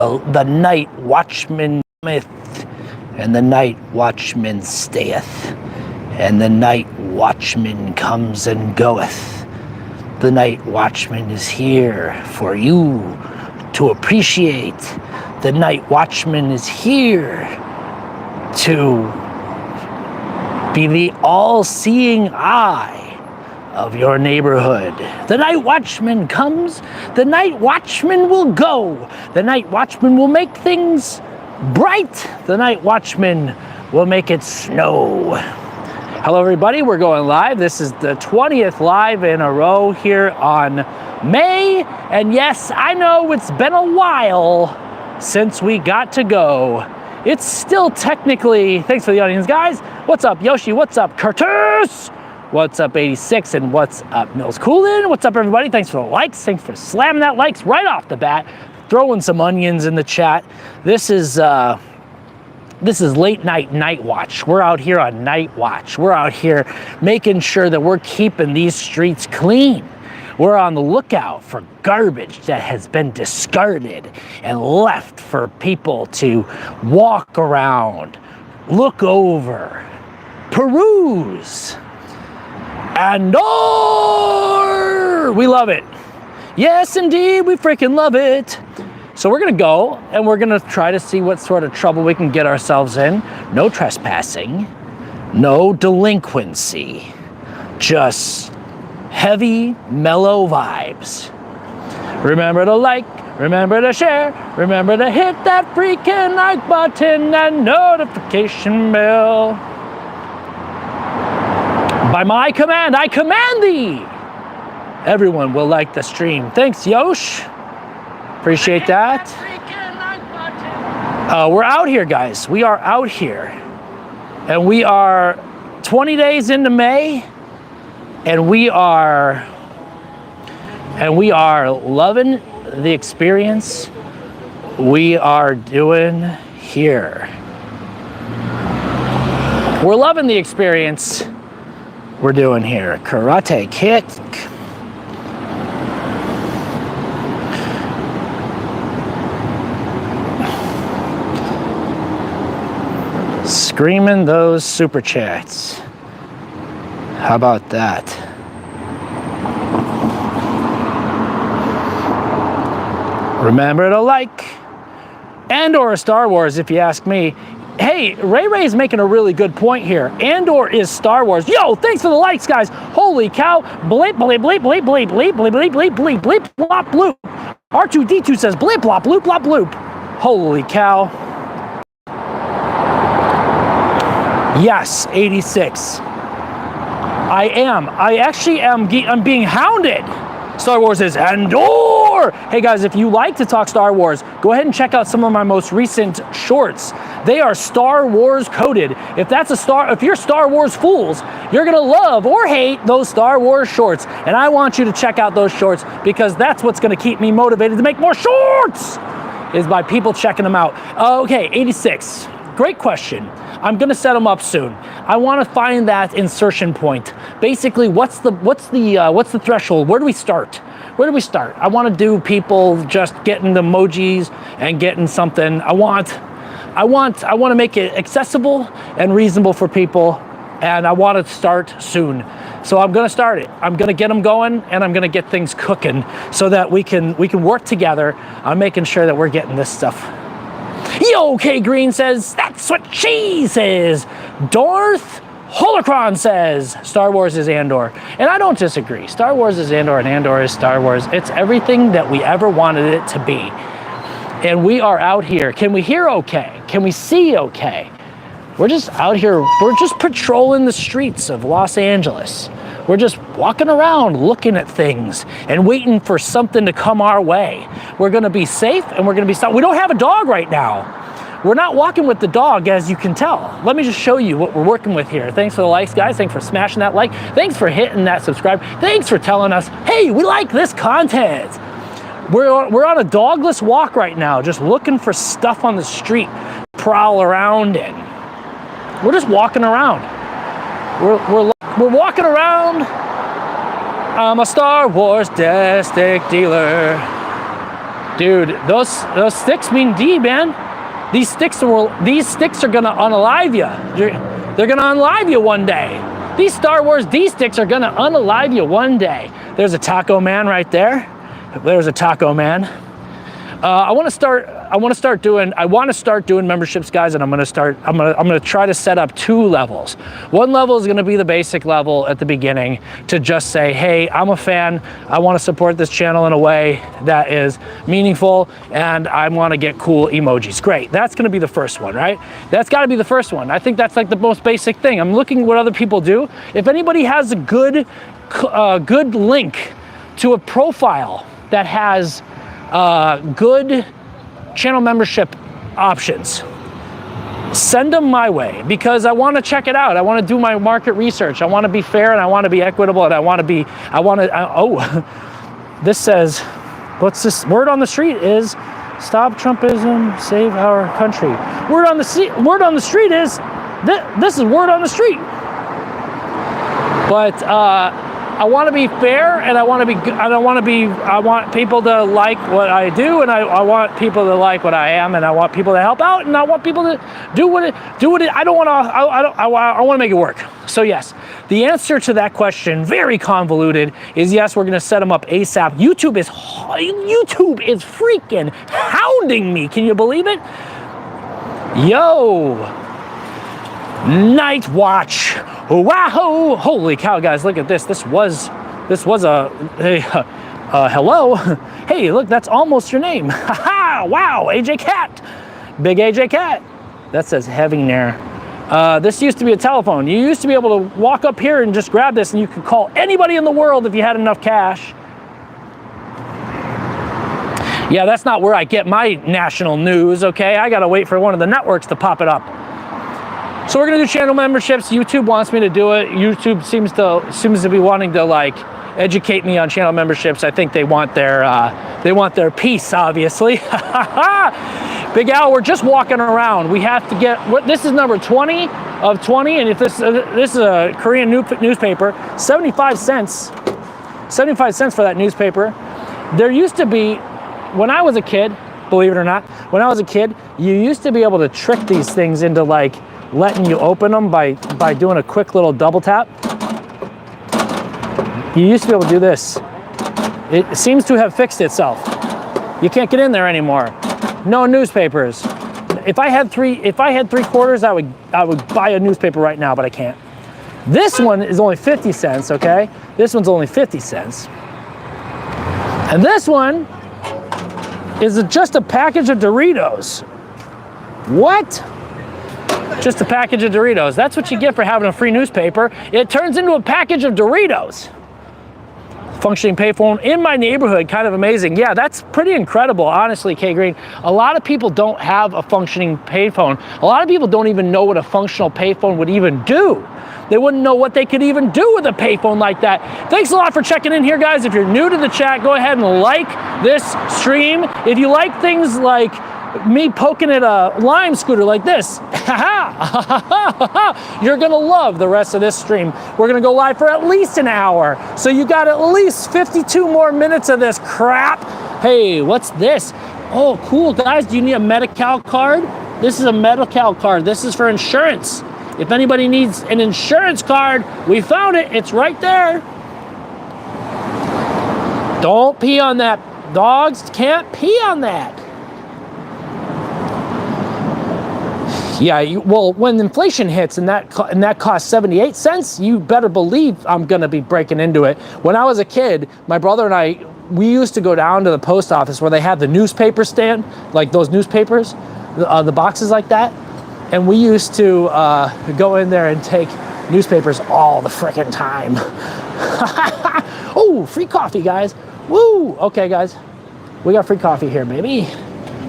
The night watchman cometh, and the night watchman stayeth, and the night watchman comes and goeth. The night watchman is here for you to appreciate. The night watchman is here to be the all-seeing eye of your neighborhood. The night watchman comes, the night watchman will go. The night watchman will make things bright. The night watchman will make it snow. Hello everybody, we're going live. This is the 20th live in a row here on May. And yes, I know it's been a while since we got to go. It's still technically, thanks for the audience guys. What's up Yoshi, what's up Curtis? What's up 86 and what's up Mills Coolin? What's up everybody? Thanks for the likes. Thanks for slamming that likes right off the bat. Throwing some onions in the chat. This is late night watch. We're out here on night watch. We're out here making sure that we're keeping these streets clean. We're on the lookout for garbage that has been discarded and left for people to walk around, look over, peruse. And we love it. Yes, indeed, we freaking love it. So we're gonna go and we're gonna try to see what sort of trouble we can get ourselves in. No trespassing, no delinquency, just heavy, mellow vibes. Remember to like, remember to share, remember to hit that freaking like button and notification bell. By my command, I command thee. Everyone will like the stream. Thanks, Yosh. Appreciate that. We're out here, guys. We are out here. And we are 20 days into May. And we are loving the experience we are doing here. We're loving the experience we're doing here. Karate kick. Screaming those super chats. How about that? Remember to like and/or Star Wars if you ask me. Hey, Ray's making a really good point here. Andor is Star Wars. Yo, thanks for the likes, guys. Holy cow. Bleep, bleep, bleep, bleep, bleep, bleep, bleep, bleep, bleep, bleep, bleep, blop, bloop. R2D2 says bleep, blop, bloop, blop, bloop. Holy cow. Yes, 86. I actually am I'm being hounded. Star Wars is Andor. Hey guys, if you like to talk Star Wars, go ahead and check out some of my most recent shorts. They are Star Wars coded. If you're Star Wars fools, you're gonna love or hate those Star Wars shorts. And I want you to check out those shorts because that's what's gonna keep me motivated to make more shorts, is by people checking them out. Okay, 86, great question. I'm gonna set them up soon. I wanna find that insertion point. Basically, what's the threshold? Where do we start? Where do we start? I wanna do people just getting the emojis and getting something. I wanna make it accessible and reasonable for people, and I wanna start soon. So I'm gonna start it. I'm gonna get them going, and I'm gonna get things cooking so that we can work together on making sure that we're getting this stuff. Yo, K Green says, that's what she says. Darth Holocron says, Star Wars is Andor. And I don't disagree. Star Wars is Andor and Andor is Star Wars. It's everything that we ever wanted it to be. And we are out here. Can we hear okay? Can we see okay? We're just out here. We're just patrolling the streets of Los Angeles. We're just walking around looking at things and waiting for something to come our way. We're gonna be safe and we're gonna be stopped. We don't have a dog right now. We're not walking with the dog, as you can tell. Let me just show you what we're working with here. Thanks for the likes, guys. Thanks for smashing that like. Thanks for hitting that subscribe. Thanks for telling us, hey, we like this content. We're on a dogless walk right now, just looking for stuff on the street, prowl around in. We're just walking around. We're walking around. I'm a Star Wars desk dealer. Dude, those sticks mean D, man. These sticks are gonna unalive you. They're gonna unalive you one day. These Star Wars D sticks are gonna unalive you one day. There's a taco man right there. There's a taco man. I want to start doing memberships, guys, and I'm gonna try to set up 2 levels. One level is gonna be the basic level at the beginning to just say, hey, I'm a fan. I want to support this channel in a way that is meaningful, and I want to get cool emojis. Great. That's gonna be the first one, right? That's got to be the first one. I think that's like the most basic thing. I'm looking at what other people do. If anybody has a good link to a profile that has good channel membership options, send them my way, because I want to check it out. I want to do my market research. I want to be fair, and I want to be equitable, and this says, what's this? Word on the street is stop Trumpism, save our country. Word on the street is this is word on the street. But I want to be fair, and I want people to like what I do, and I want people to like what I am, and I want people to help out, and I want people to do what I want to make it work. So yes, the answer to that question, very convoluted, is yes, we're going to set them up ASAP. YouTube is freaking hounding me. Can you believe it? Yo, Nightwatch. Wahoo! Holy cow, guys, look at this. This was a hello. Hey, look, that's almost your name. Haha! Wow, AJ Cat. Big AJ Cat. That says heavy there. This used to be a telephone. You used to be able to walk up here and just grab this, and you could call anybody in the world if you had enough cash. Yeah, that's not where I get my national news, okay? I gotta wait for one of the networks to pop it up. So we're gonna do channel memberships. YouTube wants me to do it. YouTube seems to be wanting to like educate me on channel memberships. I think they want their piece, obviously. Big Al, we're just walking around. We have to get, this is number 20 of 20, and if this is a Korean newspaper, 75 cents for that newspaper. There used to be, when I was a kid, believe it or not, when I was a kid, you used to be able to trick these things into like letting you open them by doing a quick little double tap. You used to be able to do this. It seems to have fixed itself. You can't get in there anymore. No newspapers. If I had three quarters, I would buy a newspaper right now, but I can't. This one is only 50 cents, okay? This one's only 50 cents. And this one is just a package of Doritos. What? Just a package of Doritos. That's what you get for having a free newspaper. It turns into a package of Doritos. Functioning payphone in my neighborhood, kind of amazing. Yeah, that's pretty incredible, honestly, K Green. A lot of people don't have a functioning payphone. A lot of people don't even know what a functional payphone would even do. They wouldn't know what they could even do with a payphone like that. Thanks a lot for checking in here, guys. If you're new to the chat, go ahead and like this stream. If you like things like me poking at a Lime scooter like this, you're gonna love the rest of this stream. We're gonna go live for at least an hour, so you got at least 52 more minutes of this crap. Hey, what's this? Oh, cool, guys. Do you need a Medi-Cal card? This is a Medi-Cal card. This is for insurance. If anybody needs an insurance card, we found it. It's right there. Don't pee on that. Dogs can't pee on that. Yeah, well, when inflation hits and that costs 78 cents, you better believe I'm gonna be breaking into it. When I was a kid, my brother and I, we used to go down to the post office where they had the newspaper stand, like those newspapers, the boxes like that. And we used to go in there and take newspapers all the frickin' time. Oh, free coffee, guys. Woo! Okay, guys, we got free coffee here, baby.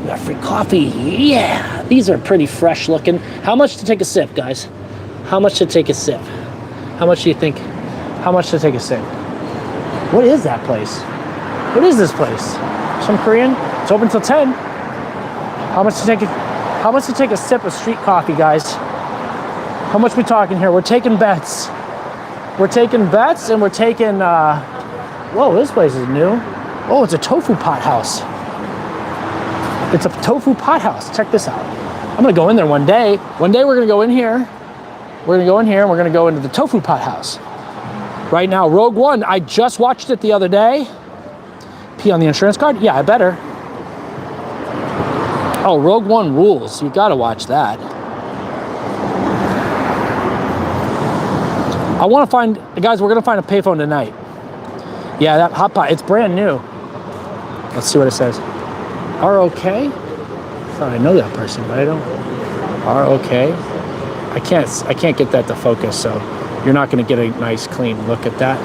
We got free coffee, yeah. These are pretty fresh looking. How much to take a sip, guys? How much to take a sip? How much do you think? How much to take a sip? What is that place? What is this place? Some Korean? It's open till 10. How much to take a sip of street coffee, guys? How much we talking here? We're taking bets. We're taking bets, and we're taking, whoa, this place is new. Oh, it's a tofu pot house. It's a tofu pot house. Check this out. I'm gonna go in there one day. One day we're gonna go in here. We're gonna go in here and we're gonna go into the tofu pot house. Right now, Rogue One, I just watched it the other day. Pee on the insurance card? Yeah, I better. Oh, Rogue One rules. You gotta watch that. I wanna find, guys, we're gonna find a payphone tonight. Yeah, that hot pot, it's brand new. Let's see what it says. ROK? I thought I know that person, but I don't. ROK? I can't get that to focus, so you're not gonna get a nice clean look at that.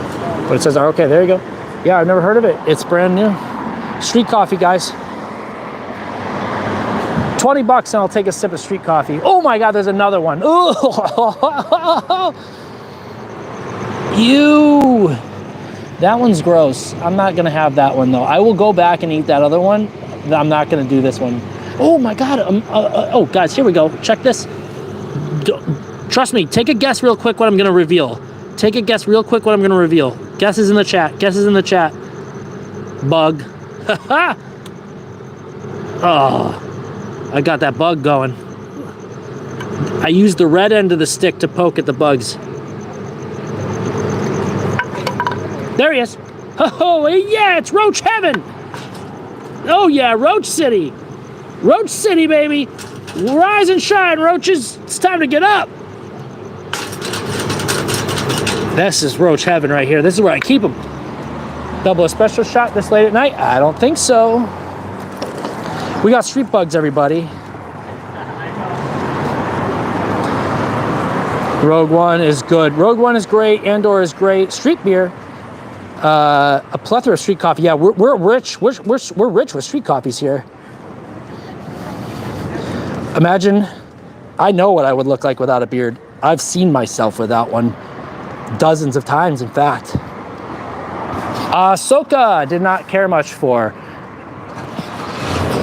But it says ROK, there you go. Yeah, I've never heard of it. It's brand new. Street coffee, guys. 20 bucks and I'll take a sip of street coffee. Oh my God, there's another one. Ooh. Ew. That one's gross. I'm not gonna have that one though. I will go back and eat that other one. I'm not gonna do this one. Oh my God. Oh guys, here we go. Check this. Trust me, take a guess real quick what I'm gonna reveal. Take a guess real quick what I'm gonna reveal. Guesses in the chat, guesses in the chat. Bug. Oh. I got that bug going. I used the red end of the stick to poke at the bugs. There he is. Oh, yeah, it's Roach Heaven. Oh, yeah, Roach City. Roach City, baby. Rise and shine, roaches. It's time to get up. This is Roach Heaven right here. This is where I keep them. Double espresso shot this late at night? I don't think so. We got street bugs, everybody. Rogue One is good. Rogue One is great. Andor is great. Street beer. A plethora of street coffee. Yeah, we're rich. We're rich with street coffees here. Imagine, I know what I would look like without a beard. I've seen myself without one dozens of times, in fact. Ahsoka did not care much for.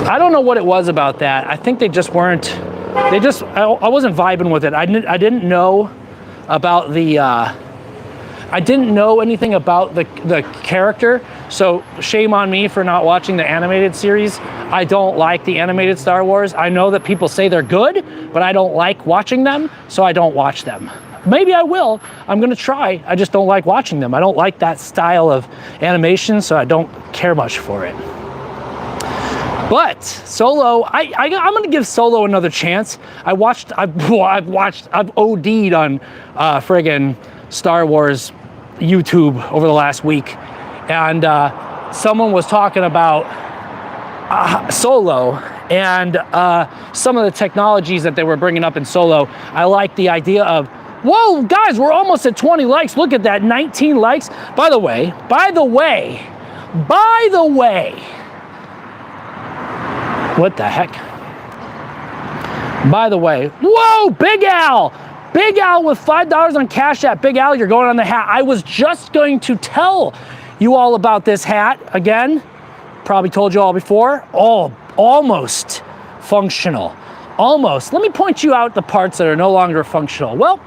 I don't know what it was about that. I think they just weren't, I wasn't vibing with it. I didn't know about the, I didn't know anything about the character, so shame on me for not watching the animated series. I don't like the animated Star Wars. I know that people say they're good, but I don't like watching them, so I don't watch them. Maybe I will. I'm gonna try. I just don't like watching them. I don't like that style of animation, so I don't care much for it. But Solo, I'm gonna give Solo another chance. I've OD'd on friggin' Star Wars YouTube over the last week, and someone was talking about Solo and some of the technologies that they were bringing up in Solo. I like the idea of, whoa, guys, we're almost at 20 likes. Look at that, 19 likes. By the way, what the heck? By the way, whoa, Big Al! Big Al with $5 on Cash App. Big Al, you're going on the hat. I was just going to tell you all about this hat again. Probably told you all before. Oh, almost functional. Almost. Let me point you out the parts that are no longer functional. Well,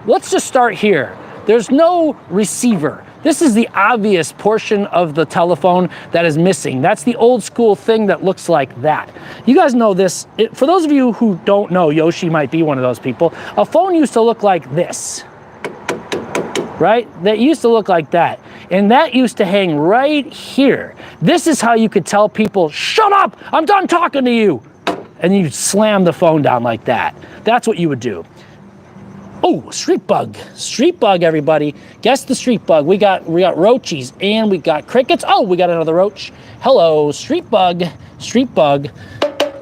let's just start here. There's no receiver. This is the obvious portion of the telephone that is missing. That's the old school thing that looks like that. You guys know this. For those of you who don't know, Yoshi might be one of those people. A phone used to look like this, right? That used to look like that. And that used to hang right here. This is how you could tell people, shut up, I'm done talking to you. And you slam the phone down like that. That's what you would do. Oh, street bug, everybody. Guess the street bug. We got roachies and we got crickets. Oh, we got another roach. Hello, street bug.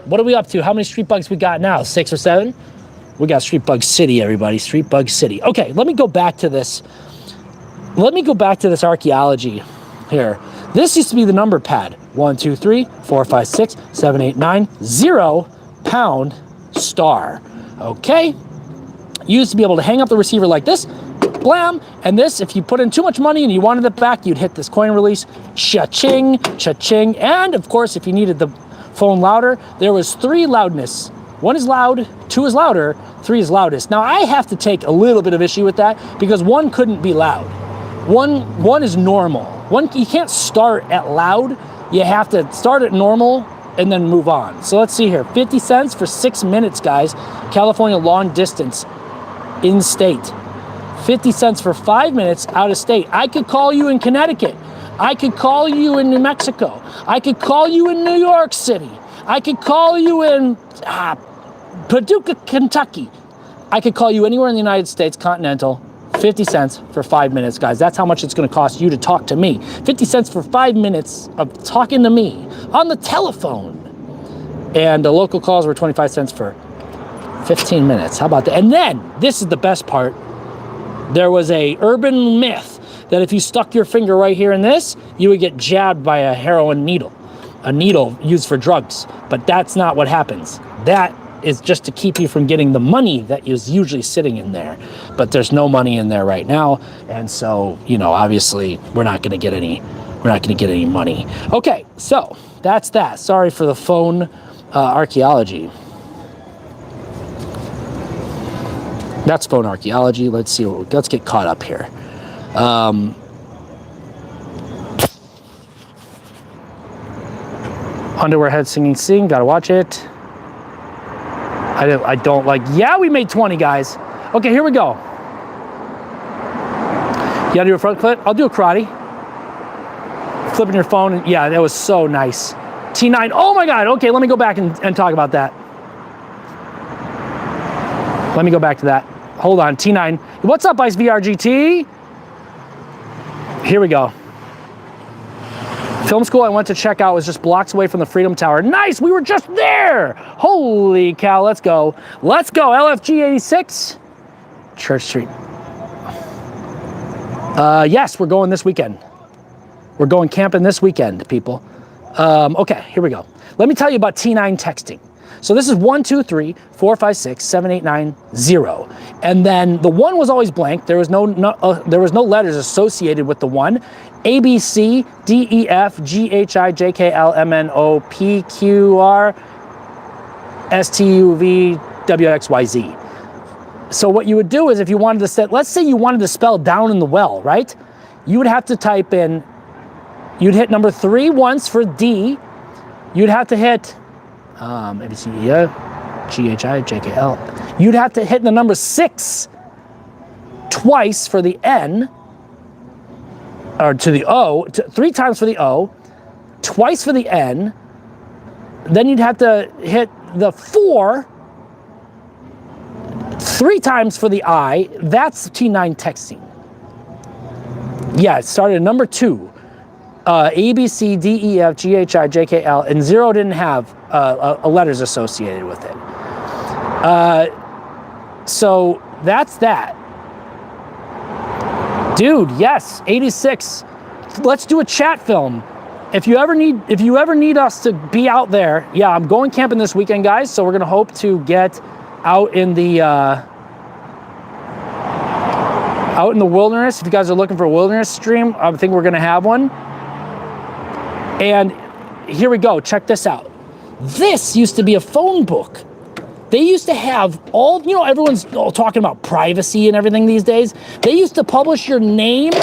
What are we up to? How many street bugs we got now? 6 or 7? We got Street Bug City, everybody. Street Bug City. Okay, let me go back to this. Archaeology here. This used to be the number pad. 1, 2, 3, 4, 5, 6, 7, 8, 9, 0 pound star. Okay. You used to be able to hang up the receiver like this, blam, and this, if you put in too much money and you wanted it back, you'd hit this coin release, cha-ching, cha-ching, and of course, if you needed the phone louder, there was 3 loudness. 1 is loud, 2 is louder, 3 is loudest. Now, I have to take a little bit of issue with that because 1 couldn't be loud. One is normal. You can't start at loud. You have to start at normal, and then move on. So let's see here. 50 cents for 6 minutes, guys. California long distance, in state. 50 cents for 5 minutes out of state. I could call you in Connecticut. I could call you in New Mexico. I could call you in New York City. I could call you in Paducah, Kentucky. I could call you anywhere in the United States, continental. 50 cents for 5 minutes, guys. That's how much it's going to cost you to talk to me. 50 cents for 5 minutes of talking to me on the telephone. And the local calls were 25 cents for 15 minutes. How about that? And then, this is the best part. There was a urban myth that if you stuck your finger right here in this, you would get jabbed by a heroin needle. A needle used for drugs. But that's not what happens. That is just to keep you from getting the money that is usually sitting in there. But there's no money in there right now, and so, you know, obviously we're not going to get any money. Okay, so that's that. Sorry for the phone archaeology. That's phone archaeology. Let's see, let's get caught up here. Underwear head singing sing, gotta watch it. I don't like, yeah, we made 20, guys. Okay, here we go. You gotta do a front flip? I'll do a karate. Flipping your phone, yeah, that was so nice. T9, oh my God, okay, let me go back and talk about that. Let me go back to that. Hold on, T9. What's up, Ice VRGT? Here we go. Film school I went to check out was just blocks away from the Freedom Tower. Nice, we were just there. Holy cow, let's go. Let's go, LFG 86. Church Street. Yes, we're going this weekend. We're going camping this weekend, people. Okay, here we go. Let me tell you about T9 texting. So this is 1, 2, 3, 4, 5, 6, 7, 8, 9, 0. And then the 1 was always blank. There was no letters associated with the 1. A, B, C, D, E, F, G, H, I, J, K, L, M, N, O, P, Q, R, S, T, U, V, W, X, Y, Z. So what you would do is if you wanted to set, let's say you wanted to spell down in the well, right? You would have to type in, you'd hit number 3 once for D. You'd have to hit A, B, C, D, E, F, G, H, I, J, K, L. You'd have to hit the number 6 twice for the N, or to the O, 3 times for the O, twice for the N. Then you'd have to hit the 4 3 times for the I. That's T9 texting. Yeah, it started at number 2. A, B, C, D, E, F, G, H, I, J, K, L, and 0 didn't have letters associated with it. So that's that. Dude, yes, 86. Let's do a chat film. If you ever need us to be out there, yeah, I'm going camping this weekend, guys. So we're gonna hope to get out in the wilderness. If you guys are looking for a wilderness stream, I think we're gonna have one. And here we go. Check this out. This used to be a phone book. They used to have all, you know, everyone's talking about privacy and everything these days. They used to publish your name,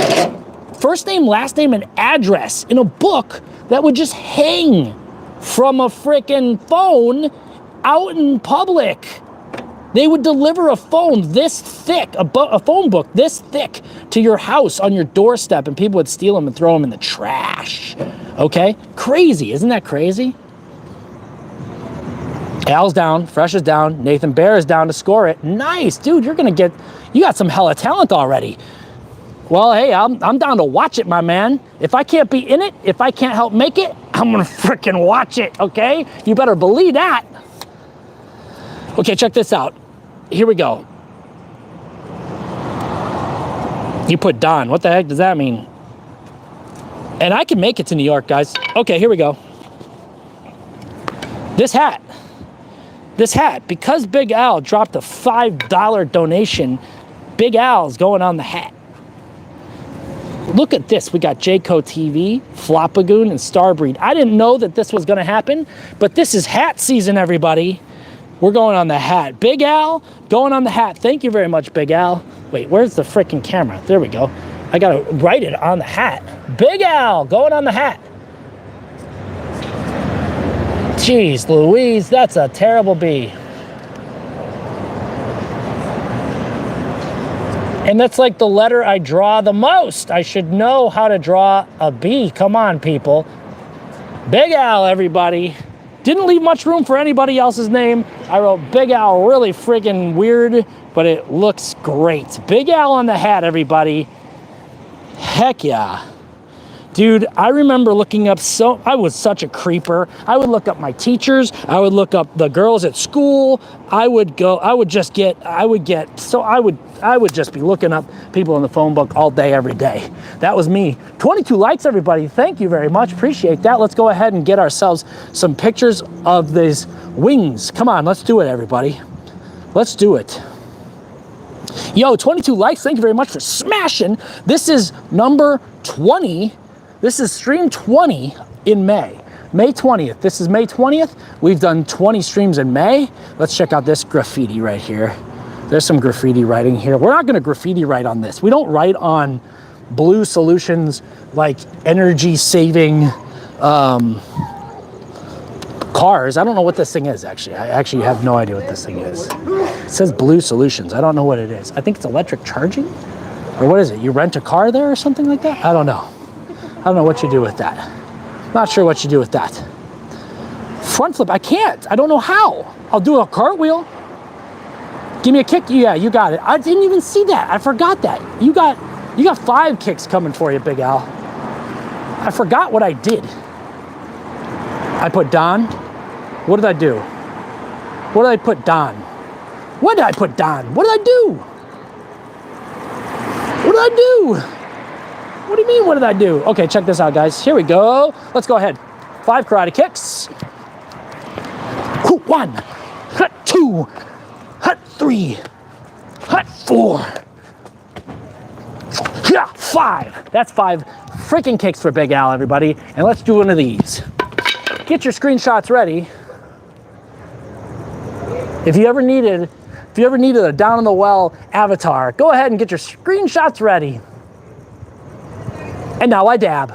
first name, last name, and address in a book that would just hang from a frickin' phone out in public. They would deliver a phone this thick, a phone book this thick to your house on your doorstep, and people would steal them and throw them in the trash. Okay? Crazy. Isn't that crazy? Al's down, Fresh is down, Nathan Bear is down to score it. Nice, dude, you got some hella talent already. Well, hey, I'm down to watch it, my man. If I can't be in it, if I can't help make it, I'm gonna frickin' watch it, okay? You better believe that. Okay, check this out. Here we go. You put Don, what the heck does that mean? And I can make it to New York, guys. Okay, here we go. This hat, because Big Al dropped a $5 donation, Big Al's going on the hat. Look at this. We got Jayco TV, Flopagoon, and Starbreed. I didn't know that this was going to happen, but this is hat season, everybody. We're going on the hat. Big Al, going on the hat. Thank you very much, Big Al. Wait, where's the freaking camera? There we go. I got to write it on the hat. Big Al, going on the hat. Jeez Louise, that's a terrible bee. And that's like the letter I draw the most. I should know how to draw a B. Come on, people. Big Al, everybody. Didn't leave much room for anybody else's name. I wrote Big Al, really friggin' weird, but it looks great. Big Al on the hat, everybody. Heck yeah. Dude, I remember looking up, I was such a creeper. I would look up my teachers. I would look up the girls at school. I would just be looking up people in the phone book all day, every day. That was me. 22 likes, everybody. Thank you very much. Appreciate that. Let's go ahead and get ourselves some pictures of these wings. Come on, let's do it, everybody. Let's do it. Yo, 22 likes. Thank you very much for smashing. This is number 20. This is stream 20 in May. May 20th. This is May 20th. We've done 20 streams in May. Let's check out this graffiti right here. There's some graffiti writing here. We're not going to graffiti write on this. We don't write on blue solutions like energy saving cars. I don't know what this thing is, actually. I actually have no idea what this thing is. It says blue solutions. I don't know what it is. I think it's electric charging, or what is it? You rent a car there or something like that? I don't know. I don't know what you do with that. Not sure what you do with that. Front flip, I can't. I don't know how. I'll do a cartwheel. Give me a kick. Yeah, you got it. I didn't even see that. I forgot that. You got 5 kicks coming for you, Big Al. I forgot what I did. I put Don. What did I do? What did I put Don? What did I put Don? What did I do? What did I do? What do you mean, what did I do? Okay, check this out, guys. Here we go. Let's go ahead. 5 karate kicks. 1, 2, 3, 4, 5. That's 5 freaking kicks for Big Al, everybody. And let's do one of these. Get your screenshots ready. If you ever needed a down in the well avatar, go ahead and get your screenshots ready. And now I dab.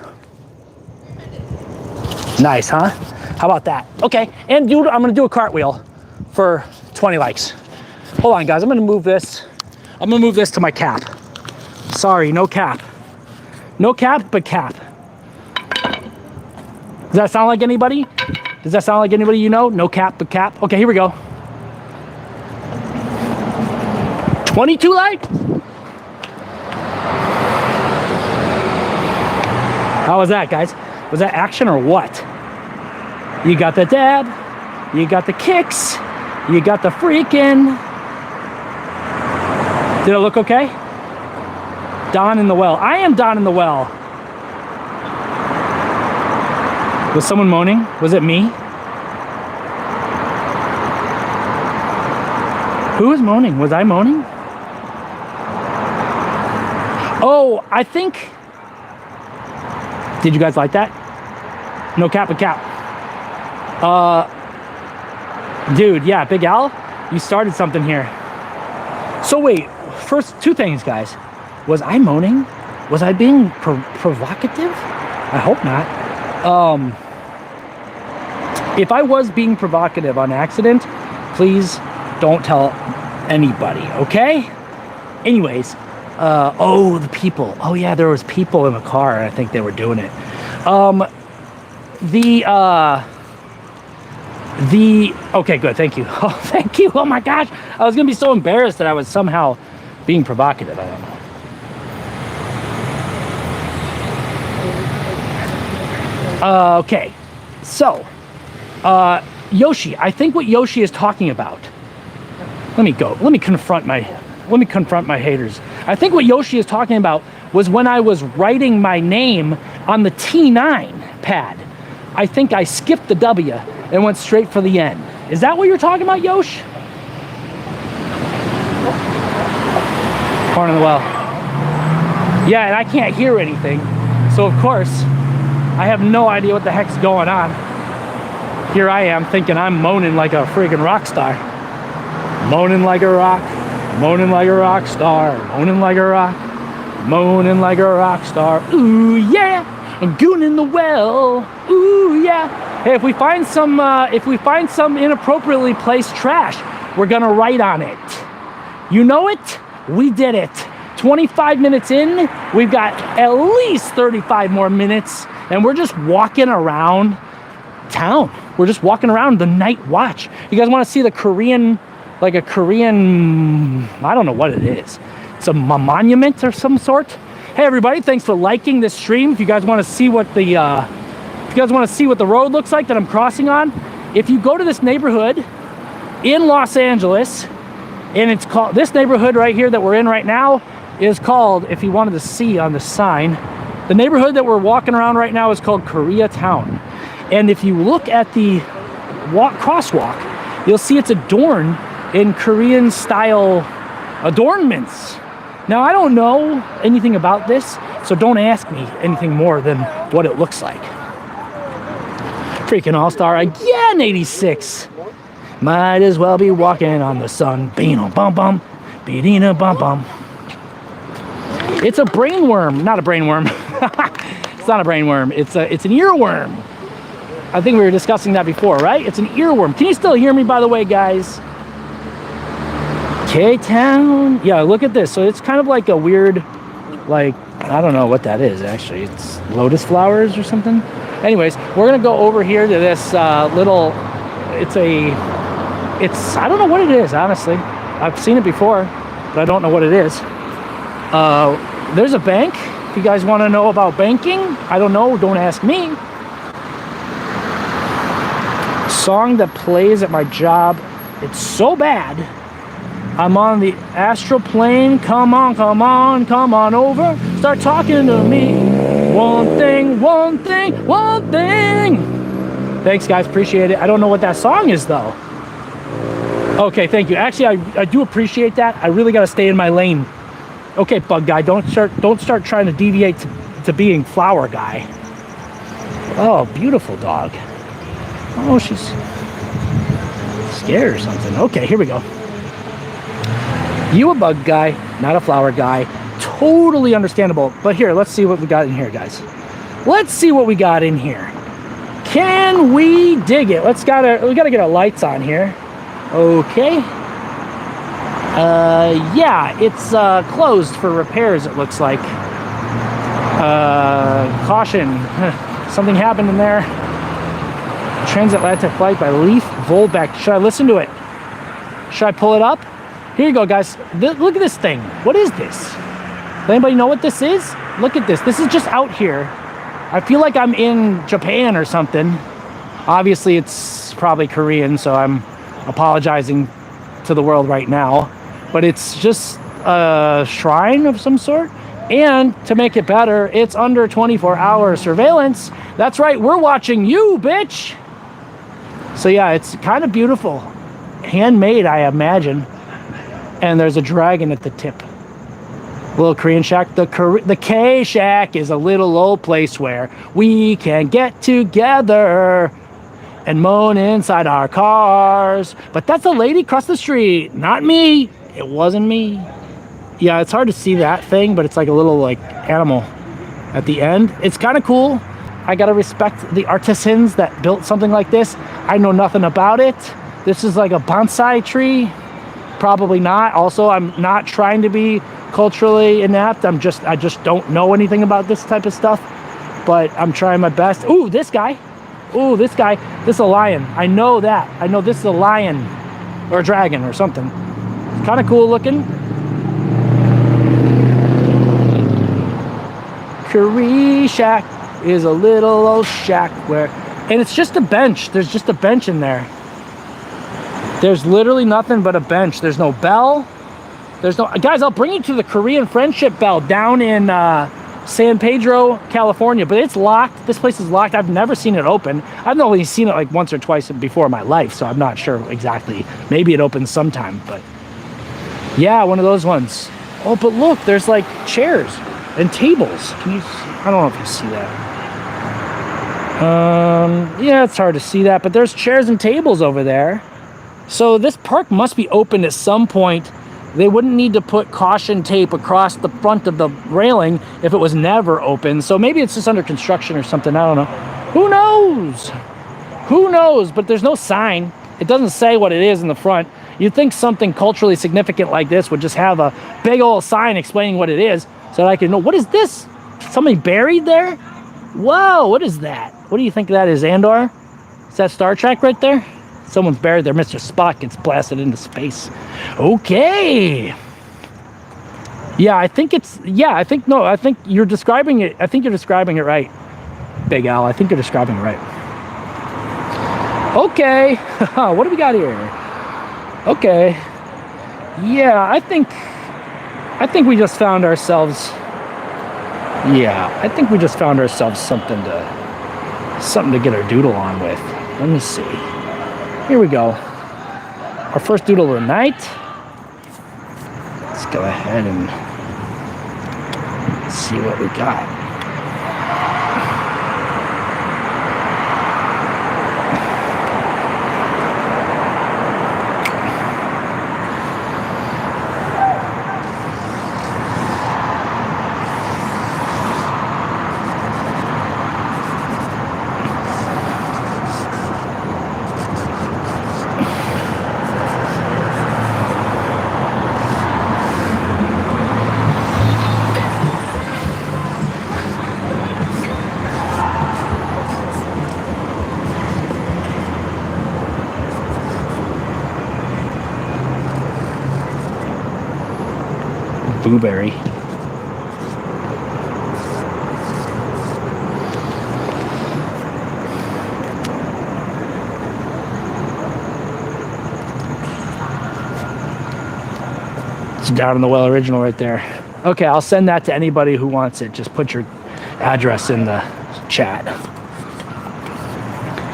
Nice, huh? How about that? Okay, and dude, I'm gonna do a cartwheel for 20 likes. Hold on, guys, I'm gonna move this. I'm gonna move this to my cap. Sorry, no cap. No cap, but cap. Does that sound like anybody? Does that sound like anybody you know? No cap, but cap. Okay, here we go. 22 likes. How was that, guys? Was that action or what? You got the dab, you got the kicks, you got the freaking. Did it look okay? Don in the well. I am Don in the well. Was someone moaning? Was it me? Who was moaning? Was I moaning? Oh, I think. Did you guys like that? No cap, but cap. Dude, yeah, Big Al, you started something here. So wait, first 2 things, guys. Was I moaning? Was I being provocative? I hope not. If I was being provocative on accident, please don't tell anybody, okay? Anyways, oh, the people. Oh yeah, there was people in the car, and I think they were doing it. Okay, good, thank you. Oh, thank you, oh my gosh. I was gonna be so embarrassed that I was somehow being provocative, I don't know. Okay, so, Yoshi, I think what Yoshi is talking about, let me confront my haters. I think what Yoshi is talking about was when I was writing my name on the T9 pad. I think I skipped the W and went straight for the N. Is that what you're talking about, Yosh? Corn in the well. Yeah, and I can't hear anything. So of course, I have no idea what the heck's going on. Here I am thinking I'm moaning like a friggin' rock star. Moaning like a rock, moaning like a rock star, moaning like a rock, moaning like a rock star. Ooh yeah, I'm goon in the well. Ooh yeah. Hey, if we find some inappropriately placed trash, we're gonna write on it. You know it? We did it. 25 minutes in, we've got at least 35 more minutes, and we're just walking around town. We're just walking around the night watch. You guys want to see the Korean, like a Korean, I don't know what it is. It's a monument or some sort. Hey everybody, thanks for liking this stream. If you guys want to see what the road looks like that I'm crossing on, if you go to this neighborhood in Los Angeles, and it's called, this neighborhood right here that we're in right now is called, if you wanted to see on the sign, the neighborhood that we're walking around right now is called Koreatown. And if you look at the crosswalk, you'll see it's adorned in Korean style adornments. Now, I don't know anything about this, so don't ask me anything more than what it looks like. Freaking all-star again, 86. Might as well be walking on the sun. Beano bum bum, beadina bum bum. It's a brainworm, not a brainworm. It's not a brainworm. It's an earworm. I think we were discussing that before, right? It's an earworm. Can you still hear me, by the way, guys? K-Town. Yeah, look at this. So it's kind of like a weird, like, I don't know what that is, actually. It's lotus flowers or something. Anyways, we're going to go over here to this little, I don't know what it is, honestly. I've seen it before, but I don't know what it is. There's a bank. If you guys want to know about banking, I don't know, don't ask me. Song that plays at my job, it's so bad. I'm on the astral plane. Come on, come on, come on over. Start talking to me. One thing, one thing, one thing. Thanks, guys. Appreciate it. I don't know what that song is, though. Okay, thank you. Actually, I do appreciate that. I really got to stay in my lane. Okay, bug guy, don't start trying to deviate to being flower guy. Oh, beautiful dog. Oh, she's scared or something. Okay, here we go. You a bug guy, not a flower guy. Totally understandable. But here, let's see what we got in here, guys. Let's see what we got in here. Can we dig it? We gotta get our lights on here. Okay. Yeah, it's closed for repairs, it looks like. Caution. Something happened in there. Transatlantic flight by Leaf Volbeck. Should I listen to it? Should I pull it up? Here you go, guys. Look at this thing. What is this? Does anybody know what this is? Look at this. This is just out here. I feel like I'm in Japan or something. Obviously, it's probably Korean, so I'm apologizing to the world right now. But it's just a shrine of some sort. And to make it better, it's under 24-hour surveillance. That's right, we're watching you, bitch. So yeah, it's kind of beautiful. Handmade, I imagine. And there's a dragon at the tip. Little Korean shack. The K shack is a little old place where we can get together and moan inside our cars. But that's a lady across the street, not me. It wasn't me. Yeah, it's hard to see that thing, but it's like a little like animal at the end. It's kind of cool. I gotta respect the artisans that built something like this. I know nothing about it. This is like a bonsai tree. Probably not. Also, I'm not trying to be culturally inept. I just don't know anything about this type of stuff, but I'm trying my best. Ooh, this guy. Ooh, this guy. This is a lion. I know that. I know this is a lion or a dragon or something. Kind of cool looking. Korea shack is a little old shack where, and it's just a bench. There's just a bench in there. There's literally nothing but a bench. There's no bell. There's no, guys, I'll bring you to the Korean Friendship Bell down in San Pedro, California, but it's locked. This place is locked. I've never seen it open. I've only seen it like once or twice before in my life, so I'm not sure exactly. Maybe it opens sometime, but yeah, one of those ones. Oh, but look, there's like chairs and tables. Can you, I don't know if you see that. Yeah, it's hard to see that, but there's chairs and tables over there. So this park must be open at some point. They wouldn't need to put caution tape across the front of the railing if it was never open. So maybe it's just under construction or something. I don't know. Who knows? Who knows? But there's no sign. It doesn't say what it is in the front. You'd think something culturally significant like this would just have a big old sign explaining what it is so that I could know. What is this? Somebody buried there? Whoa, what is that? What do you think that is, Andor? Is that Star Trek right there? Someone's buried there. Mr. Spock gets blasted into space. Okay. Yeah, I think you're describing it. I think you're describing it right, Big Al. I think you're describing it right. Okay. What do we got here? Okay. Yeah, I think we just found ourselves. Yeah, I think we just found ourselves something to get our doodle on with. Let me see. Here we go. Our first doodle of the night. Let's go ahead and see what we got. Blueberry. It's down in the well original right there. Okay, I'll send that to anybody who wants it. Just put your address in the chat.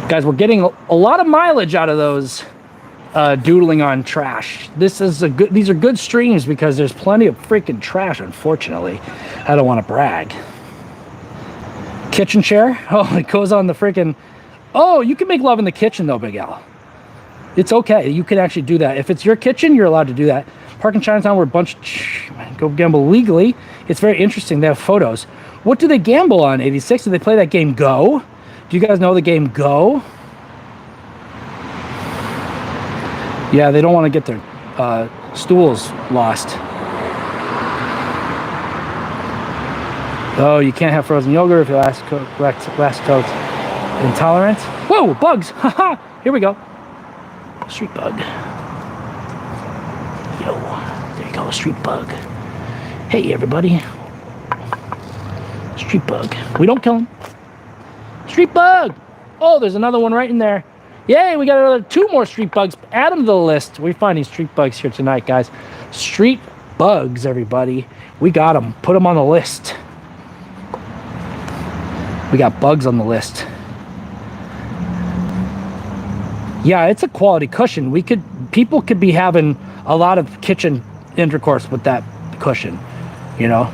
Guys, we're getting a lot of mileage out of those doodling on trash. These are good streams because there's plenty of freaking trash, unfortunately. I don't want to brag. Kitchen chair? Oh, it goes on the freaking... Oh, you can make love in the kitchen though, Big Al. It's okay. You can actually do that. If it's your kitchen, you're allowed to do that. Park in Chinatown where a bunch of... Go gamble legally. It's very interesting. They have photos. What do they gamble on, 86? Do they play that game Go? Do you guys know the game Go? Yeah, they don't want to get their stools lost. Oh, you can't have frozen yogurt if you're lactose intolerant. Whoa, bugs! Haha! Here we go. Street bug. Yo, there you go, street bug. Hey, everybody. Street bug. We don't kill him. Street bug! Oh, there's another one right in there. Yay, we got another 2 more street bugs. Add them to the list. We're finding street bugs here tonight, guys. Street bugs, everybody. We got them. Put them on the list. We got bugs on the list. Yeah, it's a quality cushion. People could be having a lot of kitchen intercourse with that cushion, you know?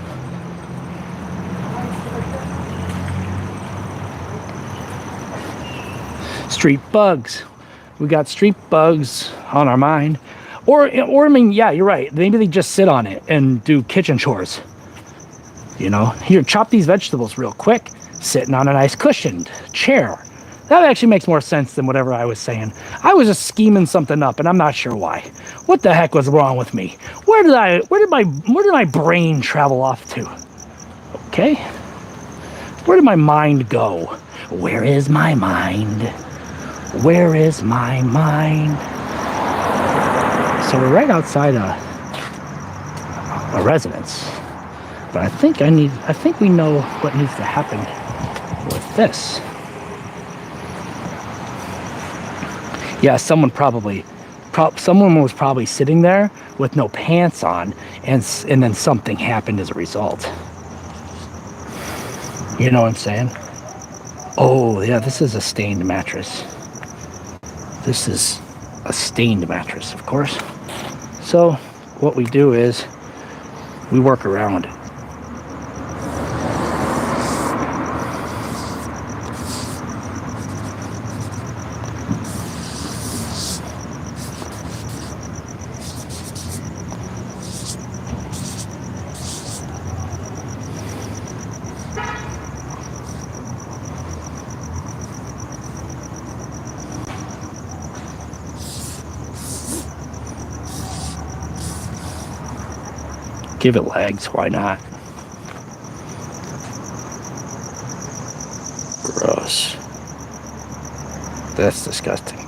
Street bugs. We got street bugs on our mind. Or I mean, yeah, you're right. Maybe they just sit on it and do kitchen chores. You know, here, chop these vegetables real quick, sitting on a nice cushioned chair. That actually makes more sense than whatever I was saying. I was just scheming something up, and I'm not sure why. What the heck was wrong with me? Where did my brain travel off to? Okay. Where did my mind go? Where is my mind? Where is my mind? So we're right outside a residence. But I think we know what needs to happen with this. Yeah, someone was probably sitting there with no pants on, and then something happened as a result. You know what I'm saying? Oh, yeah, this is a stained mattress. This is a stained mattress, of course. So what we do is we work around it. Give it legs, why not? Gross. That's disgusting.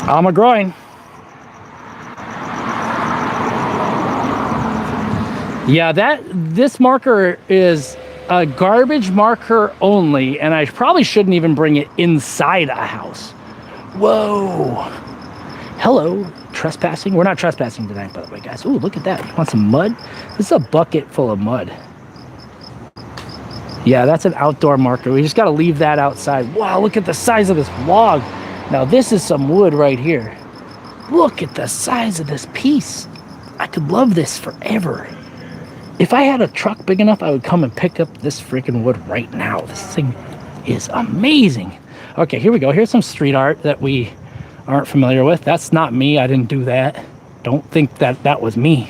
I'm a groin. Yeah, this marker is a garbage marker only, and I probably shouldn't even bring it inside a house. Whoa. Hello, trespassing. We're not trespassing tonight, by the way, guys. Ooh, look at that. You want some mud? This is a bucket full of mud. Yeah, that's an outdoor marker. We just got to leave that outside. Wow, look at the size of this log. Now this is some wood right here. Look at the size of this piece. I could love this forever. If I had a truck big enough, I would come and pick up this freaking wood right now. This thing is amazing. Okay, here we go. Here's some street art that we aren't familiar with. That's not me. I didn't do that. Don't think that that was me.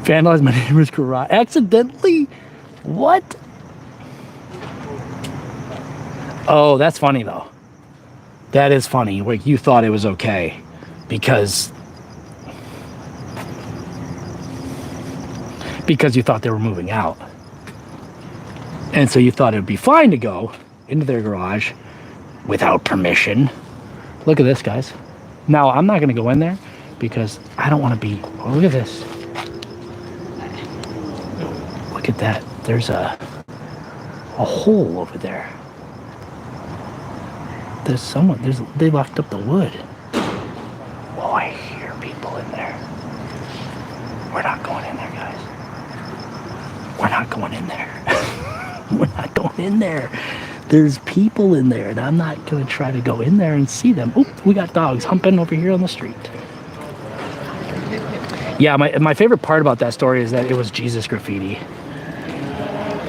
Vandalized my neighbor's garage. Accidentally? What? Oh, that's funny though. That is funny. Where you thought it was okay because you thought they were moving out. And so you thought it would be fine to go into their garage without permission. Look at this, guys. Now, I'm not going to go in there because I don't want to be... Oh, look at this. Look at that. There's a hole over there. There's someone, they locked up the wood. Oh, I hear people in there. We're not going in there, guys. We're not going in there. We're not going in there. There's people in there, and I'm not going to try to go in there and see them. Oop, we got dogs humping over here on the street. Yeah, my favorite part about that story is that it was Jesus graffiti.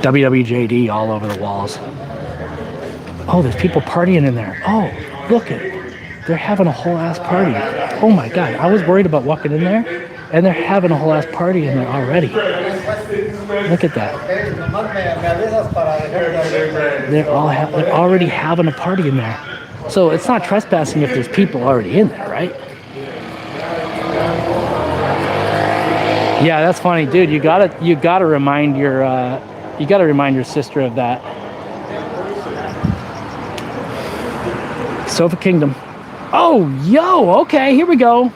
WWJD all over the walls. Oh, there's people partying in there. Oh, look at it. They're having a whole ass party. Oh my God, I was worried about walking in there, and they're having a whole ass party in there already. Look at that. They're already having a party in there. So it's not trespassing if there's people already in there, right? Yeah, that's funny, dude. You gotta remind your sister of that. Sofa Kingdom. Oh, yo, okay, here we go.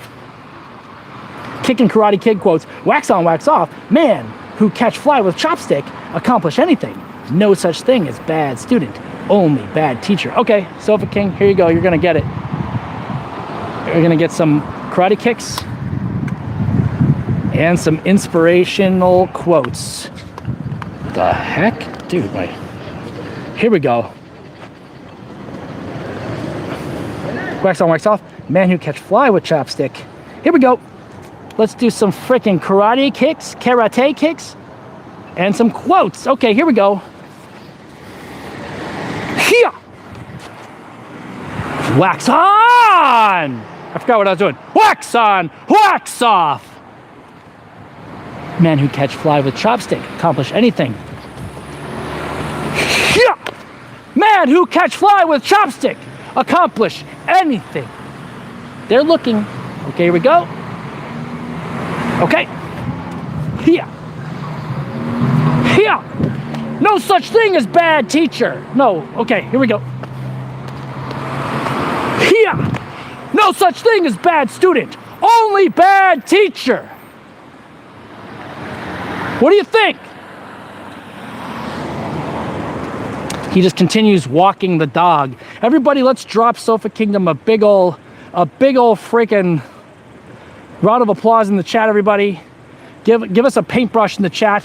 Kicking Karate Kid quotes. Wax on, wax off. Man who catch fly with chopstick accomplish anything. No such thing as bad student. Only bad teacher. Okay, Sofa King, here you go. You're gonna get it. You're gonna get some karate kicks and some inspirational quotes. The heck? Dude, here we go. Wax on, wax off. Man who catch fly with chopstick. Here we go. Let's do some freaking karate kicks, and some quotes. Okay, here we go. Here. Wax on. I forgot what I was doing. Wax on, wax off. Man who catch fly with chopstick accomplish anything. Here. Man who catch fly with chopstick accomplish anything. They're looking. Okay, here we go. Okay. Here. Here. No such thing as bad teacher. No. Okay, here we go. Here. No such thing as bad student. Only bad teacher. What do you think? He just continues walking the dog. Everybody, let's drop Sofa Kingdom a big ol' freaking round of applause in the chat, everybody. Give us a paintbrush in the chat.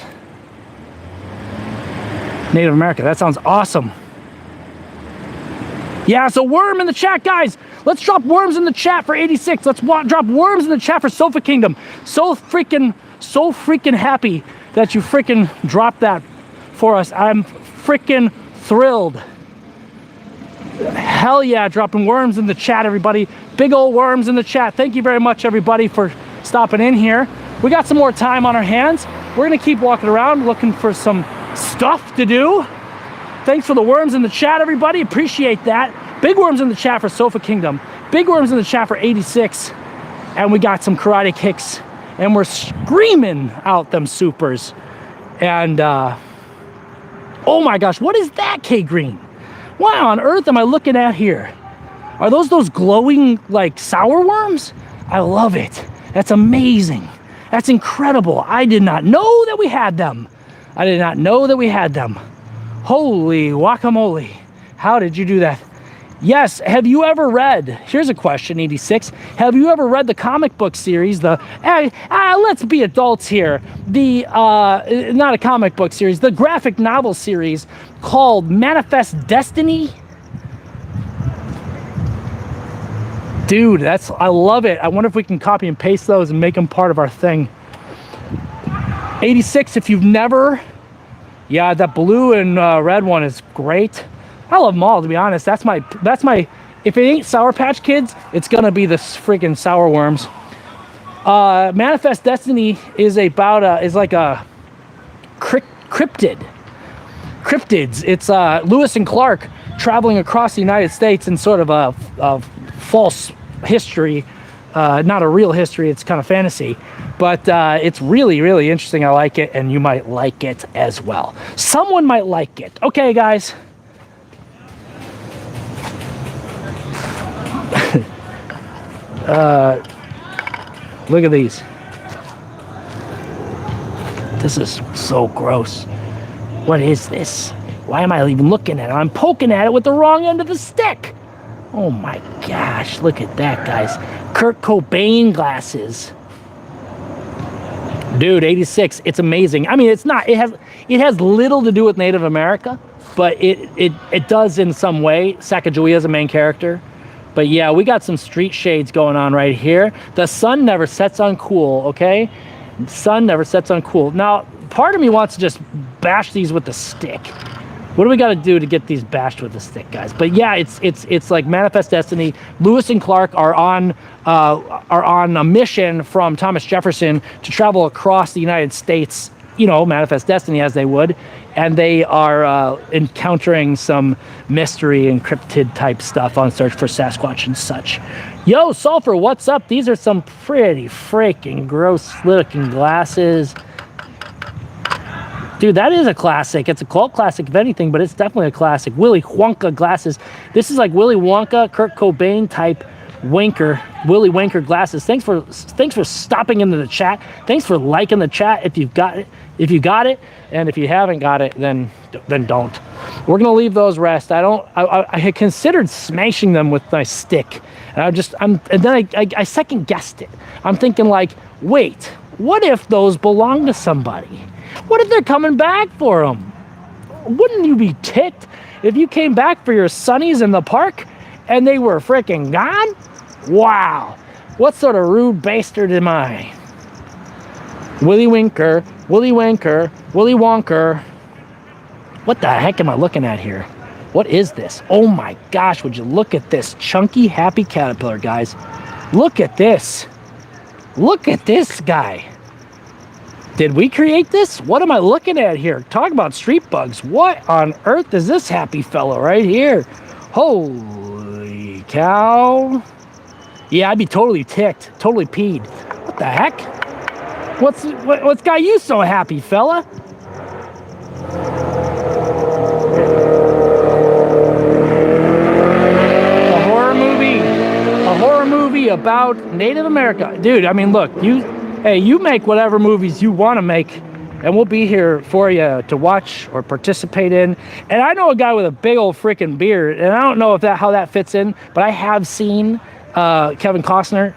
Native America. That sounds awesome. Yeah, so worm in the chat, guys. Let's drop worms in the chat for 86. Let's drop worms in the chat for Sofa Kingdom. So freaking happy that you freaking dropped that for us. I'm freaking thrilled. Hell yeah, dropping worms in the chat, everybody. Big old worms in the chat. Thank you very much, everybody, for stopping in here. We got some more time on our hands. We're gonna keep walking around looking for some stuff to do. Thanks for the worms in the chat, everybody. Appreciate that. Big worms in the chat for Sofa Kingdom. Big worms in the chat for 86. And we got some karate kicks. And we're screaming out them supers. And, oh my gosh, what is that, K Green? What on earth am I looking at here? Are those glowing, like, sour worms? I love it. That's amazing. That's incredible. I did not know that we had them. I did not know that we had them. Holy guacamole. How did you do that? Yes, have you ever read, here's a question, 86. Have you ever read the comic book series, let's be adults here, not a comic book series, the graphic novel series called Manifest Destiny? Dude, I love it. I wonder if we can copy and paste those and make them part of our thing. 86, if you've never, yeah, that blue and red one is great. I love them all, to be honest. That's my, if it ain't Sour Patch Kids, it's gonna be the freaking sour worms. Manifest Destiny is about, is like a cryptids. It's Lewis and Clark traveling across the United States in sort of a false history, not a real history, it's kind of fantasy. But it's really, really interesting. I like it, and you might like it as well. Someone might like it. Okay, guys. Look at these. This is so gross. What is this? Why am I even looking at it? I'm poking at it with the wrong end of the stick. Oh my gosh, look at that, guys. Kurt Cobain glasses. Dude, 86, it's amazing. I mean, it's not, it has little to do with Native America, but it does in some way. Sacagawea is a main character. But yeah, we got some street shades going on right here. The sun never sets on cool, okay? Sun never sets on cool. Now, part of me wants to just bash these with the stick. What do we got to do to get these bashed with the stick, guys? But yeah, it's like Manifest Destiny. Lewis and Clark are on a mission from Thomas Jefferson to travel across the United States, you know, Manifest Destiny as they would, and they are encountering some mystery and cryptid type stuff on search for Sasquatch and such. Yo, Sulfur, what's up? These are some pretty freaking gross looking glasses. Dude, that is a classic. It's a cult classic, if anything, but it's definitely a classic. Willy Wonka glasses. This is like Willy Wonka, Kurt Cobain type Wanker, Willy Wanker glasses. Thanks for stopping into the chat. Thanks for liking the chat if you've got it. If you got it, and if you haven't got it, then don't. We're gonna leave those rest. I had considered smashing them with my stick, and then I second guessed it. I'm thinking like, wait, what if those belong to somebody? What if they're coming back for them? Wouldn't you be ticked if you came back for your sonnies in the park and they were freaking gone? Wow, what sort of rude bastard am I? Willy Winker, Willy Wanker, Willy Wonker. What the heck am I looking at here? What is this? Oh my gosh, would you look at this chunky, happy caterpillar, guys. Look at this. Look at this guy. Did we create this? What am I looking at here? Talk about street bugs. What on earth is this happy fellow right here? Holy cow. Yeah, I'd be totally ticked, totally peed. What the heck? What's got you so happy, fella? A horror movie about Native America. Dude, I mean, look, you make whatever movies you want to make, and we'll be here for you to watch or participate in. And I know a guy with a big old freaking beard, and I don't know how that fits in, but I have seen Kevin Costner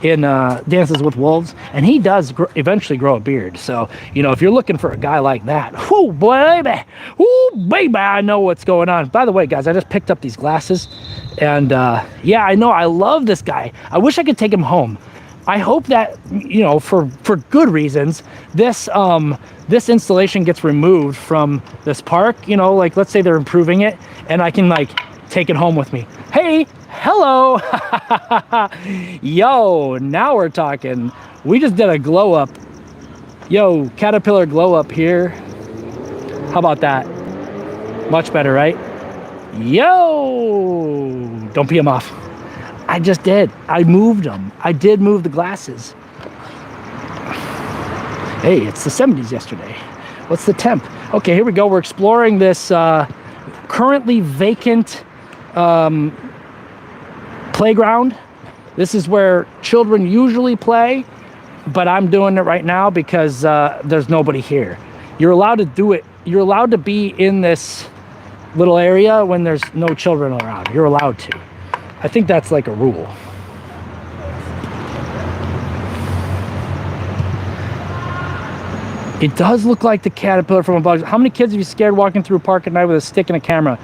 in Dances with Wolves, and he does eventually grow a beard. So, you know, if you're looking for a guy like that, whoo, baby, I know what's going on. By the way, guys, I just picked up these glasses, and yeah, I know, I love this guy. I wish I could take him home. I hope that, you know, for good reasons, this this installation gets removed from this park. You know, like, let's say they're improving it, and I can, like, take it home with me. Hey, hello. Yo, now we're talking. We just did a glow up. Yo, caterpillar glow up here. How about that? Much better, right? Yo, don't pee them off. I just did. I moved them. I did move the glasses. Hey, it's the 70s yesterday. What's the temp? Okay, here we go. We're exploring this currently vacant playground. This is where children usually play, but I'm doing it right now because there's nobody here. You're allowed to do it. You're allowed to be in this little area when there's no children around. You're allowed to. I think that's like a rule. It does look like the caterpillar from a bug. How many kids have you scared walking through a park at night with a stick and a camera?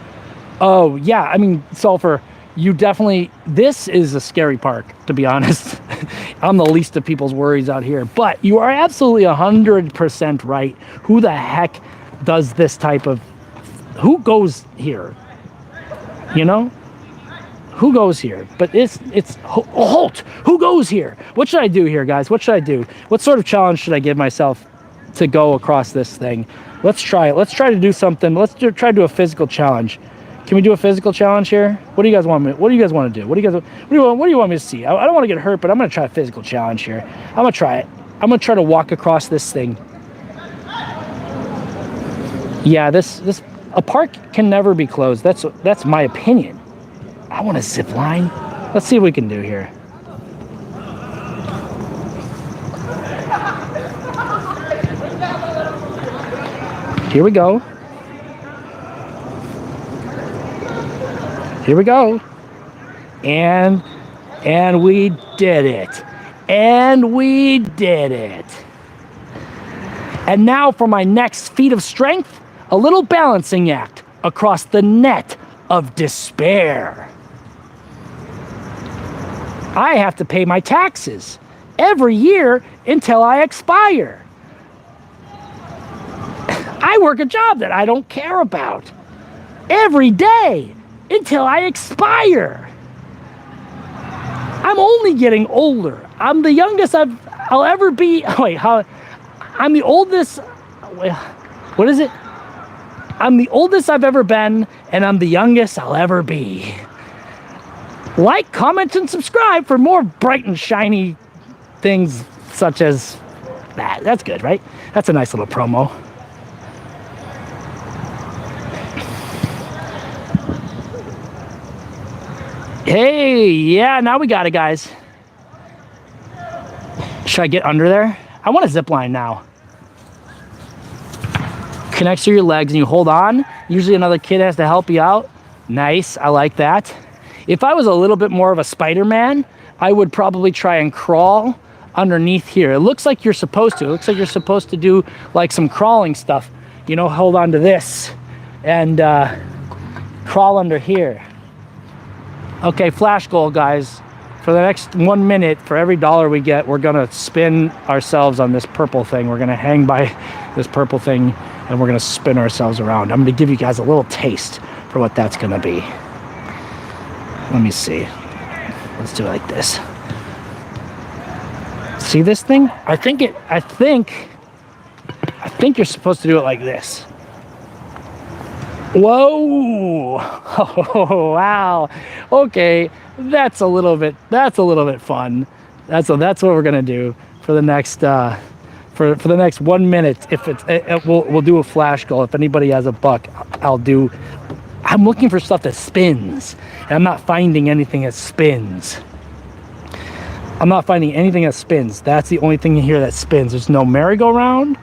Oh, yeah. I mean, Sulfur, you definitely... This is a scary park, to be honest. I'm the least of people's worries out here. But you are absolutely 100% right. Who the heck does this type of... Who goes here? You know? Who goes here? But it's halt. Who goes here? What should I do here, guys? What should I do? What sort of challenge should I give myself to go across this thing? Let's try it. Let's try to do something. Try to do a physical challenge. Can we do a physical challenge here? What do you guys want me? What do you guys want to do? What do you want me to see? I don't want to get hurt, but I'm gonna try a physical challenge here. I'm gonna try it. I'm gonna try to walk across this thing. Yeah, a park can never be closed. That's my opinion. I want a zip line. Let's see what we can do here. Here we go. Here we go. And we did it. And we did it. And now for my next feat of strength, a little balancing act across the net of despair. I have to pay my taxes every year until I expire. I work a job that I don't care about every day until I expire. I'm only getting older. I'm the youngest I'll ever be. Wait, I'm the oldest. What is it? I'm the oldest I've ever been, and I'm the youngest I'll ever be. Like, comment, and subscribe for more bright and shiny things such as that. That's good, right? That's a nice little promo. Hey, yeah, now we got it, guys. Should I get under there? I want a zip line now. Connects to your legs and you hold on. Usually another kid has to help you out. Nice, I like that. If I was a little bit more of a Spider-Man, I would probably try and crawl underneath here. It looks like you're supposed to. It looks like you're supposed to do like some crawling stuff. You know, hold on to this and crawl under here. Okay, flash goal, guys. For the next 1 minute, for every dollar we get, we're gonna spin ourselves on this purple thing. We're gonna hang by this purple thing and we're gonna spin ourselves around. I'm gonna give you guys a little taste for what that's gonna be. Let me see. Let's do it like this. See this thing? I think you're supposed to do it like this. Whoa! Oh, wow. Okay, that's a little bit fun. That's what we're gonna do for the next for the next 1 minute. If we'll do a flash goal. If anybody has a buck, I'm looking for stuff that spins, and I'm not finding anything that spins. That's the only thing here that spins. There's no merry-go-round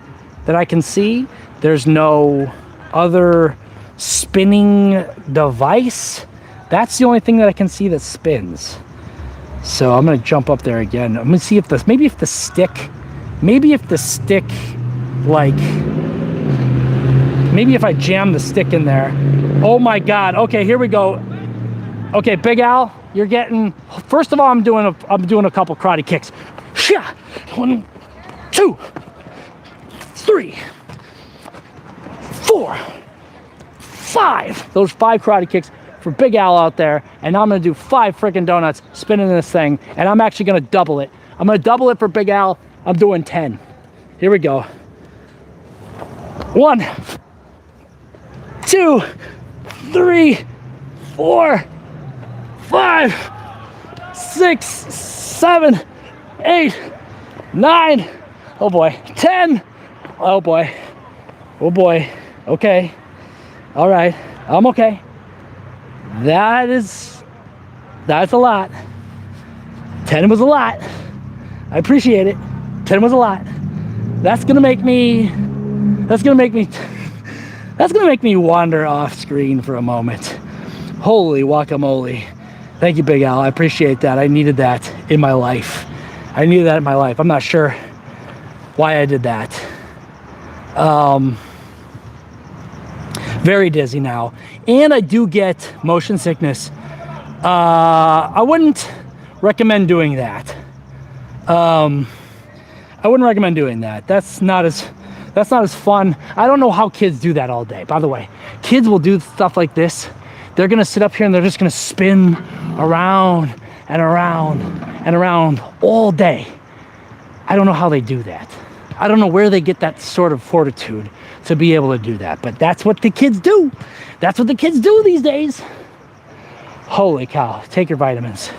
that I can see. There's no other spinning device. That's the only thing that I can see that spins. So I'm gonna jump up there again. I'm gonna see if the, maybe if the stick, like, maybe if I jam the stick in there. Oh my God, okay, here we go. Okay, Big Al, you're getting, first of all, I'm doing a couple karate kicks. 1, 2, 3, 4, 5. Those 5 karate kicks for Big Al out there. And now I'm gonna do 5 freaking donuts spinning this thing. And I'm actually gonna double it. I'm gonna double it for Big Al. I'm doing 10. Here we go. 1, 2, 3, 4, 5, 6, 7, 8, 9. Oh boy. 10. Oh boy. Oh boy. Okay. All right. I'm okay. That's a lot. 10 was a lot. I appreciate it. 10 was a lot. That's gonna make me wander off screen for a moment. Holy guacamole. Thank you, Big Al. I appreciate that. I needed that in my life. I'm not sure why I did that. Very dizzy now. And I do get motion sickness. I wouldn't recommend doing that. That's not as fun. I don't know how kids do that all day. By the way, kids will do stuff like this. They're gonna sit up here and they're just gonna spin around and around and around all day. I don't know how they do that. I don't know where they get that sort of fortitude to be able to do that, but that's what the kids do. That's what the kids do these days. Holy cow, take your vitamins.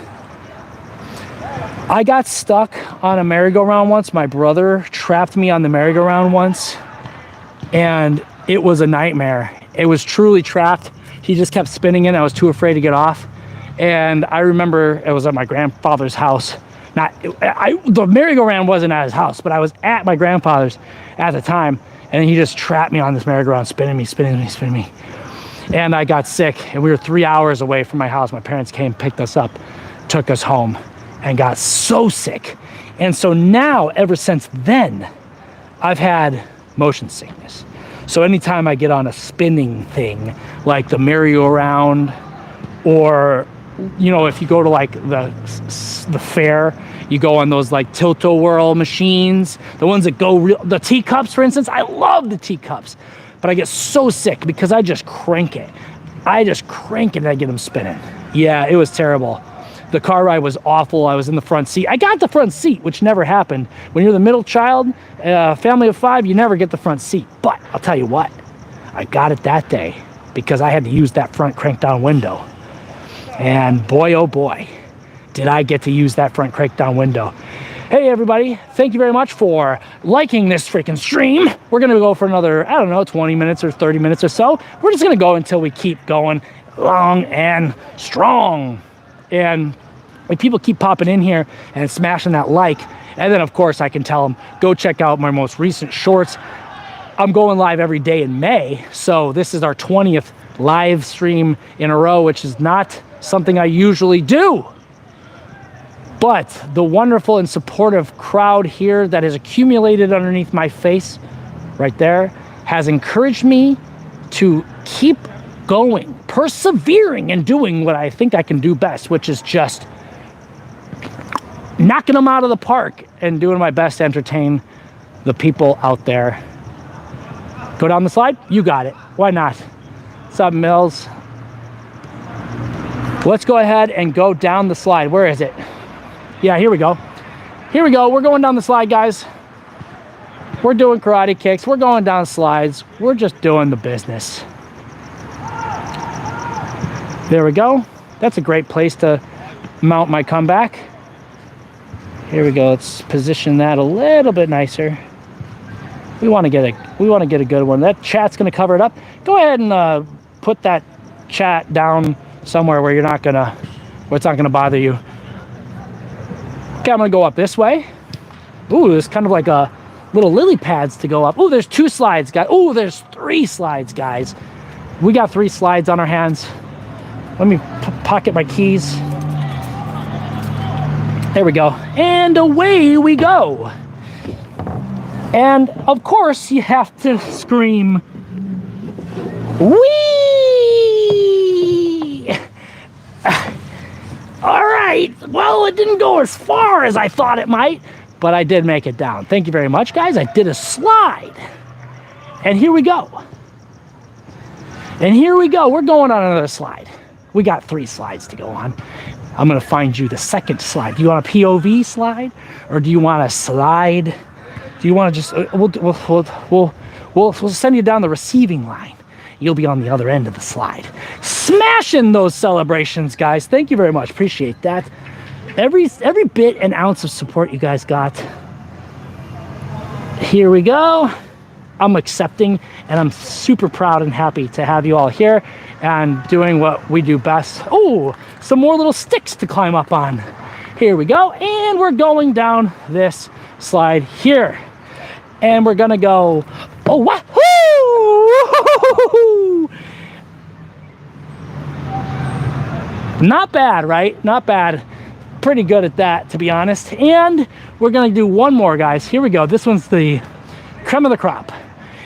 I got stuck on a merry-go-round once. My brother trapped me on the merry-go-round once, and it was a nightmare. It was truly trapped. He just kept spinning it. I was too afraid to get off. And I remember it was at my grandfather's house. The merry-go-round wasn't at his house, but I was at my grandfather's at the time, and he just trapped me on this merry-go-round, spinning me. And I got sick, and we were 3 hours away from my house. My parents came, picked us up, took us home, and got so sick. And so now, ever since then, I've had motion sickness. So anytime I get on a spinning thing, like the merry-go-round, or, you know, if you go to like the fair, you go on those like tilt-a-whirl machines, the ones that go real, the teacups, for instance. I love the teacups, but I get so sick because I just crank it. And I get them spinning. Yeah, it was terrible. The car ride was awful. I was in the front seat. I got the front seat, which never happened. When you're the middle child, family of 5, you never get the front seat. But I'll tell you what, I got it that day because I had to use that front crank down window. And boy, oh boy, did I get to use that front crank down window. Hey everybody, thank you very much for liking this freaking stream. We're gonna go for another, I don't know, 20 minutes or 30 minutes or so. We're just gonna go until we keep going long and strong. And like, people keep popping in here and smashing that like. And then of course I can tell them, go check out my most recent shorts. I'm going live every day in May. So this is our 20th live stream in a row, which is not something I usually do. But the wonderful and supportive crowd here that has accumulated underneath my face right there has encouraged me to keep going, persevering, and doing what I think I can do best, which is just knocking them out of the park and doing my best to entertain the people out there. Go down the slide? You got it. Why not? What's up, Mills? Let's go ahead and go down the slide. Where is it? Yeah, here we go. Here we go. We're going down the slide, guys. We're doing karate kicks. We're going down slides. We're just doing the business. There we go. That's a great place to mount my comeback. Here we go. Let's position that a little bit nicer. We want to get a good one. That chat's going to cover it up. Go ahead and put that chat down somewhere where where it's not gonna bother you. Okay, I'm gonna go up this way. Ooh, there's kind of like a little lily pads to go up. Ooh, there's 2 slides, guys. Ooh, there's 3 slides, guys. We got 3 slides on our hands. Let me pocket my keys. There we go. And away we go. And of course you have to scream, whee! All right, well, it didn't go as far as I thought it might, but I did make it down. Thank you very much, guys. I did a slide. And here we go. And here we go. We're going on another slide. We got 3 slides to go on. I'm gonna find you the second slide. Do you want a POV slide, or do you want a slide? Do you want to just we'll send you down the receiving line. You'll be on the other end of the slide. Smashing those celebrations, guys. Thank you very much. Appreciate that. Every bit and ounce of support you guys got. Here we go. I'm accepting, and I'm super proud and happy to have you all here and doing what we do best. Oh, some more little sticks to climb up on. Here we go, and we're going down this slide here. And we're gonna go, oh, wahoo! Not bad, right? Not bad. Pretty good at that, to be honest. And we're gonna do one more, guys. Here we go. This one's the creme of the crop.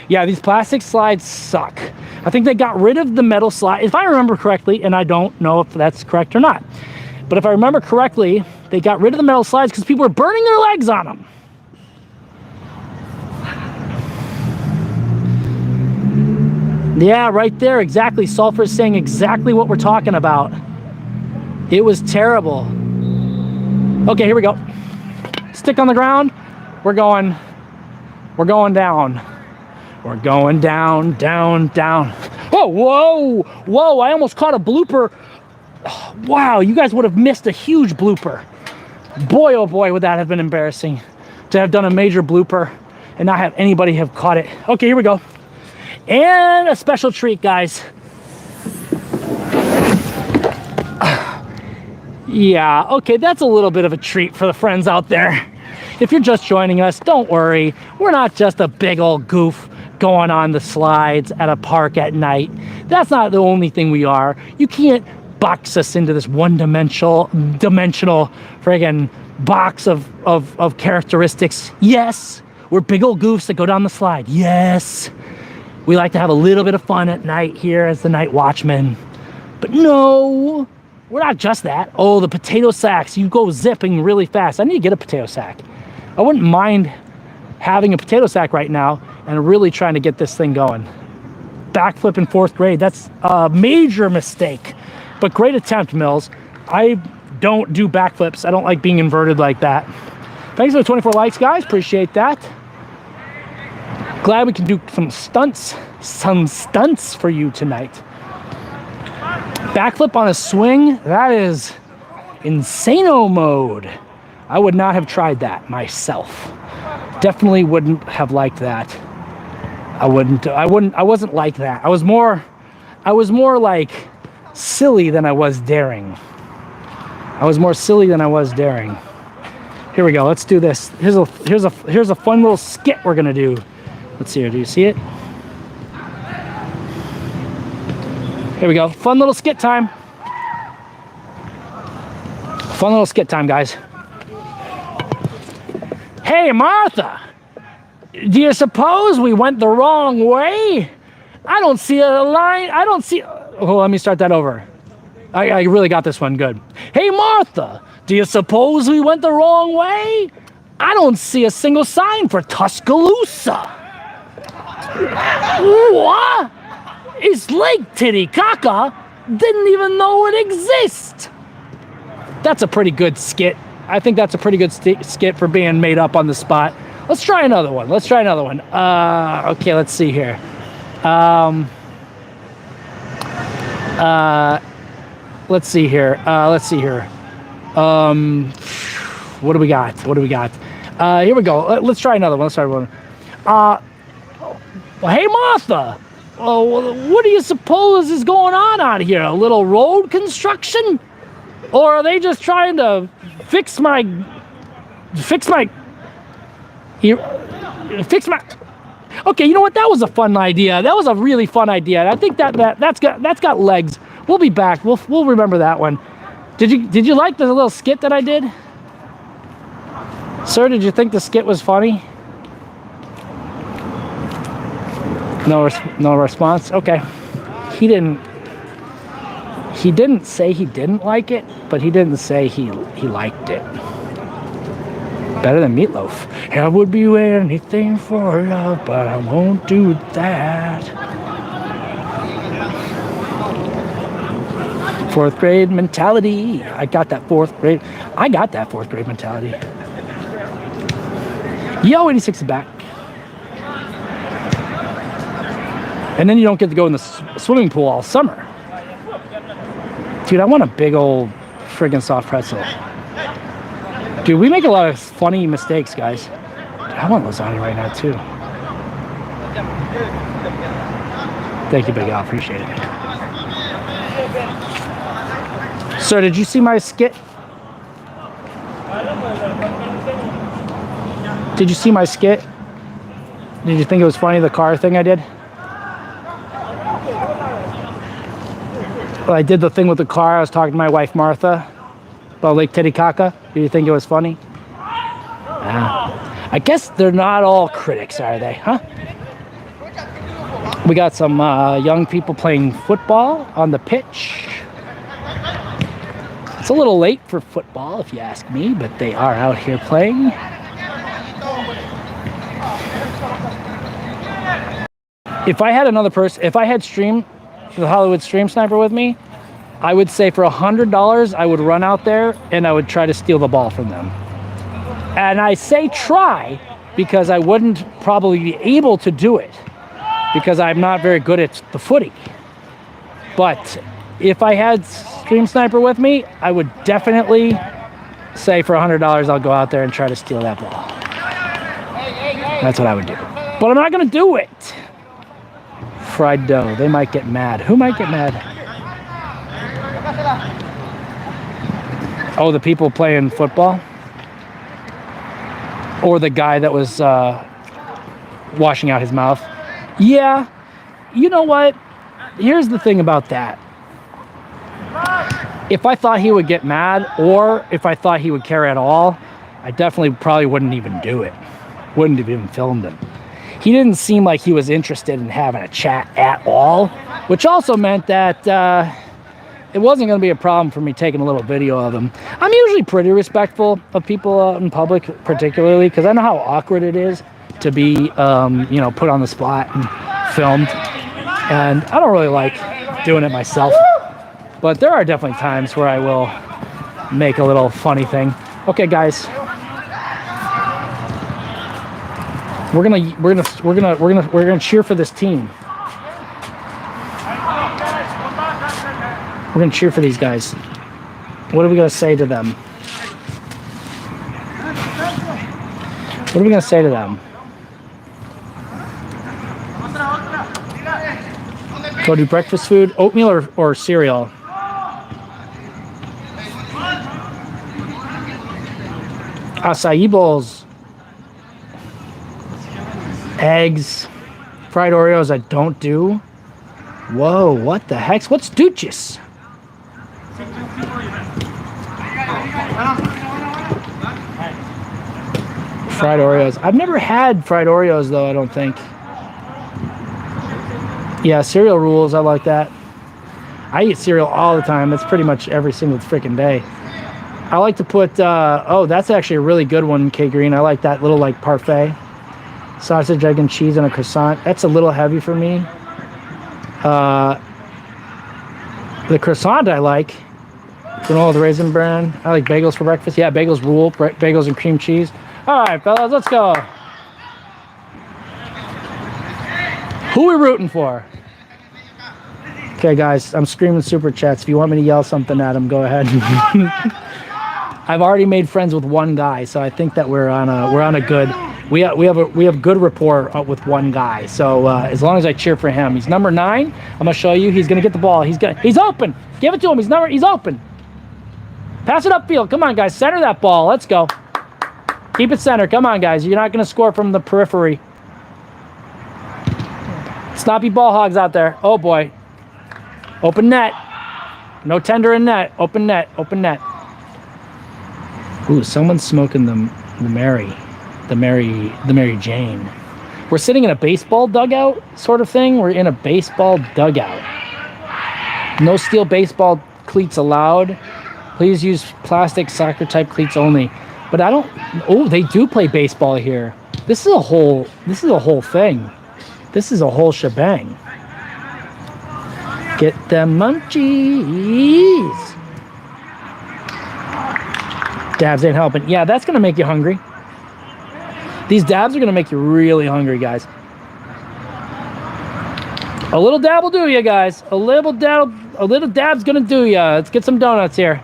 Yeah, these plastic slides suck. I think they got rid of the metal slide, if I remember correctly, and I don't know if that's correct or not. But if I remember correctly, they got rid of the metal slides because people were burning their legs on them. Yeah, right there, exactly. Sulfur is saying exactly what we're talking about. It was terrible. Okay, here we go. Stick on the ground. We're going down. We're going down, down, down. Oh, whoa, whoa, I almost caught a blooper. Oh, wow, you guys would have missed a huge blooper. Boy, oh boy, would that have been embarrassing to have done a major blooper and not have anybody have caught it. Okay, here we go. And a special treat, guys. Yeah, okay, that's a little bit of a treat for the friends out there. If you're just joining us, don't worry. We're not just a big old goof going on the slides at a park at night. That's not the only thing we are. You can't box us into this one-dimensional friggin' box of characteristics. Yes, we're big old goofs that go down the slide. Yes. We like to have a little bit of fun at night here as the Nightwatchman. But no, we're not just that. Oh, the potato sacks. You go zipping really fast. I need to get a potato sack. I wouldn't mind having a potato sack right now and really trying to get this thing going. Backflip in 4th grade. That's a major mistake. But great attempt, Mills. I don't do backflips. I don't like being inverted like that. Thanks for the 24 likes, guys. Appreciate that. Glad we can do some stunts for you tonight. Backflip on a swing, that is insano mode. I would not have tried that myself. Definitely wouldn't have liked that. I wasn't like that. I was more like silly than I was daring. I was more silly than I was daring. Here we go, let's do this. Here's a fun little skit we're gonna do. Let's see here, do you see it? Here we go, fun little skit time. Fun little skit time, guys. Hey, Martha, do you suppose we went the wrong way? I don't see a line, oh, let me start that over. I really got this one good. Hey, Martha, do you suppose we went the wrong way? I don't see a single sign for Tuscaloosa. What? It's Lake Titicaca. Didn't even know it exists. That's a pretty good skit. I think that's a pretty good skit for being made up on the spot. Let's try another one. Okay, let's see here. Let's see here. What do we got? Here we go. Let's try another one. Hey, Martha, what do you suppose is going on out here? A little road construction? Or are they just trying to fix my... Okay, you know what? That was a fun idea. That was a really fun idea. I think that's got legs. We'll be back. We'll remember that one. Did you like the little skit that I did? Sir, did you think the skit was funny? No response? Okay. He didn't say he didn't like it, but he didn't say he liked it. Better than Meatloaf. I would be anything for love, but I won't do that. 4th grade mentality. I got that 4th grade mentality. Yo, 86 is back. And then you don't get to go in the swimming pool all summer. Dude, I want a big old friggin' soft pretzel. Dude, we make a lot of funny mistakes, guys. Dude, I want lasagna right now, too. Thank you, Big Al. Appreciate it. Sir, did you see my skit? Did you see my skit? Did you think it was funny, the car thing I did? Well, I did the thing with the car. I was talking to my wife, Martha, about Lake Titicaca. Did you think it was funny? I guess they're not all critics, are they, huh? We got some young people playing football on the pitch. It's a little late for football, if you ask me, but they are out here playing. If I had another person, if I had the Hollywood Stream Sniper with me, I would say for $100, I would run out there and I would try to steal the ball from them. And I say try because I wouldn't probably be able to do it because I'm not very good at the footy. But if I had Stream Sniper with me, I would definitely say for $100, I'll go out there and try to steal that ball. That's what I would do. But I'm not going to do it. Fried dough. They might get mad. Who might get mad? Oh, the people playing football? Or the guy that was washing out his mouth? Yeah. You know what? Here's the thing about that. If I thought he would get mad or if I thought he would care at all, I definitely probably wouldn't even do it. Wouldn't have even filmed him. He didn't seem like he was interested in having a chat at all, which also meant that it wasn't going to be a problem for me taking a little video of him. I'm usually pretty respectful of people out in public, particularly because I know how awkward it is to be, put on the spot and filmed. And I don't really like doing it myself. But there are definitely times where I will make a little funny thing. Okay, guys. We're gonna cheer for this team. We're gonna cheer for these guys. What are we gonna say to them? What are we gonna say to them? Go do breakfast food, oatmeal or cereal. Acai bowls. Eggs, fried Oreos I don't do. Whoa, what the heck? What's Duchess? Fried Oreos. I've never had fried Oreos though, I don't think. Yeah, cereal rules, I like that. I eat cereal all the time. It's pretty much every single freaking day. I like to put, oh, that's actually a really good one, K Green. I like that little like parfait. Sausage, egg, and cheese on a croissant. That's a little heavy for me. The croissant I like. Granola, the raisin bran. I like bagels for breakfast. Yeah, bagels rule. Bagels and cream cheese. All right, fellas, let's go. Who are we rooting for? Okay, guys, I'm screaming super chats. If you want me to yell something at them, go ahead. I've already made friends with one guy, so I think that we're on a good. We have good rapport with one guy. So as long as I cheer for him, he's number 9. I'm gonna show you. He's gonna get the ball. He's open. Give it to him. He's open. Pass it upfield. Come on, guys. Center that ball. Let's go. Keep it center. Come on, guys. You're not gonna score from the periphery. Snappy ball hogs out there. Oh boy. Open net. No tender in net. Open net. Open net. Ooh, someone's smoking the the Mary Jane. We're sitting in a baseball dugout sort of thing. We're in a baseball dugout. No steel baseball cleats allowed. Please use plastic soccer type cleats only. But I don't. Oh, they do play baseball here. This is a whole thing. This is a whole shebang. Get them munchies. Dabs ain't helping. Yeah, that's gonna make you hungry. These dabs are gonna make you really hungry, guys. A little dab will do you, guys. A little dab's gonna do you. Let's get some donuts here.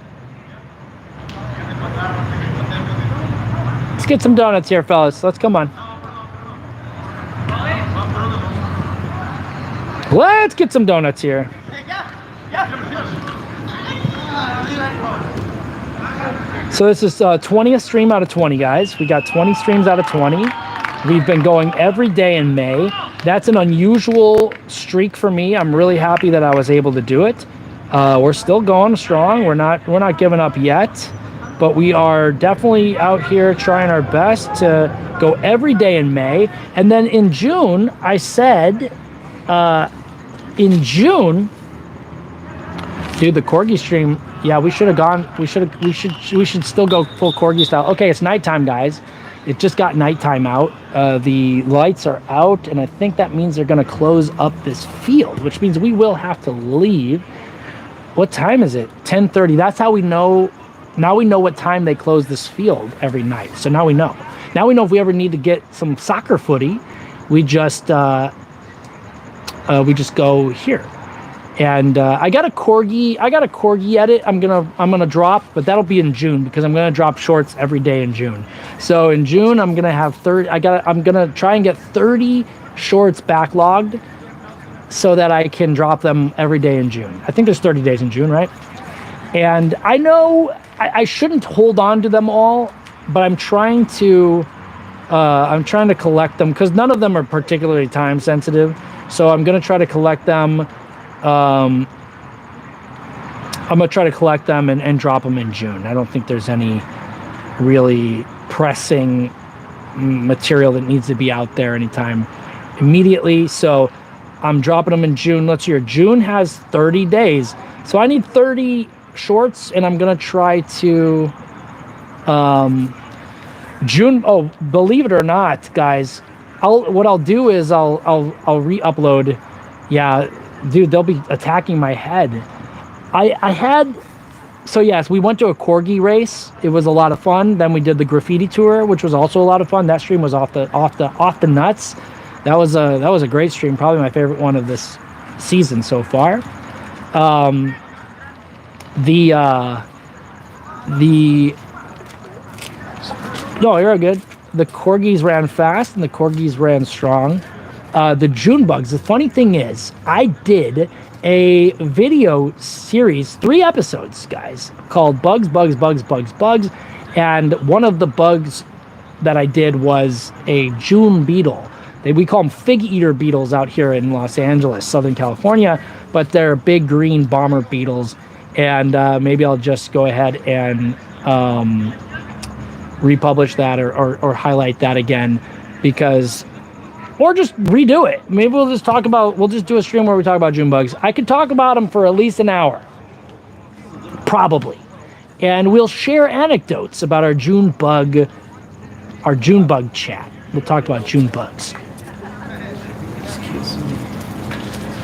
Let's get some donuts here, fellas. Let's come on. Let's get some donuts here. So this is 20th stream out of 20, guys. We got 20 streams out of 20. We've been going every day in May. That's an unusual streak for me. I'm really happy that I was able to do it. We're still going strong. We're not giving up yet, but we are definitely out here trying our best to go every day in May. And then in June, I said, in June, dude, the corgi stream. Yeah, we should have gone. We should still go full corgi style. Okay, it's nighttime, guys. It just got nighttime out. The lights are out, and I think that means they're going to close up this field, which means we will have to leave. What time is it? 10:30. That's how we know. Now we know what time they close this field every night. So now we know. Now we know if we ever need to get some soccer footy, we just go here. And I got a corgi edit I'm gonna drop, but that'll be in June because I'm gonna drop shorts every day in June. So in June I'm gonna have 30. I'm gonna try and get 30 shorts backlogged so that I can drop them every day in June. I think there's 30 days in June, right? And I know I shouldn't hold on to them all, but I'm trying to collect them because none of them are particularly time sensitive. So I'm gonna try to collect them. I'm gonna try to collect them and drop them in June. I don't think there's any really pressing material that needs to be out there anytime immediately. So I'm dropping them in June. Let's hear. June has 30 days. So I need 30 shorts, and I'm gonna try to June. Oh, believe it or not, guys, what I'll do is I'll re-upload. Yeah. Dude, they'll be attacking my head. So yes, we went to a corgi race. It was a lot of fun. Then we did the graffiti tour, which was also a lot of fun. That stream was off the nuts. That was a great stream. Probably my favorite one of this season so far. No, you're good. The corgis ran fast and the corgis ran strong. The June bugs. The funny thing is, I did a video series, 3 episodes, guys, called Bugs, Bugs, Bugs, Bugs, Bugs. And one of the bugs that I did was a June beetle. We call them fig eater beetles out here in Los Angeles, Southern California, but they're big green bomber beetles. And maybe I'll just go ahead and republish that or highlight that again because... Or just redo it. Maybe we'll just do a stream where we talk about June bugs. I could talk about them for at least an hour. Probably. And we'll share anecdotes about our June bug chat. We'll talk about June bugs.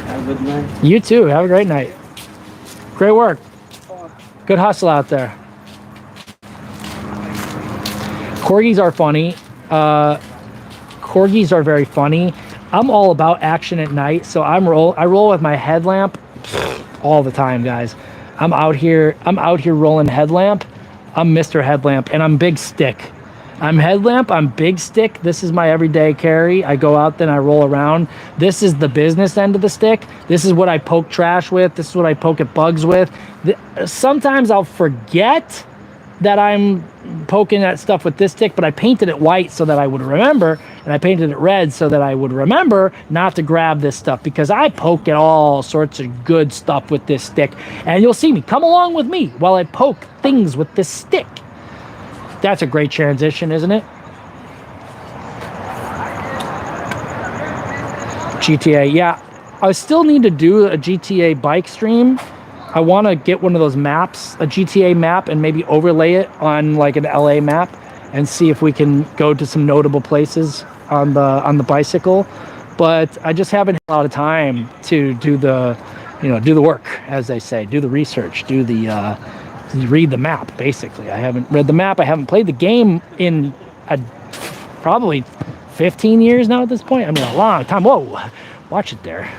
Have a good night. You too. Have a great night. Great work. Good hustle out there. Corgis are funny. Corgis are very funny. I'm all about action at night, so I roll with my headlamp all the time, guys. I'm out here rolling headlamp. I'm Mr. Headlamp, and I'm big stick. I'm headlamp, I'm big stick. This is my everyday carry. I go out, then I roll around. This is the business end of the stick. This is what I poke trash with. This is what I poke at bugs with. Sometimes I'll forget that I'm poking at stuff with this stick, but I painted it white so that I would remember, and I painted it red so that I would remember not to grab this stuff because I poke at all sorts of good stuff with this stick. And you'll see me. Come along with me while I poke things with this stick. That's a great transition, isn't it? GTA, yeah. I still need to do a GTA bike stream. I want to get one of those maps, a GTA map, and maybe overlay it on like an LA map and see if we can go to some notable places on the bicycle. But I just haven't had a lot of time to do the, do the work, as they say, do the research, do the read the map. Basically, I haven't read the map. I haven't played the game in probably 15 years now at this point. I mean, a long time. Whoa, watch it there.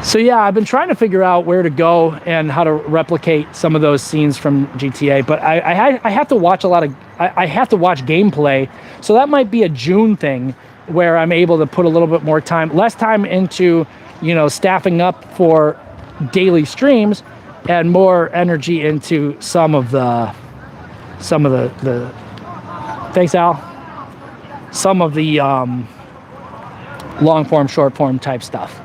So yeah, I've been trying to figure out where to go and how to replicate some of those scenes from GTA, but I have to watch a lot of, I have to watch gameplay. So that might be a June thing where I'm able to put a little bit more time, less time into, staffing up for daily streams and more energy into some of the thanks Al, some of the long form, short form type stuff.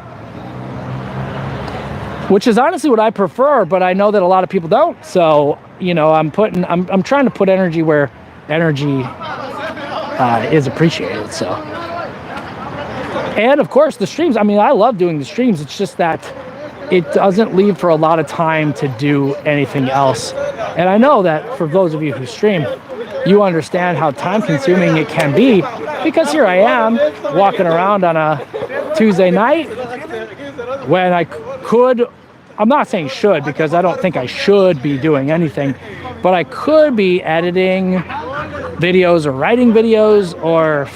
Which is honestly what I prefer, but I know that a lot of people don't. So, I'm trying to put energy where energy is appreciated. So, and of course the streams. I mean, I love doing the streams. It's just that it doesn't leave for a lot of time to do anything else. And I know that for those of you who stream, you understand how time consuming it can be, because here I am walking around on a Tuesday night when I could, I'm not saying should, because I don't think I should be doing anything, but I could be editing videos or writing videos or,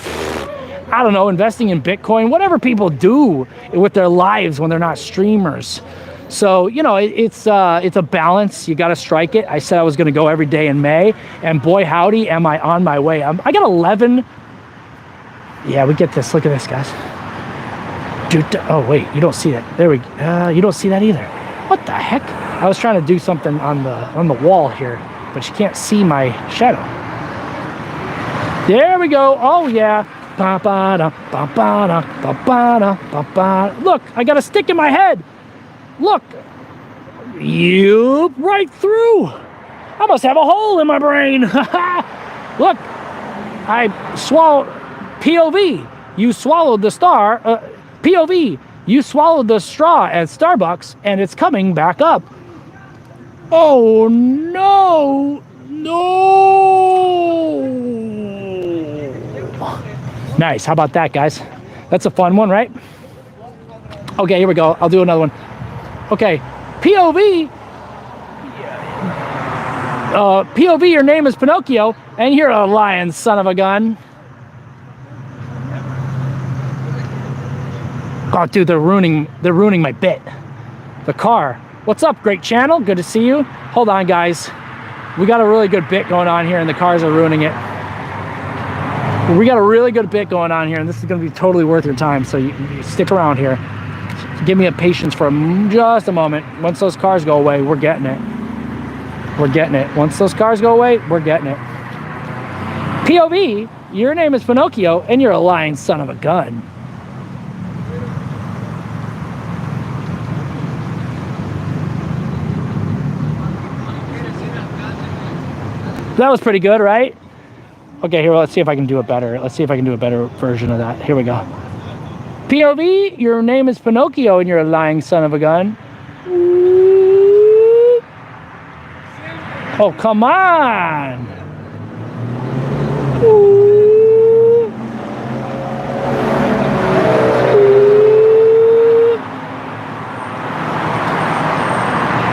I don't know, investing in Bitcoin, whatever people do with their lives when they're not streamers. So, it's a balance. You got to strike it. I said I was going to go every day in May, and boy, howdy, am I on my way. I got 11. Yeah, we get this. Look at this, guys. Dude, oh, wait, you don't see that. There we go. You don't see that either. What the heck? I was trying to do something on the wall here, but you can't see my shadow. There we go. Oh, yeah. Look, I got a stick in my head. Look. You right through. I must have a hole in my brain. Look, I swallowed. POV, you swallowed the star. POV, you swallowed the straw at Starbucks and it's coming back up. Oh no, no. Nice, how about that, guys? That's a fun one, right? Okay, here we go. I'll do another one. Okay, POV. POV, your name is Pinocchio and you're a lying son of a gun. Oh, dude, they're ruining my bit. The car. What's up, great channel? Good to see you. Hold on, guys. We got a really good bit going on here, and the cars are ruining it. We got a really good bit going on here, and this is going to be totally worth your time, so you stick around here. Give me a patience for just a moment. Once those cars go away, we're getting it. We're getting it. Once those cars go away, we're getting it. POV, your name is Pinocchio, and you're a lying son of a gun. That was pretty good, right? Okay, here, let's see if I can do it better. Let's see if I can do a better version of that. Here we go. POV, your name is Pinocchio and you're a lying son of a gun. Oh, come on.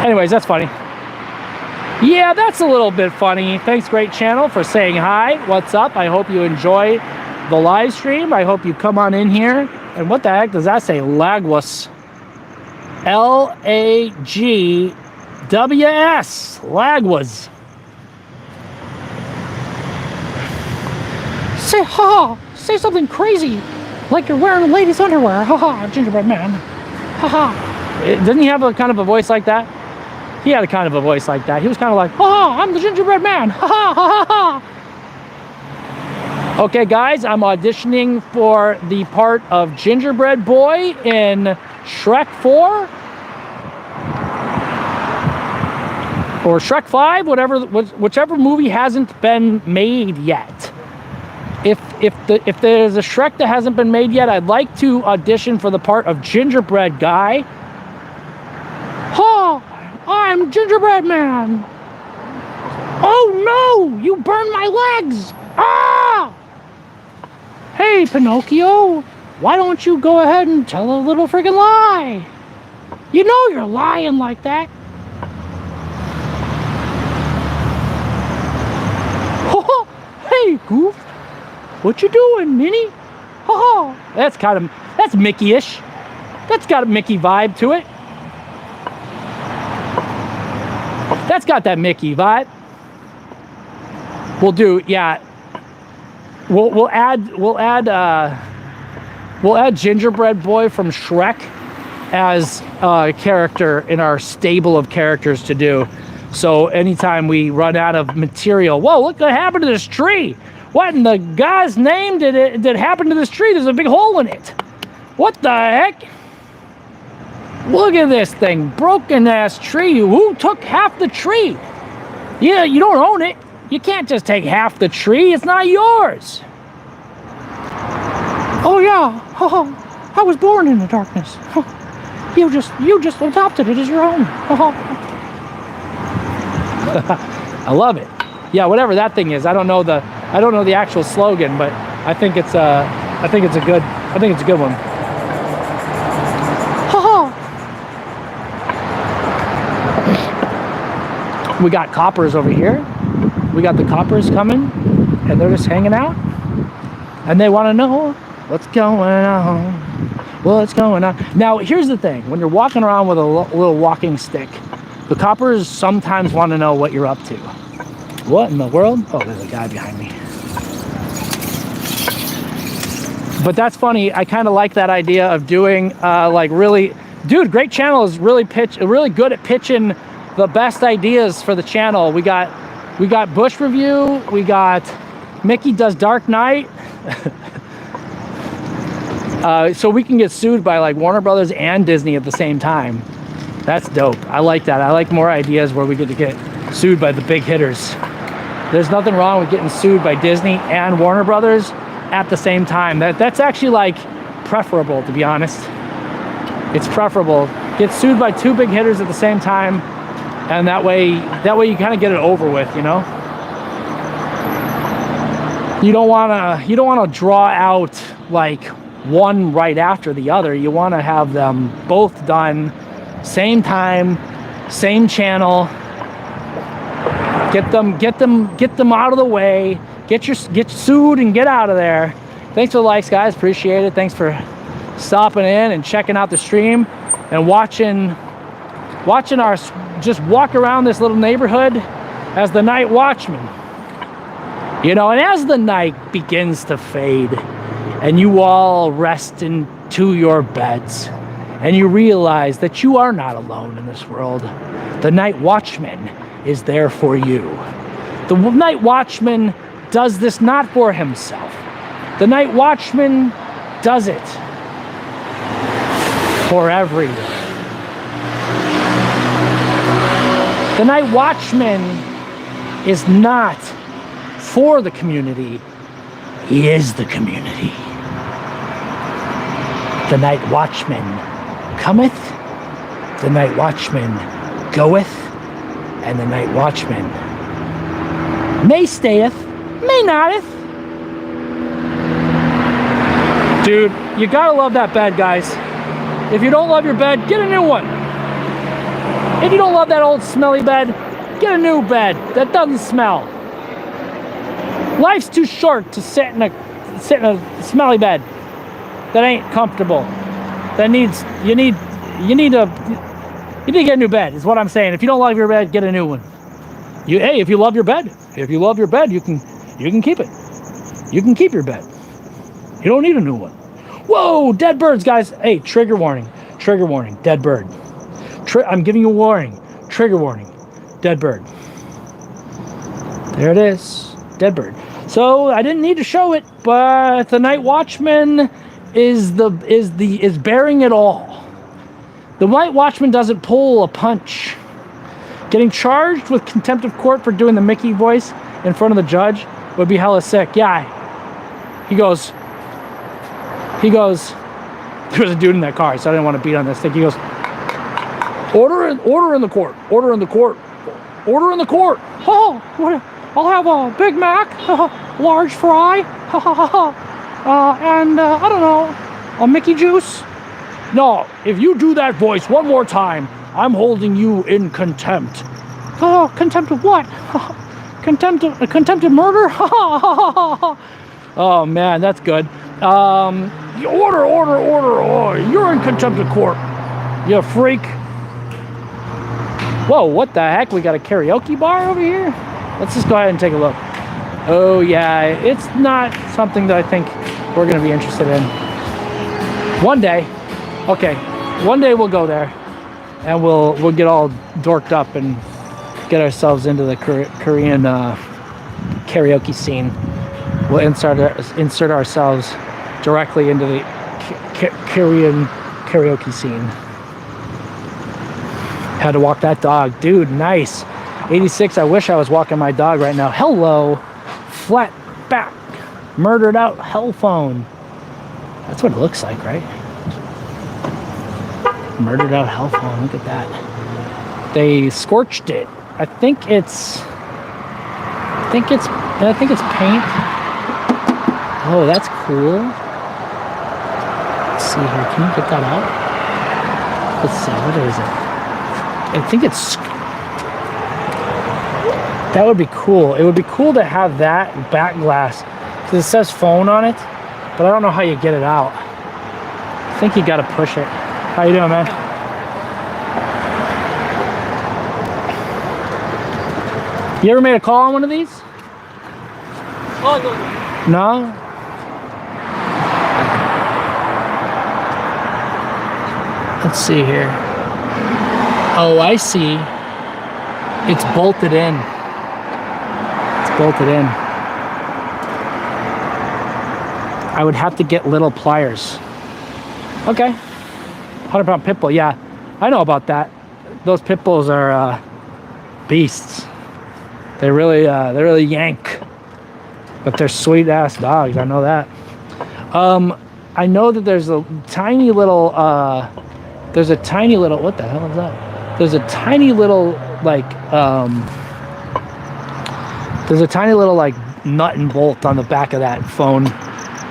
Anyways, that's funny. Yeah, that's a little bit funny. Thanks, great channel, for saying hi. What's up? I hope you enjoy the live stream. I hope you come on in here. And what the heck does that say? Lagwas. L-A-G-W-S. Lagwas. Say ha. Say something crazy. Like you're wearing ladies' underwear. Ha ha, gingerbread man. Ha ha. Didn't he have a kind of a voice like that? He had a kind of a voice like that. He was kind of like, oh, I'm the gingerbread man. Ha ha ha ha ha. Okay, guys, I'm auditioning for the part of Gingerbread Boy in Shrek 4. or Shrek 5, whichever movie hasn't been made yet. If there's a Shrek that hasn't been made yet, I'd like to audition for the part of Gingerbread Guy. Oh, I'm Gingerbread Man. Oh no, you burned my legs. Ah! Hey, Pinocchio, why don't you go ahead and tell a little friggin' lie? You know you're lying like that. Hey, Goof, what you doing, Minnie? That's Mickey-ish. That's got a Mickey vibe to it. That's got that Mickey vibe. We'll do, yeah. We'll add Gingerbread Boy from Shrek as a character in our stable of characters to do. So anytime we run out of material, whoa, look what happened to this tree. What in the guy's name did happen to this tree? There's a big hole in it. What the heck? Look at this thing, broken ass tree. Who took half the tree? Yeah, you don't own it. You can't just take half the tree. It's not yours. Oh yeah, I was born in the darkness. You just adopted it as your own. I love it. Yeah, whatever that thing is. I don't know the actual slogan, but I think it's a good one. We got coppers over here. We got the coppers coming, and they're just hanging out, and they want to know what's going on. What's going on? Now, here's the thing: when you're walking around with a little walking stick, the coppers sometimes want to know what you're up to. What in the world? Oh, there's a guy behind me. But that's funny. I kind of like that idea of doing like really, dude. Great Channel is really good at pitching the best ideas for the channel. We got Bush Review. We got Mickey Does Dark Knight. So we can get sued by like Warner Brothers and Disney at the same time. That's dope. I like that. I like more ideas where we get to get sued by the big hitters. There's nothing wrong with getting sued by Disney and Warner Brothers at the same time. That's actually like preferable, to be honest. It's preferable. Get sued by two big hitters at the same time, and that way you kind of get it over with, you know? You don't wanna draw out like one right after the other. You want to have them both done same time, same channel. Get them out of the way. Get sued and get out of there. Thanks for the likes, guys. Appreciate it. Thanks for stopping in and checking out the stream and watching our just walk around this little neighborhood as the night watchman. You know, and as the night begins to fade and you all rest into your beds and you realize that you are not alone in this world, the night watchman is there for you. The night watchman does this not for himself. The night watchman does it for everyone. The night watchman is not for the community. He is the community. The night watchman cometh, the night watchman goeth, and the night watchman may stayeth, may noteth. Dude, you gotta love that bed, guys. If you don't love your bed, get a new one. If you don't love that old smelly bed, get a new bed that doesn't smell. Life's too short to sit in a smelly bed that ain't comfortable. You need to get a new bed, is what I'm saying. If you don't love your bed, get a new one. Hey, if you love your bed, you can keep it. You can keep your bed. You don't need a new one. Whoa, dead birds, guys. Hey, trigger warning, dead bird. I'm giving you a warning, trigger warning, dead bird. There it is, dead bird. So I didn't need to show it, but the night watchman is bearing it all. The night watchman doesn't pull a punch. Getting charged with contempt of court for doing the Mickey voice in front of the judge would be hella sick. Yeah. He goes, there was a dude in that car, so I didn't want to beat on this thing. He goes, order in the court, order in the court, order in the court. Oh, I'll have a Big Mac, large fry, and I don't know, a Mickey juice. No, if you do that voice one more time, I'm holding you in contempt. Oh, contempt of what? Contempt of murder? Oh man, that's good. Order. Oh, you're in contempt of court, you freak. Whoa, what the heck? We got a karaoke bar over here? Let's just go ahead and take a look. Oh yeah, it's not something that I think we're gonna be interested in. One day, okay, one day we'll go there and we'll get all dorked up and get ourselves into the Korean karaoke scene. We'll insert ourselves directly into the Korean karaoke scene. Had to walk that dog. Dude, nice. 86, I wish I was walking my dog right now. Hello, flat back, murdered out hell phone. That's what it looks like, right? Murdered out hell phone, look at that. They scorched it. I think it's paint. Oh, that's cool. Let's see here. Can you get that out? Let's see. What is it? I think it's. That would be cool. It would be cool to have that back glass because it says phone on it, but I don't know how you get it out. I think you got to push it. How you doing, man? You ever made a call on one of these? Oh, no. No? Let's see here. Oh, I see. It's bolted in. It's bolted in. I would have to get little pliers. Okay. 100-pound pit bull. Yeah, I know about that. Those pit bulls are beasts. They really yank. But they're sweet ass dogs. I know that. I know that there's a tiny little. There's a tiny little. What the hell is that? There's a tiny little like. There's a tiny little like nut and bolt on the back of that phone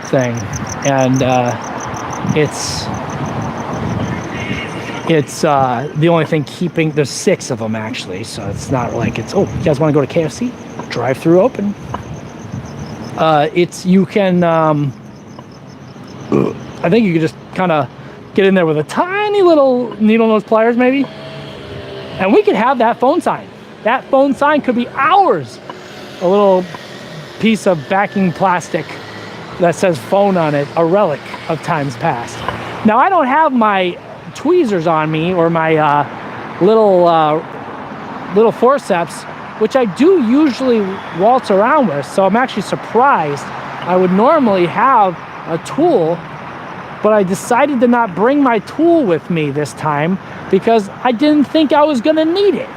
thing, and it's the only thing keeping. There's 6 of them actually, so it's not like it's. Oh, you guys want to go to KFC? Drive-through open. You can. I think you could just kind of get in there with a tiny little needle nose pliers, maybe, and we could have that phone sign. That phone sign could be ours. A little piece of backing plastic that says phone on it, a relic of times past. Now, I don't have my tweezers on me or my little forceps, which I do usually waltz around with, so I'm actually surprised. I would normally have a tool, but I decided to not bring my tool with me this time because I didn't think I was gonna need it.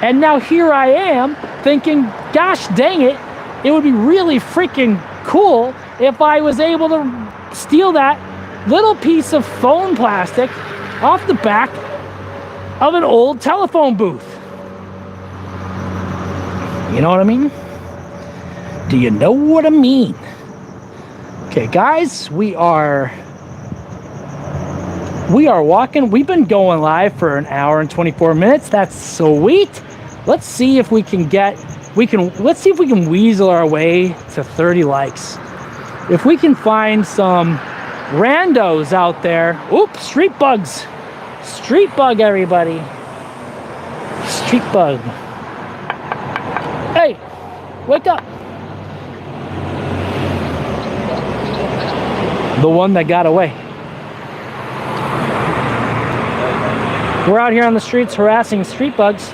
And now here I am thinking, gosh dang it, it would be really freaking cool if I was able to steal that little piece of phone plastic off the back of an old telephone booth. You know what I mean? Do you know what I mean? Okay, guys, we are walking. We've been going live for an hour and 24 minutes. That's sweet. Let's see if we can let's see if we can weasel our way to 30 likes. If we can find some randos out there. Oops, street bugs. Street bug, everybody. Street bug. Hey, wake up. The one that got away. We're out here on the streets harassing street bugs.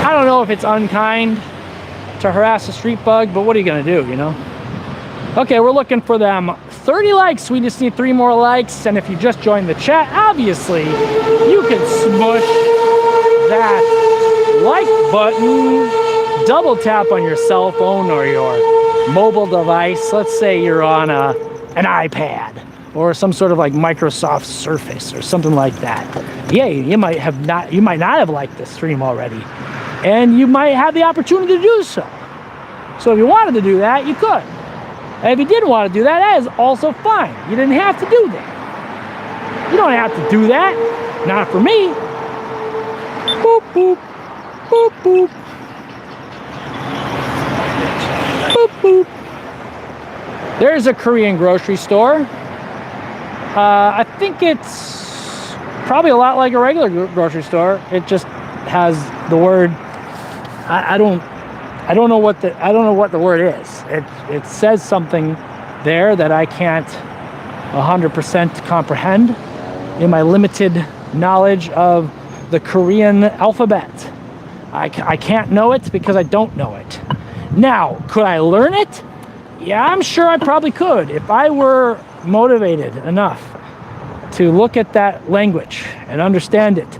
I don't know if it's unkind to harass a street bug, but what are you gonna do, you know? Okay, we're looking for them 30 likes. We just need 3 more likes. And if you just joined the chat, obviously, you can smush that like button. Double tap on your cell phone or your mobile device. Let's say you're on an iPad or some sort of like Microsoft Surface or something like that. Yeah, you might not have liked this stream already, and you might have the opportunity to do so. So if you wanted to do that, you could. And if you didn't want to do that, that is also fine. You didn't have to do that. You don't have to do that. Not for me. Boop, boop, boop, boop. Boop, boop. There's a Korean grocery store. I think it's probably a lot like a regular grocery store. It just has the word. I don't know what the word is. It says something there that I can't 100% comprehend in my limited knowledge of the Korean alphabet. I can't know it because I don't know it. Now, could I learn it? Yeah, I'm sure I probably could if I were motivated enough to look at that language and understand it.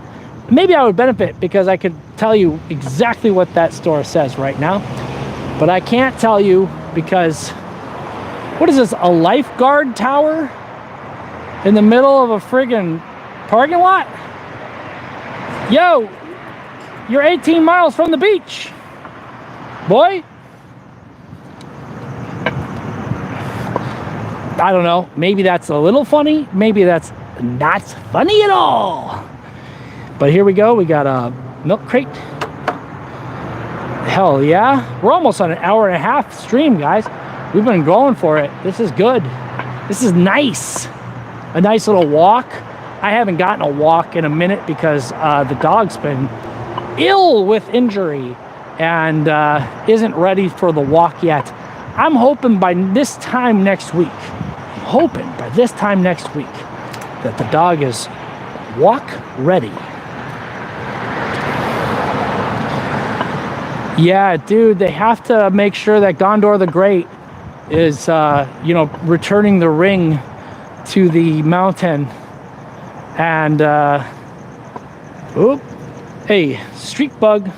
Maybe I would benefit because I could tell you exactly what that store says right now. But I can't tell you because, what is this, a lifeguard tower in the middle of a friggin' parking lot? Yo, you're 18 miles from the beach, boy. I don't know, maybe that's a little funny, maybe that's not funny at all. But here we go, we got a milk crate. Hell yeah, we're almost on an hour and a half stream, guys. We've been going for it. This is good. This is nice. A nice little walk. I haven't gotten a walk in a minute because the dog's been ill with injury and isn't ready for the walk yet. I'm hoping by this time next week, that the dog is walk ready. Yeah, dude, they have to make sure that Gondor the Great is, returning the ring to the mountain. And, hey, street bug.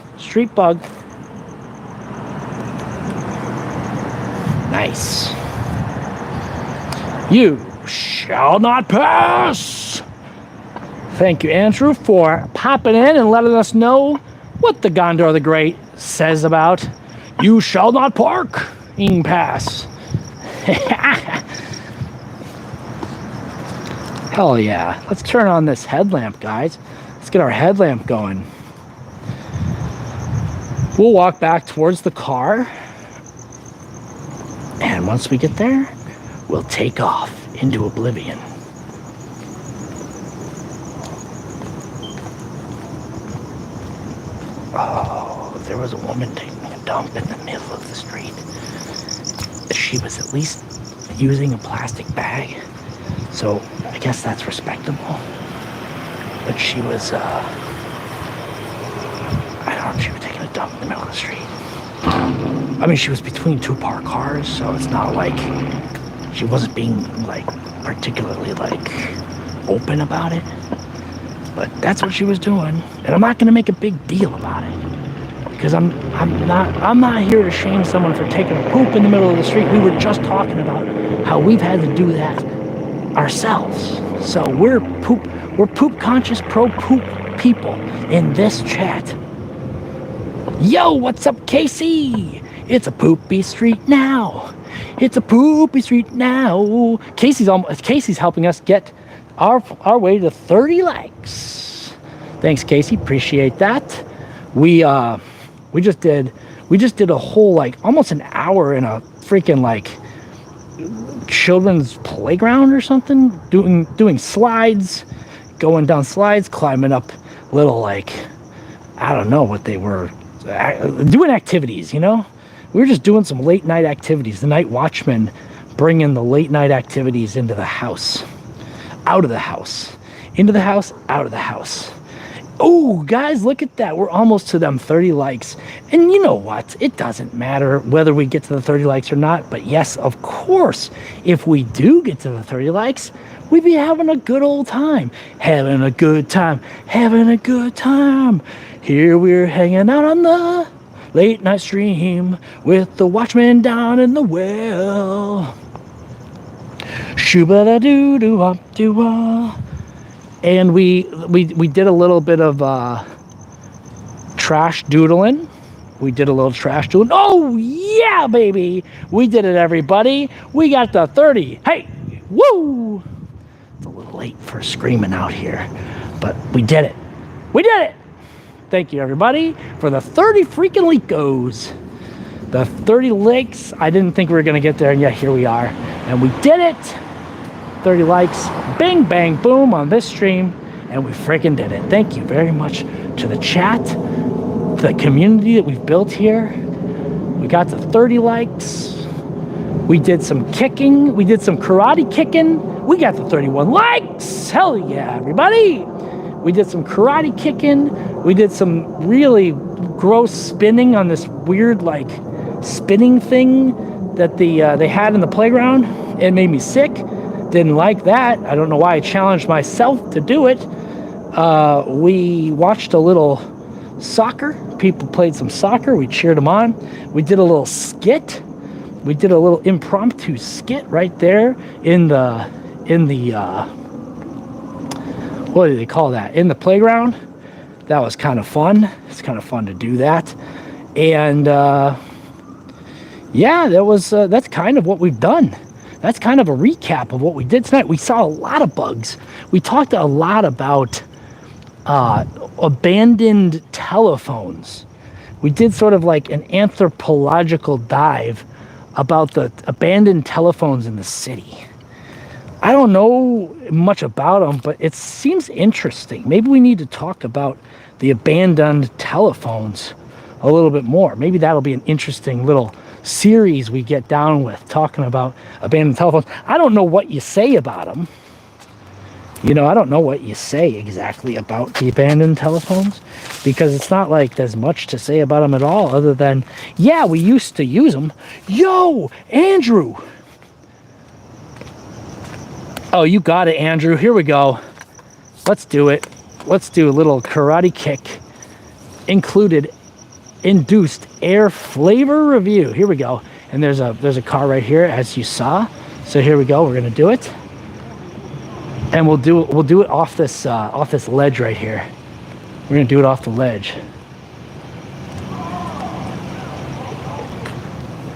Nice. You shall not pass. Thank you, Andrew, for popping in and letting us know what the Gondor the Great says about you shall not parking pass. Hell yeah. Let's turn on this headlamp, guys. Let's get our headlamp going. We'll walk back towards the car. And once we get there, we'll take off into oblivion. Oh, there was a woman taking a dump in the middle of the street. She was at least using a plastic bag, so I guess that's respectable. But she was, she was taking a dump in the middle of the street. I mean, she was between 2 parked cars, so it's not like she wasn't being, particularly, open about it. But that's what she was doing, and I'm not gonna make a big deal about it because I'm not here to shame someone for taking a poop in the middle of the street. We were just talking about how we've had to do that ourselves. So we're poop conscious, pro poop people in this chat. Yo, what's up, Casey? It's a poopy street now. It's a poopy street now. Casey's helping us get our way to 30 likes. Thanks, Casey. Appreciate that. We just did a whole almost an hour in a freaking children's playground or something, doing slides, going down slides, climbing up little I don't know what they were, doing activities, We were just doing some late night activities. The Nightwatchman bringing the late night activities into the house. Out of the house, into the house, out of the house. Oh, guys, look at that. We're almost to them 30 likes. And you know what? It doesn't matter whether we get to the 30 likes or not. But yes, of course, if we do get to the 30 likes, we'd be having a good old time. Having a good time. Having a good time. Here we're hanging out on the late night stream with the watchman down in the well. Shoo-ba-da-doo-doo-wop-doo-wah. And we did a little bit of trash doodling. We did a little trash doodling. Oh, yeah, baby. We did it, everybody. We got the 30. Hey, woo. It's a little late for screaming out here, but we did it. We did it. Thank you, everybody, for the 30 freaking Lecos. The 30 likes. I didn't think we were going to get there, and yet here we are. And we did it. 30 likes, bang, bang, boom on this stream, and we freaking did it. Thank you very much to the chat, to the community that we've built here. We got to 30 likes. We did some kicking. We did some karate kicking. We got to 31 likes. Hell yeah, everybody. We did some karate kicking. We did some really gross spinning on this weird, like, spinning thing that they had in the playground. It made me sick. Didn't like that. I don't know why I challenged myself to do it. We watched a little soccer. People played some soccer. We cheered them on. We did a little skit. We did a little impromptu skit right there in the what do they call that? In the playground. That was kind of fun. It's kind of fun to do that. And yeah, that's kind of what we've done. That's kind of a recap of what we did tonight. We saw a lot of bugs. We talked a lot about abandoned telephones. We did sort of like an anthropological dive about the abandoned telephones in the city. I don't know much about them, but it seems interesting. Maybe we need to talk about the abandoned telephones a little bit more. Maybe that'll be an interesting little series we get down with, talking about abandoned telephones. I don't know what you say about them. You know, I don't know what you say exactly about the abandoned telephones, because it's not like there's much to say about them at all, other than, yeah, we used to use them. Yo, Andrew. Oh, you got it, Andrew. Here we go. Let's do it. Let's do a little karate kick. Induced air flavor review. Here we go. And there's a car right here, as you saw. So here we go. We're gonna do it, and we'll do it off this ledge right here. We're gonna do it off the ledge.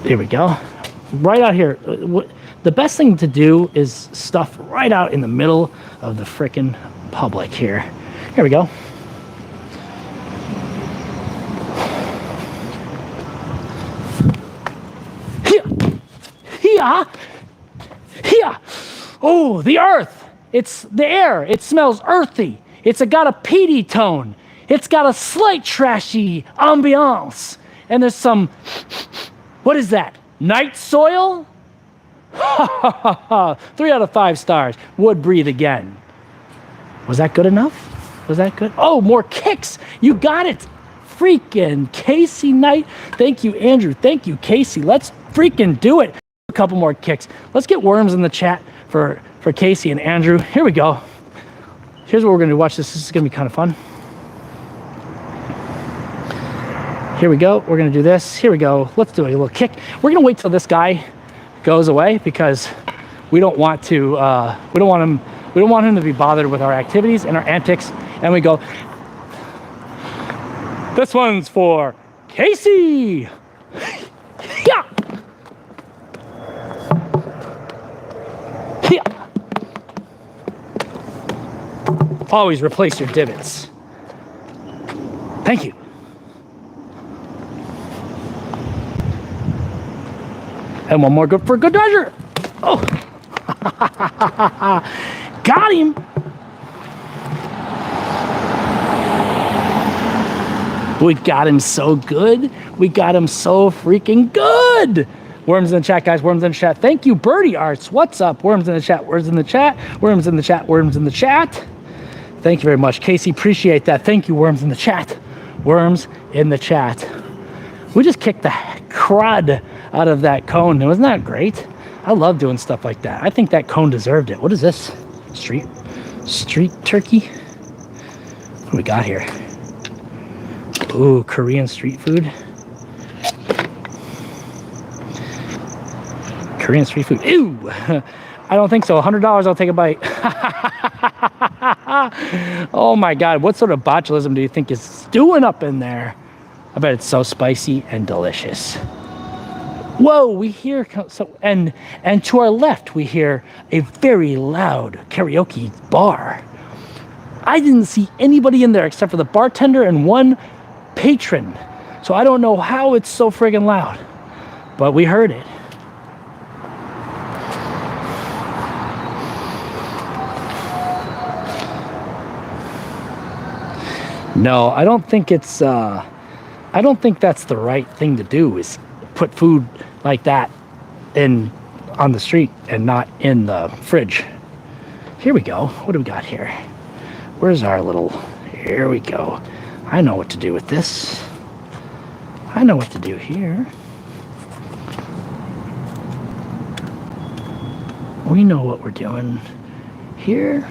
Here we go. Right out here. The best thing to do is stuff right out in the middle of the frickin' public here. Here we go. Here. Oh, the earth. It's the air. It smells earthy. It's got a peaty tone. It's got a slight trashy ambiance. And there's some, what is that? Night soil? 3 out of 5 stars. Would breathe again. Was that good enough? Was that good? Oh, more kicks. You got it. Freaking Casey Knight. Thank you, Andrew. Thank you, Casey. Let's freaking do it. A couple more kicks. Let's get worms in the chat for Casey and Andrew. Here we go. Here's what we're going to watch. This is going to be kind of fun. Here we go. We're going to do this. Here we go. Let's do a little kick. We're going to wait till this guy goes away, because we don't want him to be bothered with our activities and our antics. And we go, this one's for Casey. Yeah. Yeah. Always replace your divots. Thank you. And one more good for good measure. Oh. Got him. We got him so good. We got him so freaking good. Worms in the chat, guys. Worms in the chat. Thank you, Birdie Arts. What's up? Worms in the chat. Worms in the chat. Worms in the chat. Worms in the chat. Thank you very much, Casey. Appreciate that. Thank you, Worms in the chat. Worms in the chat. We just kicked the crud out of that cone. Wasn't that great? I love doing stuff like that. I think that cone deserved it. What is this? Street turkey? What do we got here? Ooh, Korean street food. Korean street food. Ew! I don't think so. $100, I'll take a bite. Oh my God, what sort of botulism do you think is stewing up in there? I bet it's so spicy and delicious. Whoa, we hear, and to our left, we hear a very loud karaoke bar. I didn't see anybody in there except for the bartender and one patron. So I don't know how it's so friggin' loud, but we heard it. No, I don't think it's, I don't think that's the right thing to do, is put food like that on the street and not in the fridge. Here we go. What do we got here? Where's our little, here we go. I know what to do with this. I know what to do here. We know what we're doing here.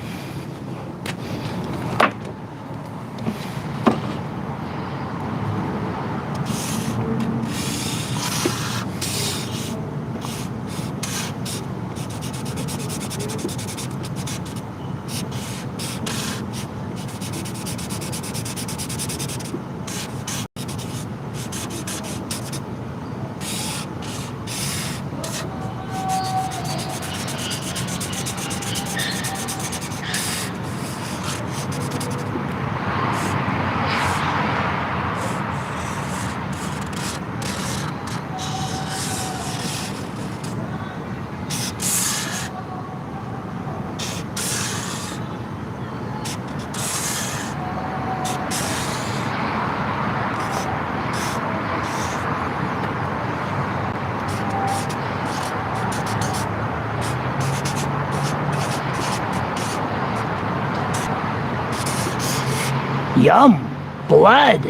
Yum! Blood!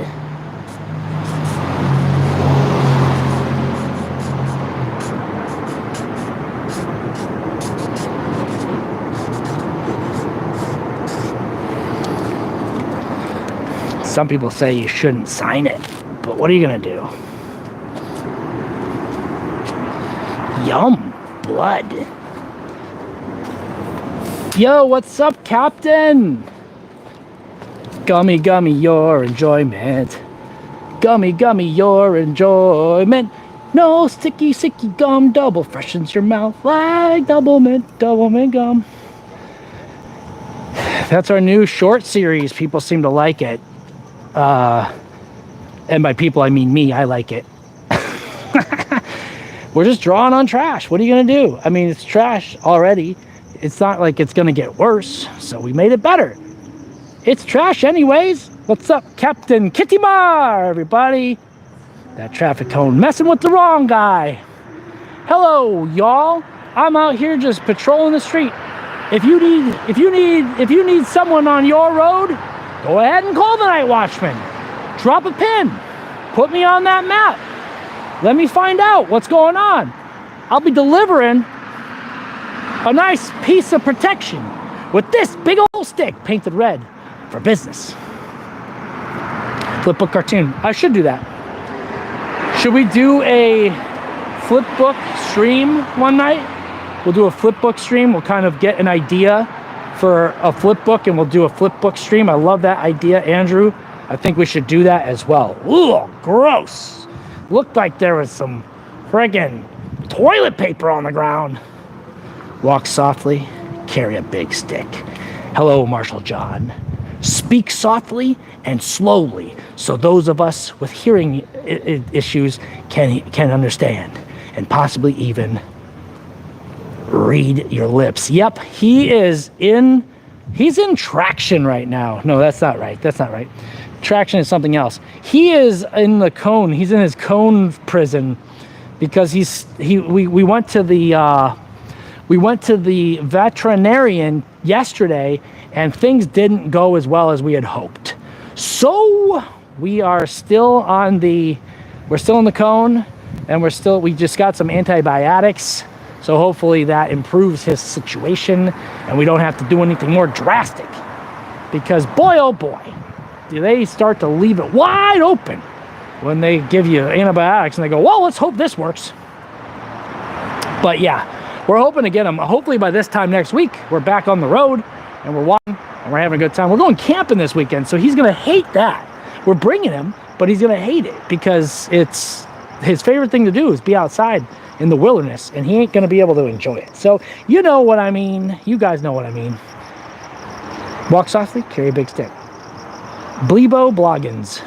Some people say you shouldn't sign it, but what are you gonna do? Yum! Blood! Yo, what's up, Captain? Gummy, gummy, your enjoyment. Gummy, gummy, your enjoyment. No sticky, sticky gum, double freshens your mouth like double mint gum. That's our new short series. People seem to like it. And by people, I mean me. I like it. We're just drawing on trash. What are you gonna do? I mean, it's trash already. It's not like it's gonna get worse, so we made it better. It's trash anyways. What's up, Captain Kittimar, everybody? That traffic cone messing with the wrong guy. Hello, y'all. I'm out here just patrolling the street. If you need someone on your road, go ahead and call the Nightwatchman. Drop a pin. Put me on that map. Let me find out what's going on. I'll be delivering a nice piece of protection with this big old stick painted red for business. Flipbook cartoon. I should do that. Should we do a flipbook stream one night? We'll do a flipbook stream. We'll kind of get an idea for a flipbook and we'll do a flipbook stream. I love that idea, Andrew. I think we should do that as well. Ooh, gross. Looked like there was some friggin' toilet paper on the ground. Walk softly, carry a big stick. Hello, Marshall John. Speak softly and slowly so those of us with hearing issues can understand and possibly even read your lips. Yep, he's in traction right now. No, that's not right. That's not right. Traction is something else. He is in the cone. He's in his cone prison because we went to the veterinarian yesterday and things didn't go as well as we had hoped. So we are still on the, we're still in the cone, and we just got some antibiotics. So hopefully that improves his situation and we don't have to do anything more drastic. Because boy, oh boy, do they start to leave it wide open when they give you antibiotics and they go, well, let's hope this works. But yeah, we're hoping to get him. Hopefully by this time next week, we're back on the road and we're walking and we're having a good time. We're going camping this weekend, so he's going to hate that. We're bringing him, but he's going to hate it because it's his favorite thing to do is be outside in the wilderness, and he ain't going to be able to enjoy it. So you know what I mean. You guys know what I mean. Walk softly, carry a big stick. Blebo Bloggins.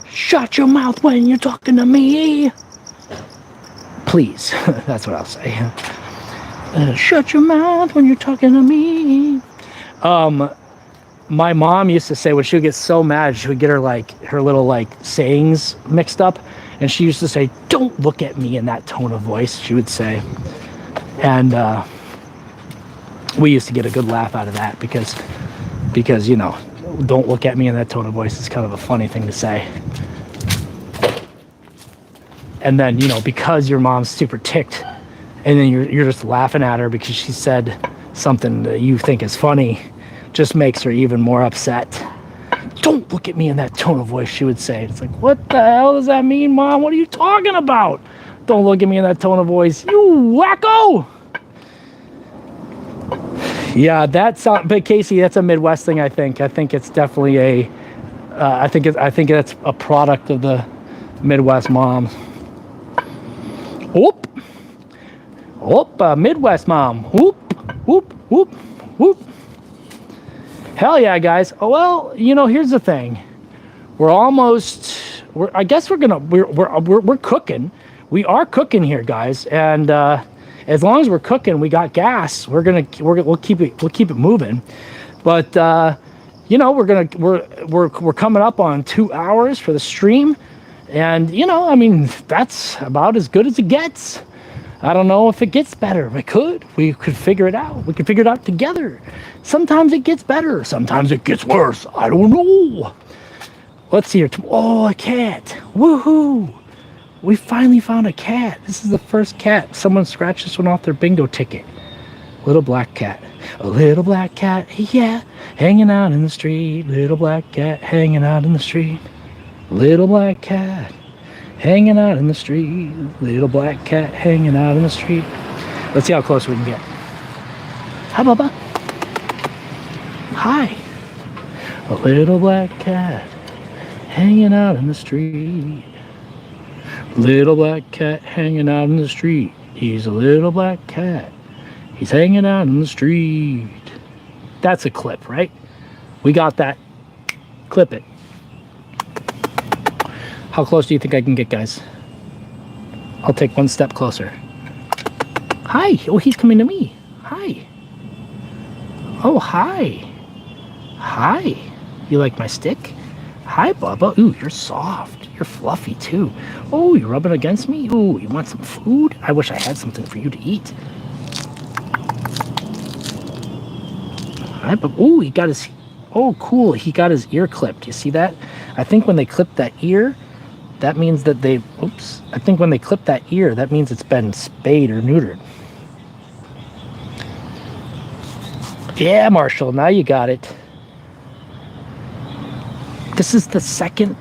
Shut your mouth when you're talking to me. Please. That's what I'll say. Shut your mouth when you're talking to me. My mom used to say when she would get so mad, she would get her little sayings mixed up, and she used to say, "Don't look at me in that tone of voice," she would say. And we used to get a good laugh out of that because you know, don't look at me in that tone of voice is kind of a funny thing to say. And then, you know, because your mom's super ticked, and then you're just laughing at her because she said something that you think is funny, just makes her even more upset. Don't look at me in that tone of voice, she would say. It's like, what the hell does that mean, Mom? What are you talking about? Don't look at me in that tone of voice, you wacko! Yeah, but Casey, that's a Midwest thing, I think. I think it's definitely I think that's a product of the Midwest moms. Whoop! Whoop, Midwest mom. Whoop, whoop, whoop, whoop. Hell yeah, guys. Oh, well, you know, here's the thing. I guess we're cooking. We are cooking here, guys. And as long as we're cooking, we got gas. We'll keep it moving. But you know, we're coming up on 2 hours for the stream. And you know, I mean, that's about as good as it gets. I don't know if it gets better. We could figure it out. We could figure it out together. Sometimes it gets better. Sometimes it gets worse. I don't know. Let's see here. Oh, a cat. Woohoo. We finally found a cat. This is the first cat. Someone scratched this one off their bingo ticket. Little black cat. A little black cat, yeah, hanging out in the street. Little black cat hanging out in the street. Little black cat hanging out in the street. Little black cat hanging out in the street. Let's see how close we can get. Hi, Bubba. Hi. A little black cat hanging out in the street. Little black cat hanging out in the street. He's a little black cat. He's hanging out in the street. That's a clip, right? We got that. Clip it. How close do you think I can get, guys? I'll take one step closer. Hi. Oh, he's coming to me. Hi. Oh, hi. Hi. You like my stick? Hi, Bubba. Ooh, you're soft. You're fluffy, too. Oh, you're rubbing against me? Ooh, you want some food? I wish I had something for you to eat. Hi, Bubba. Ooh, he got his... Oh, cool. He got his ear clipped. You see that? I think when they clip that ear, that means that they... Oops. I think when they clip that ear, that means it's been spayed or neutered. Yeah, Marshall. Now you got it. This is the second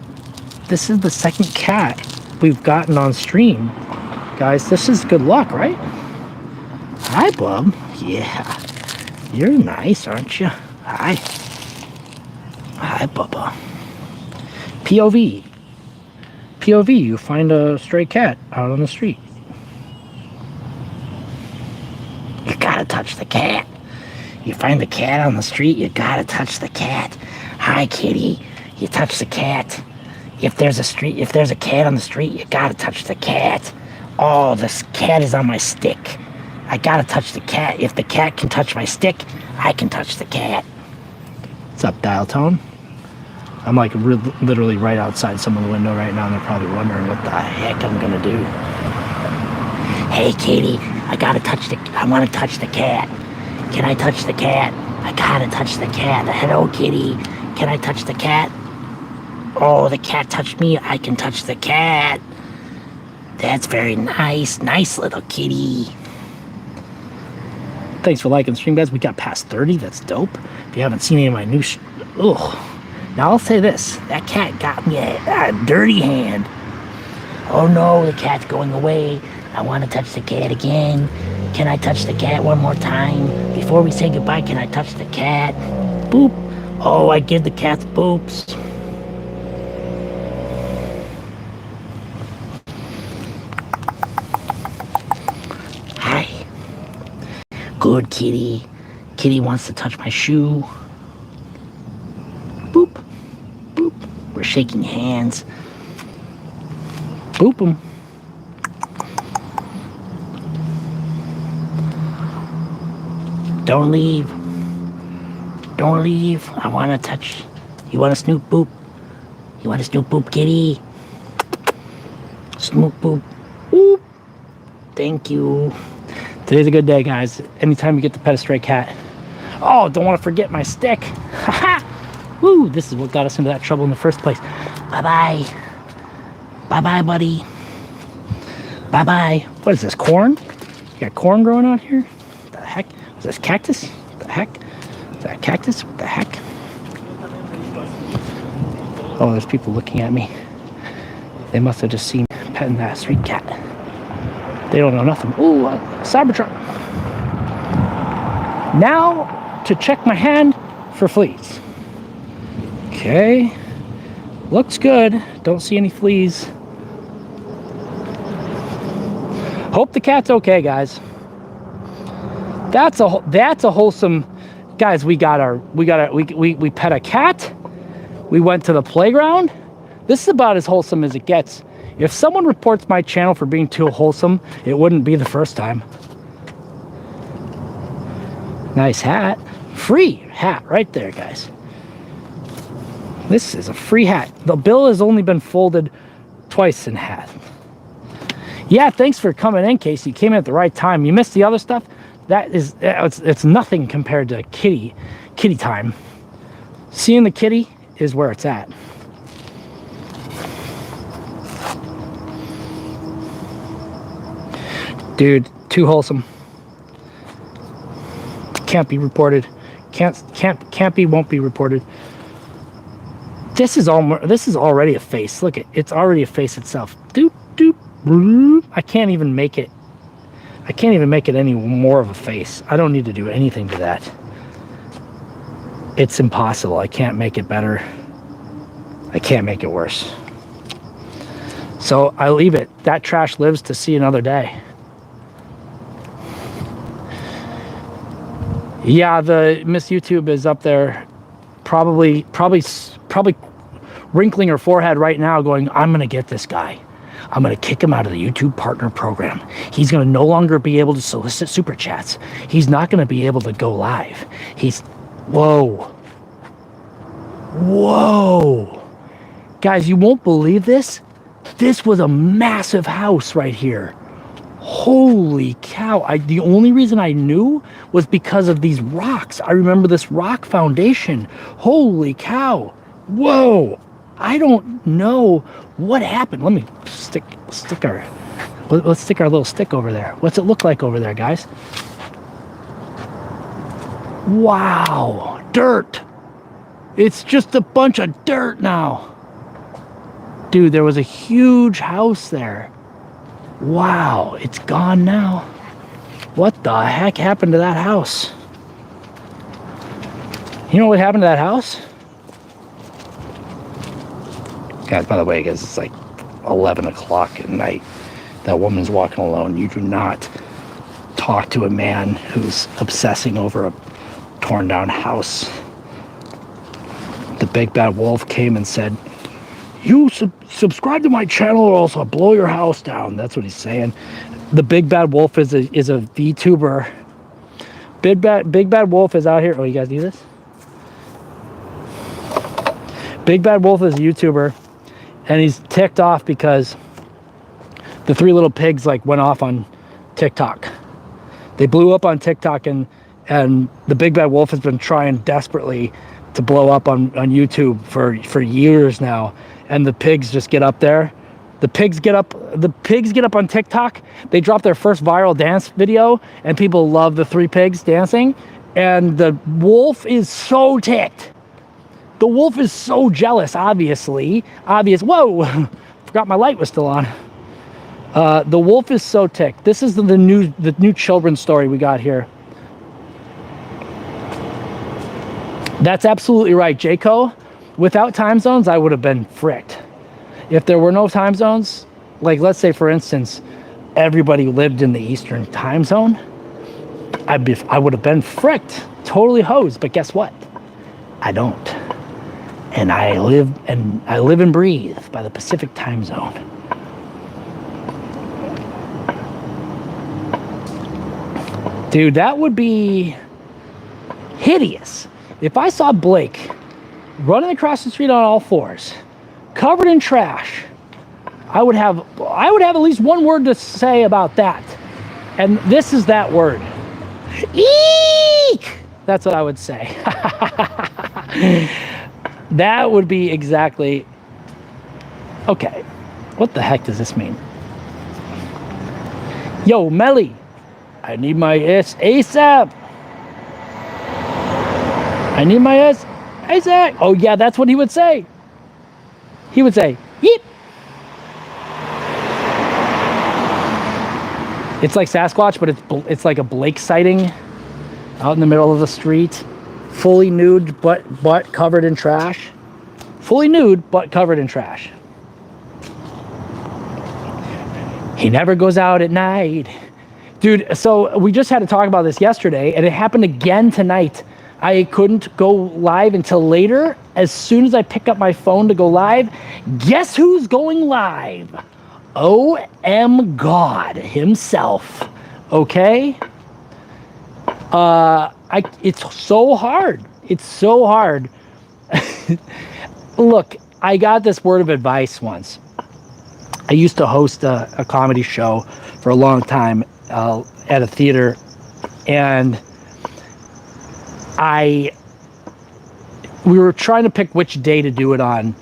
cat we've gotten on stream. Guys, this is good luck, right? Hi, Bub. Yeah. You're nice, aren't you? Hi. Hi, Bubba. POV. POV, you find a stray cat out on the street. You gotta touch the cat. You find the cat on the street, you gotta touch the cat. Hi, kitty. You touch the cat. If there's a cat on the street, you gotta touch the cat. Oh, this cat is on my stick. I gotta touch the cat. If the cat can touch my stick, I can touch the cat. What's up, dial tone? I'm like literally right outside someone's window right now, and they're probably wondering what the heck I'm gonna do. Hey, kitty, I want to touch the cat. Can I touch the cat? I gotta touch the cat. Hello, kitty. Can I touch the cat? Oh, the cat touched me. I can touch the cat. That's very nice. Nice little kitty. Thanks for liking the stream, guys. We got past 30. That's dope. If you haven't seen any of my new now I'll say this. That cat got me a dirty hand. Oh no, the cat's going away. I want to touch the cat again. Can I touch the cat one more time? Before we say goodbye, can I touch the cat? Boop. Oh, I give the cats boops. Hi. Good kitty. Kitty wants to touch my shoe. Boop. Boop. We're shaking hands. Boop them. Don't leave. Don't leave. I want to touch. You want to snoop boop? You want to snoop boop, kitty? Snoop boop. Boop. Thank you. Today's a good day, guys. Anytime you get to pet a stray cat. Oh, don't want to forget my stick. Haha. Woo, this is what got us into that trouble in the first place. Bye-bye. Bye-bye, buddy. Bye-bye. What is this, corn? You got corn growing out here? What the heck? Is this cactus? What the heck? Is that cactus? What the heck? Oh, there's people looking at me. They must have just seen me petting that street cat. They don't know nothing. Ooh, Cybertruck. Now to check my hand for fleas. Okay. Looks good. Don't see any fleas. Hope the cat's okay, guys. That's a wholesome, guys. We pet a cat. We went to the playground. This is about as wholesome as it gets. If someone reports my channel for being too wholesome, it wouldn't be the first time. Nice hat. Free hat right there, guys. This is a free hat. The bill has only been folded twice in half. Yeah, thanks for coming in, Casey. You came in at the right time. You missed the other stuff. It's nothing compared to kitty time. Seeing the kitty is where it's at. Dude, too wholesome. Can't be reported. Can't be, won't be reported. This is already a face. Look it's already a face itself. Doop doop. I can't even make it any more of a face. I don't need to do anything to that. It's impossible. I can't make it better. I can't make it worse. So I leave it. That trash lives to see another day. Yeah, the Miss YouTube is up there, probably wrinkling her forehead right now, going, I'm gonna get this guy. I'm gonna kick him out of the YouTube partner program. He's gonna no longer be able to solicit super chats. He's not gonna be able to go live. Whoa. Guys, you won't believe this. This was a massive house right here. Holy cow. The only reason I knew was because of these rocks. I remember this rock foundation. Holy cow. Whoa. I don't know what happened. Let me let's stick our little stick over there. What's it look like over there, guys? Wow. Dirt. It's just a bunch of dirt now. Dude, there was a huge house there. Wow, it's gone now. What the heck happened to that house? You know what happened to that house? Guys, by the way, guys, it's like 11 o'clock at night. That woman's walking alone. You do not talk to a man who's obsessing over a torn down house. The big bad wolf came and said, you subscribe to my channel or else I'll blow your house down. That's what he's saying. The big bad wolf is a VTuber. Big bad wolf is out here. Oh, you guys do this? Big bad wolf is a YouTuber, and he's ticked off because the three little pigs like went off on TikTok. They blew up on TikTok, and the Big Bad Wolf has been trying desperately to blow up on YouTube for years now. And the pigs just get up there. The pigs get up on TikTok. They drop their first viral dance video, and people love the 3 pigs dancing. And the wolf is so ticked. The wolf is so jealous, obviously. Whoa, forgot my light was still on. The wolf is so ticked. This is the new children's story we got here. That's absolutely right, Jayco. Without time zones, I would have been fricked. If there were no time zones, like let's say for instance, everybody lived in the Eastern time zone, I would have been fricked, totally hosed. But guess what? I don't. And I live and breathe by the Pacific time zone. Dude, that would be hideous. If I saw Blake running across the street on all fours, covered in trash, I would have at least one word to say about that. And this is that word. Eek! That's what I would say. That would be exactly... Okay, what the heck does this mean? Yo, Melly, I need my S ASAP. I need my S ASAP. Oh yeah, that's what he would say. He would say, yeep. It's like Sasquatch, but it's like a Blake sighting out in the middle of the street. Fully nude, but covered in trash. Fully nude, but covered in trash. He never goes out at night. Dude, so we just had to talk about this yesterday, and it happened again tonight. I couldn't go live until later. As soon as I pick up my phone to go live, guess who's going live? O.M. God himself. Okay? It's so hard. It's so hard. Look, I got this word of advice once. I used to host a comedy show for a long time at a theater, and we were trying to pick which day to do it on.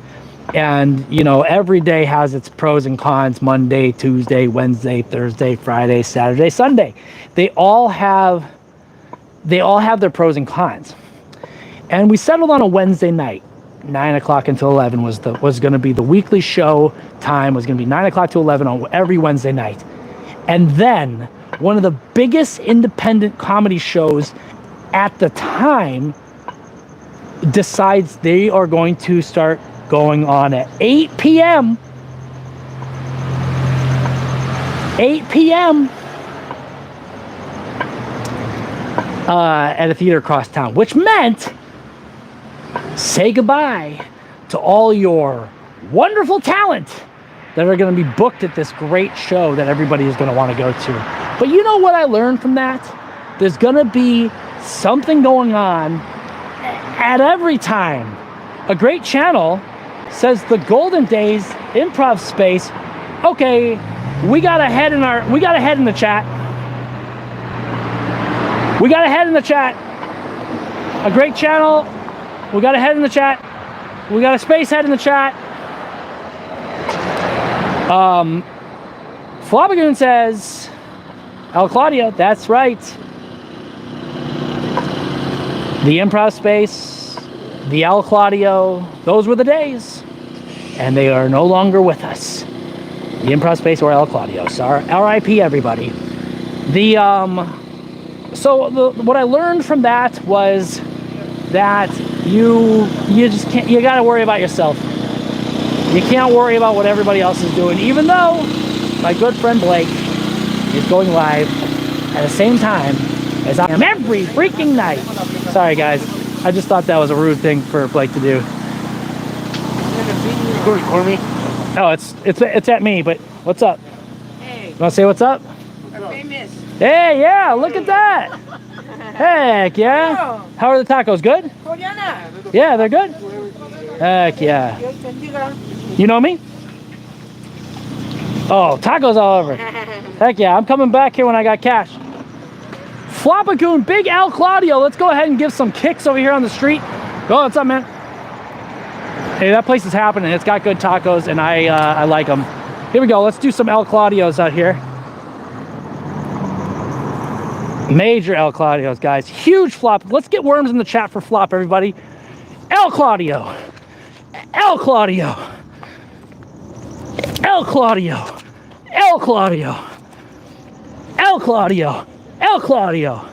And, you know, every day has its pros and cons. Monday, Tuesday, Wednesday, Thursday, Friday, Saturday, Sunday. They all have their pros and cons. And we settled on a Wednesday night. 9 o'clock until 11 was going to be the weekly show time. Was going to be 9 o'clock to 11 on every Wednesday night. And then one of the biggest independent comedy shows at the time decides they are going to start going on at 8 p.m. 8 p.m. At a theater across town, which meant say goodbye to all your wonderful talent that are going to be booked at this great show that everybody is going to want to go to. But you know what I learned from that? There's going to be something going on at every time. A great channel says the Golden Days improv space. Okay, we got a head in the chat. We got a head in the chat. A great channel. We got a head in the chat. We got a space head in the chat. Flobagoon says, El Claudia, that's right. The improv space, the El Claudio, those were the days. And they are no longer with us. The improv space or El Claudio. Sorry, R.I.P. everybody. What I learned from that was that you just can't, you gotta worry about yourself. You can't worry about what everybody else is doing, even though my good friend Blake is going live at the same time as I am every freaking night. Sorry guys, I just thought that was a rude thing for Blake to do. Oh, it's at me, but what's up? Hey. You wanna say what's up? We're famous. Hey, yeah, look at that. Heck yeah. How are the tacos? Good? Yeah, they're good. Heck yeah. You know me? Oh, tacos all over. Heck yeah, I'm coming back here when I got cash. Flopagoon, Big Al Claudio. Let's go ahead and give some kicks over here on the street. Oh, what's up, man? Hey, that place is happening. It's got good tacos, and I like them. Here we go. Let's do some El Claudios out here. Major El Claudios, guys. Huge flop. Let's get worms in the chat for flop, everybody. El Claudio. El Claudio. El Claudio. El Claudio. El Claudio. El Claudio.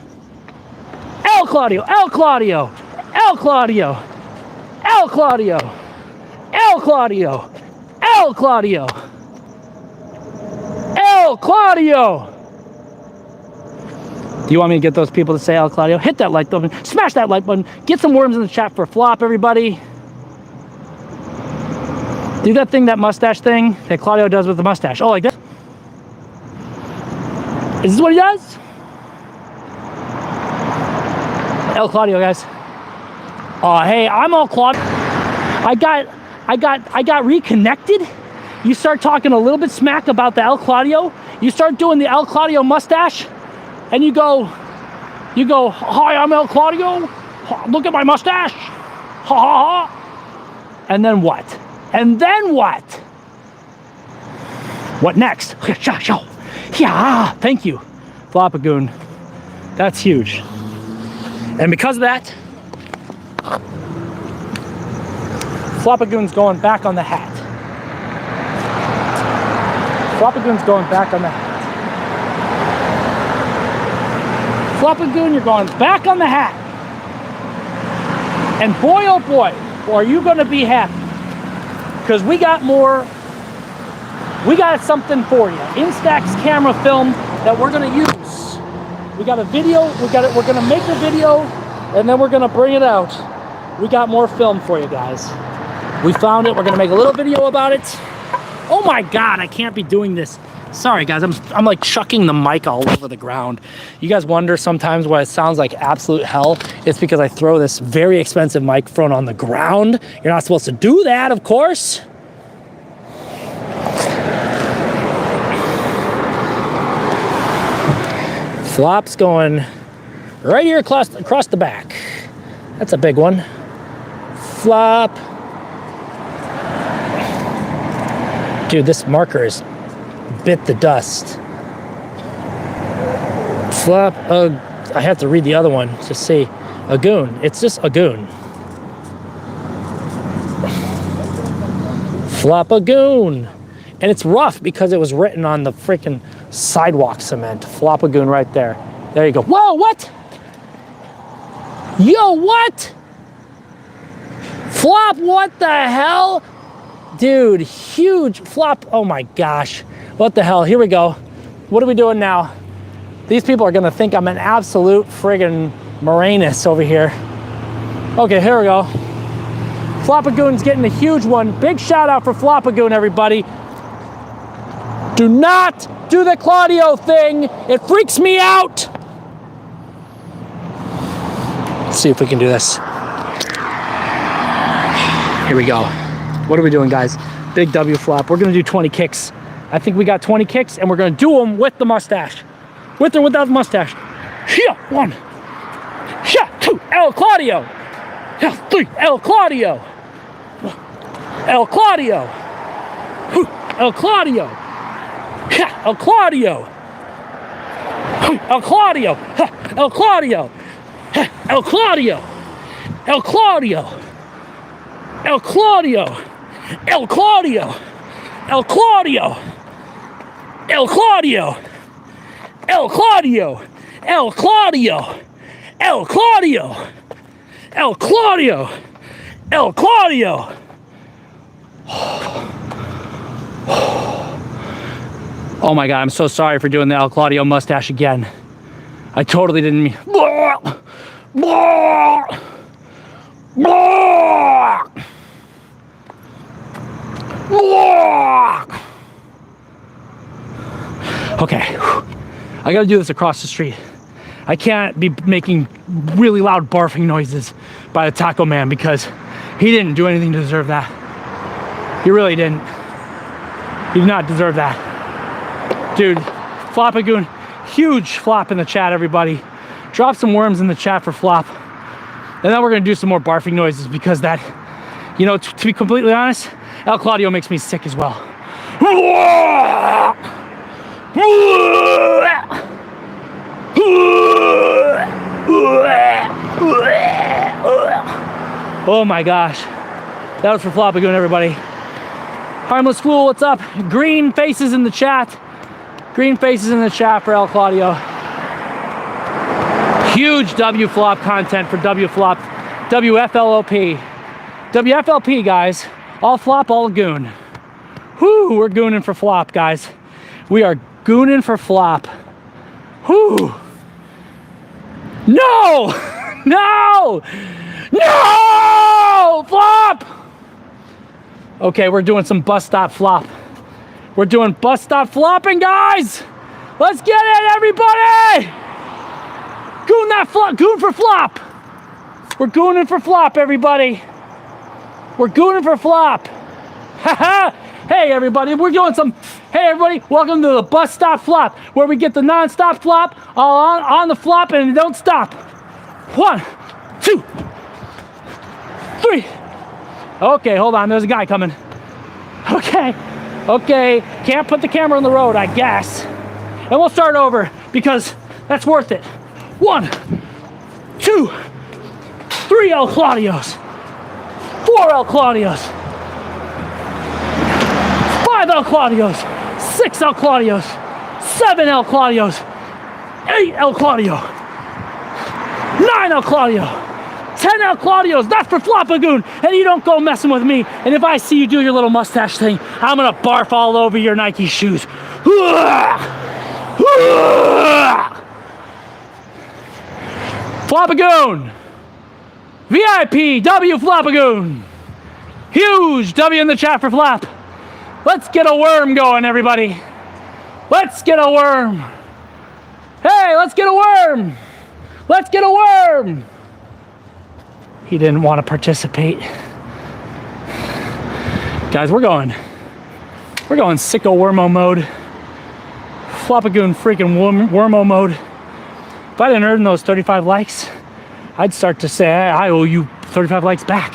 El Claudio. El Claudio. El Claudio. El Claudio. El Claudio. El Claudio. El Claudio. Do you want me to get those people to say El Claudio? Hit that like button. Smash that like button. Get some worms in the chat for flop, everybody. Do that thing, that mustache thing that Claudio does with the mustache. Oh, like this? Is this what he does? El Claudio, guys. Oh, hey, I'm El Claudio. I got reconnected. You start talking a little bit smack about the El Claudio. You start doing the El Claudio mustache, and you go, hi, I'm El Claudio. Look at my mustache. Ha ha ha. And then what? And then what? What next? Yeah, thank you, Flopagoon. That's huge. And because of that, Flopagoon's going back on the hat. Flopagoon's going back on the hat. Flopagoon, you're going back on the hat. And boy, oh boy, are you going to be happy. Because we got more, we got something for you. Instax camera film that we're going to use. We got a video, we're going to make a video, and then we're going to bring it out. We got more film for you guys. We found it, we're going to make a little video about it. Oh my God, I can't be doing this. Sorry guys, I'm like chucking the mic all over the ground. You guys wonder sometimes why it sounds like absolute hell. It's because I throw this very expensive microphone on the ground. You're not supposed to do that, of course. Flop's going right here across the back. That's a big one. Flop. Dude, this marker is bit the dust. Flop, I have to read the other one to see. A goon. It's just a goon. Flop a goon. And it's rough because it was written on the freaking sidewalk cement. Flop a goon right there. There you go. Whoa, what? Yo, what? Flop, what the hell? Dude, huge flop. Oh my gosh. What the hell? Here we go. What are we doing now? These people are gonna think I'm an absolute friggin' Moranus over here. Okay, here we go. Flopagoon's getting a huge one. Big shout out for Flopagoon, everybody. Do not do the Claudio thing. It freaks me out. Let's see if we can do this. Here we go. What are we doing, guys? Big W flop. We're gonna do 20 kicks. I think we got 20 kicks, and we're gonna do them with the mustache. With or without the mustache. Here, 1. Here, 2. El Claudio. Here, 3. El Claudio. El Claudio. El Claudio. Here, El Claudio. El Claudio. El Claudio. El Claudio. El Claudio. El Claudio. El Claudio. El Claudio. El Claudio. El Claudio. El Claudio. El Claudio. El Claudio. El Claudio. Oh my God, I'm so sorry for doing the El Claudio mustache again. I totally didn't mean. Okay, I gotta do this across the street. I can't be making really loud barfing noises by the taco man because he didn't do anything to deserve that. He really didn't. He did not deserve that. Dude, Flopagoon, huge flop in the chat, everybody. Drop some worms in the chat for Flop. And then we're gonna do some more barfing noises because that, you know, to be completely honest, El Claudio makes me sick as well. Oh my gosh. That was for Flopagoon, everybody. Harmless Fool, what's up? Green faces in the chat. Green faces in the chat for El Claudio. Huge W flop content for W flop. WFLOP. WFLP, guys. All flop, all goon. Whoo, we're gooning for Flop, guys. We are gooning for Flop. Whoo. No! No! No! Flop! Okay, we're doing some bus stop flop. We're doing bus stop flopping, guys! Let's get it, everybody! Goon that flop, goon for Flop! We're gooning for Flop, everybody. We're gooning for Flop. Haha! Hey, everybody, we're doing some... Hey, everybody, welcome to the bus stop flop, where we get the non-stop flop all on the flop and it don't stop. 1, 2, 3. Okay, hold on, there's a guy coming. Okay, can't put the camera on the road, I guess. And we'll start over because that's worth it. 1, 2, 3 El Claudios. 4 El Claudios. 5 El Claudios. 6 El Claudios. 7 El Claudios. 8 El Claudio. 9 El Claudio. 10 El Claudios. That's for Flopagoon. And you don't go messing with me. And if I see you do your little mustache thing, I'm gonna barf all over your Nike shoes. Flopagoon. VIP W Flopagoon. Huge W in the chat for Flop. Let's get a worm going, everybody. Let's get a worm. Hey, let's get a worm. Let's get a worm. He didn't want to participate. Guys, we're going sicko wormo mode. Flopagoon freaking wormo mode. If I didn't earn those 35 likes, I'd start to say I owe you 35 likes back.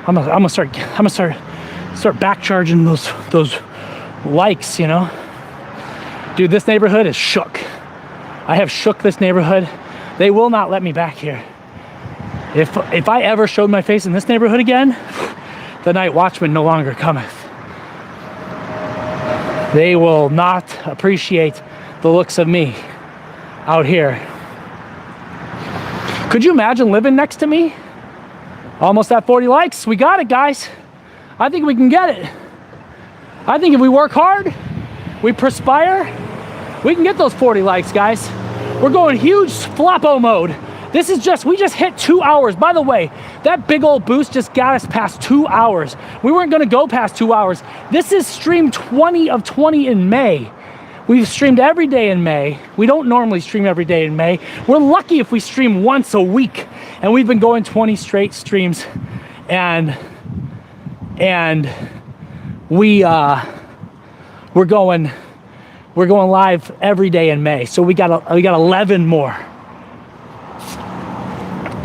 I'm gonna start back charging those likes, you know. Dude, this neighborhood is shook. I have shook this neighborhood. They will not let me back here. If I ever showed my face in this neighborhood again, the Nightwatchman no longer cometh. They will not appreciate the looks of me out here. Could you imagine living next to me? Almost at 40 likes. We got it, guys. I think we can get it. I think if we work hard, we perspire, we can get those 40 likes, guys. We're going huge Flopo mode. This is we just hit 2 hours. By the way, that big old boost just got us past 2 hours. We weren't gonna go past 2 hours. This is stream 20 of 20 in May. We've streamed every day in May. We don't normally stream every day in May. We're lucky if we stream once a week. And we've been going 20 straight streams. And we're going live every day in May. So we got 11 more.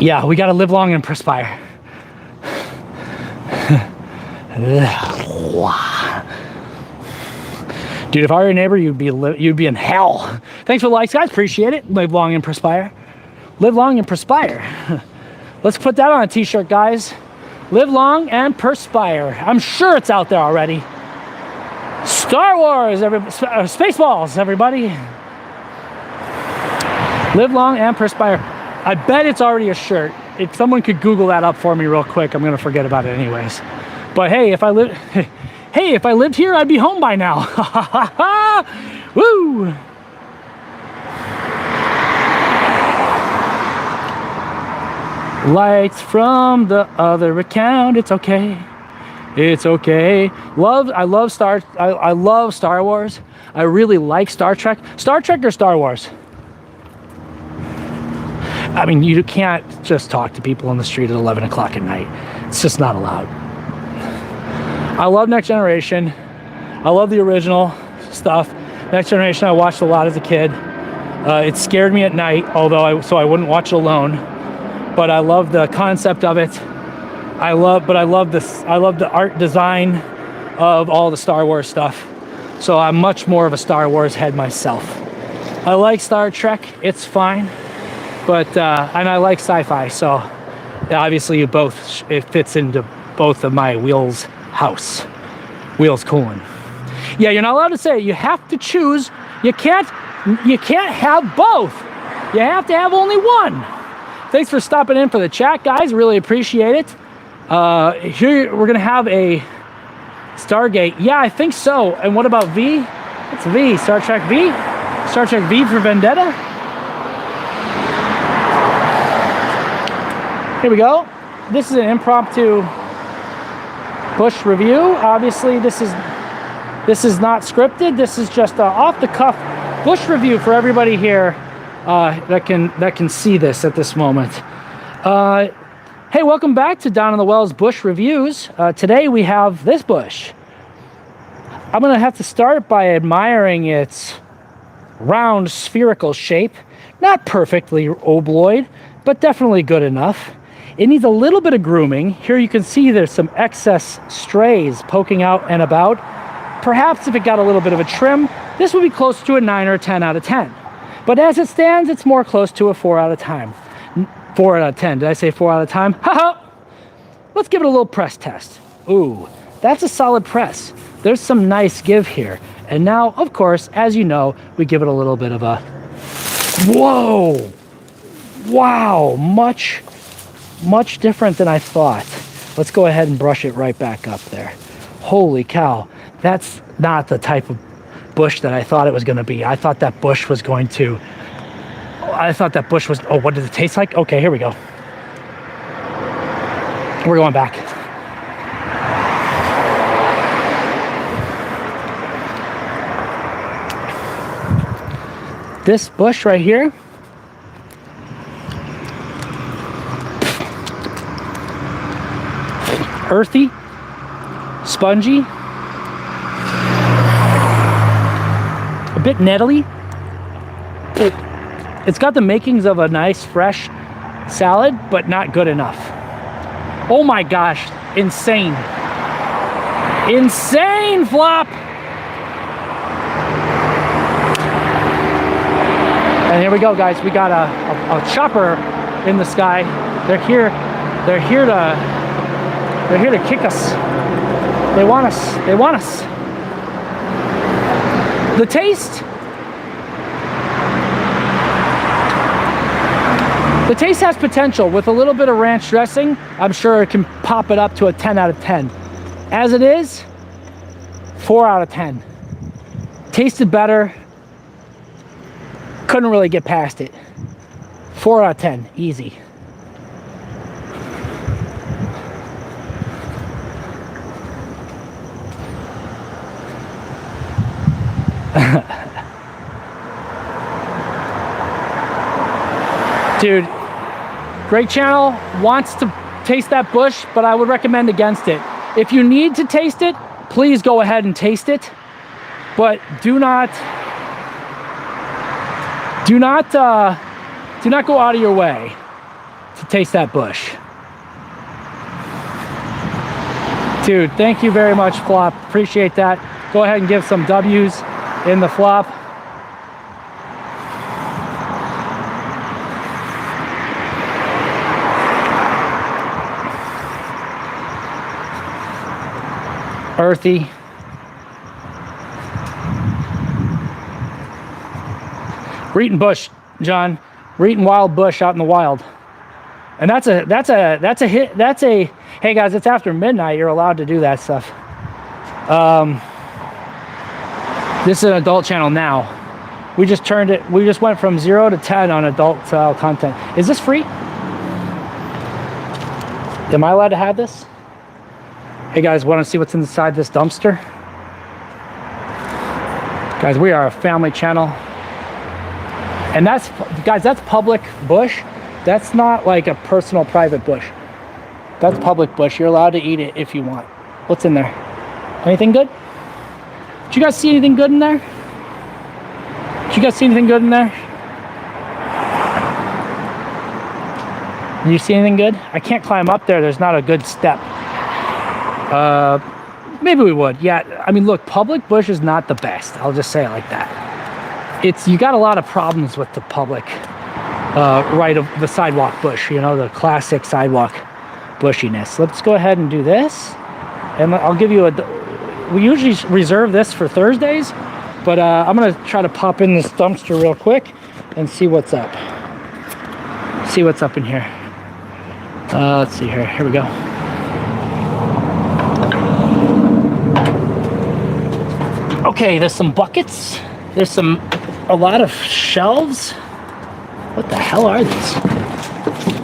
Yeah, we got to live long and perspire. Dude, if I were your neighbor, you'd be in hell. Thanks for the likes, guys. Appreciate it. Live long and perspire. Live long and perspire. Let's put that on a t-shirt, guys. Live long and perspire. I'm sure it's out there already. Star Wars, Spaceballs, everybody. Live long and perspire. I bet it's already a shirt. If someone could Google that up for me real quick, I'm gonna forget about it anyways. But hey, if I lived here, I'd be home by now. Woo! Lights from the other account. It's okay. It's okay. I love Star Wars. I really like Star Trek. Star Trek or Star Wars? I mean, you can't just talk to people on the street at 11 o'clock at night. It's just not allowed. I love Next Generation. I love the original stuff. Next Generation I watched a lot as a kid. It scared me at night, so I wouldn't watch it alone. But I love the concept of it. I love the art design of all the Star Wars stuff. So I'm much more of a Star Wars head myself. I like Star Trek, it's fine. But, and I like sci-fi, so obviously it fits into both of my wheels house. Wheels cooling. Yeah, you're not allowed to say it. You have to choose. You can't have both. You have to have only one. Thanks for stopping in for the chat, guys. Really appreciate it. Here we're gonna have a Stargate. Yeah, I think so. And what about V? What's V? Star Trek V? Star Trek V for Vendetta? Here we go. This is an impromptu Bush review. Obviously, this is not scripted. This is just an off-the-cuff Bush review for everybody here that can see this at this moment. Hey, welcome back to Down in the Wells Bush Reviews. Today we have this bush. I'm gonna have to start by admiring its round spherical shape. Not perfectly obloid, but definitely good enough. It needs a little bit of grooming. Here you can see there's some excess strays poking out and about. Perhaps if it got a little bit of a trim, this would be close to a 9 or a 10 out of 10. But as it stands, it's more close to a 4 out of 10. 4 out of 10. Did I say 4 out of 10? Haha! Let's give it a little press test. Ooh, that's a solid press. There's some nice give here. And now, of course, as you know, we give it a little bit of a... Whoa! Wow, much different than I thought. Let's go ahead and brush it right back up there. Holy cow, that's not the type of bush that I thought it was going to be. I thought that bush was oh, what did it taste like? Okay, here we go. We're going back. This bush right here, earthy, spongy, a bit nettly. It's got the makings of a nice fresh salad, but not good enough. Oh my gosh, insane. Insane, Flop! And here we go, guys. We got a chopper in the sky. They're here to kick us. They want us. They want us. The taste has potential. With a little bit of ranch dressing, I'm sure it can pop it up to a 10 out of 10. As it is, 4 out of 10. Tasted better. Couldn't really get past it. 4 out of 10, easy. Dude, great channel, wants to taste that bush, but I would recommend against it. If you need to taste it, please go ahead and taste it, but do not go out of your way to taste that bush. Dude, thank you very much, Flop. Appreciate that. Go ahead and give some W's in the flop. Earthy. We're eating bush, John. We're eating wild bush out in the wild. And that's a hit. Hey guys, it's after midnight. You're allowed to do that stuff. This is an adult channel now. We just went from 0 to 10 on adult style content. Is this free? Am I allowed to have this? Hey guys, want to see what's inside this dumpster? Guys, we are a family channel. And that's public bush. That's not like a personal private bush. That's public bush. You're allowed to eat it if you want. What's in there? Anything good? Did you guys see anything good in there? Did you guys see anything good in there? Did you see anything good? I can't climb up there. There's not a good step. Maybe we would. Yeah, I mean, look, public bush is not the best. I'll just say it like that. You got a lot of problems with the public right of the sidewalk bush, you know, the classic sidewalk bushiness. Let's go ahead and do this. And I'll give you we usually reserve this for Thursdays, but I'm gonna try to pop in this dumpster real quick and see what's up. See what's up in here. Let's see here. Here we go. Okay, there's some buckets. There's a lot of shelves. What the hell are these?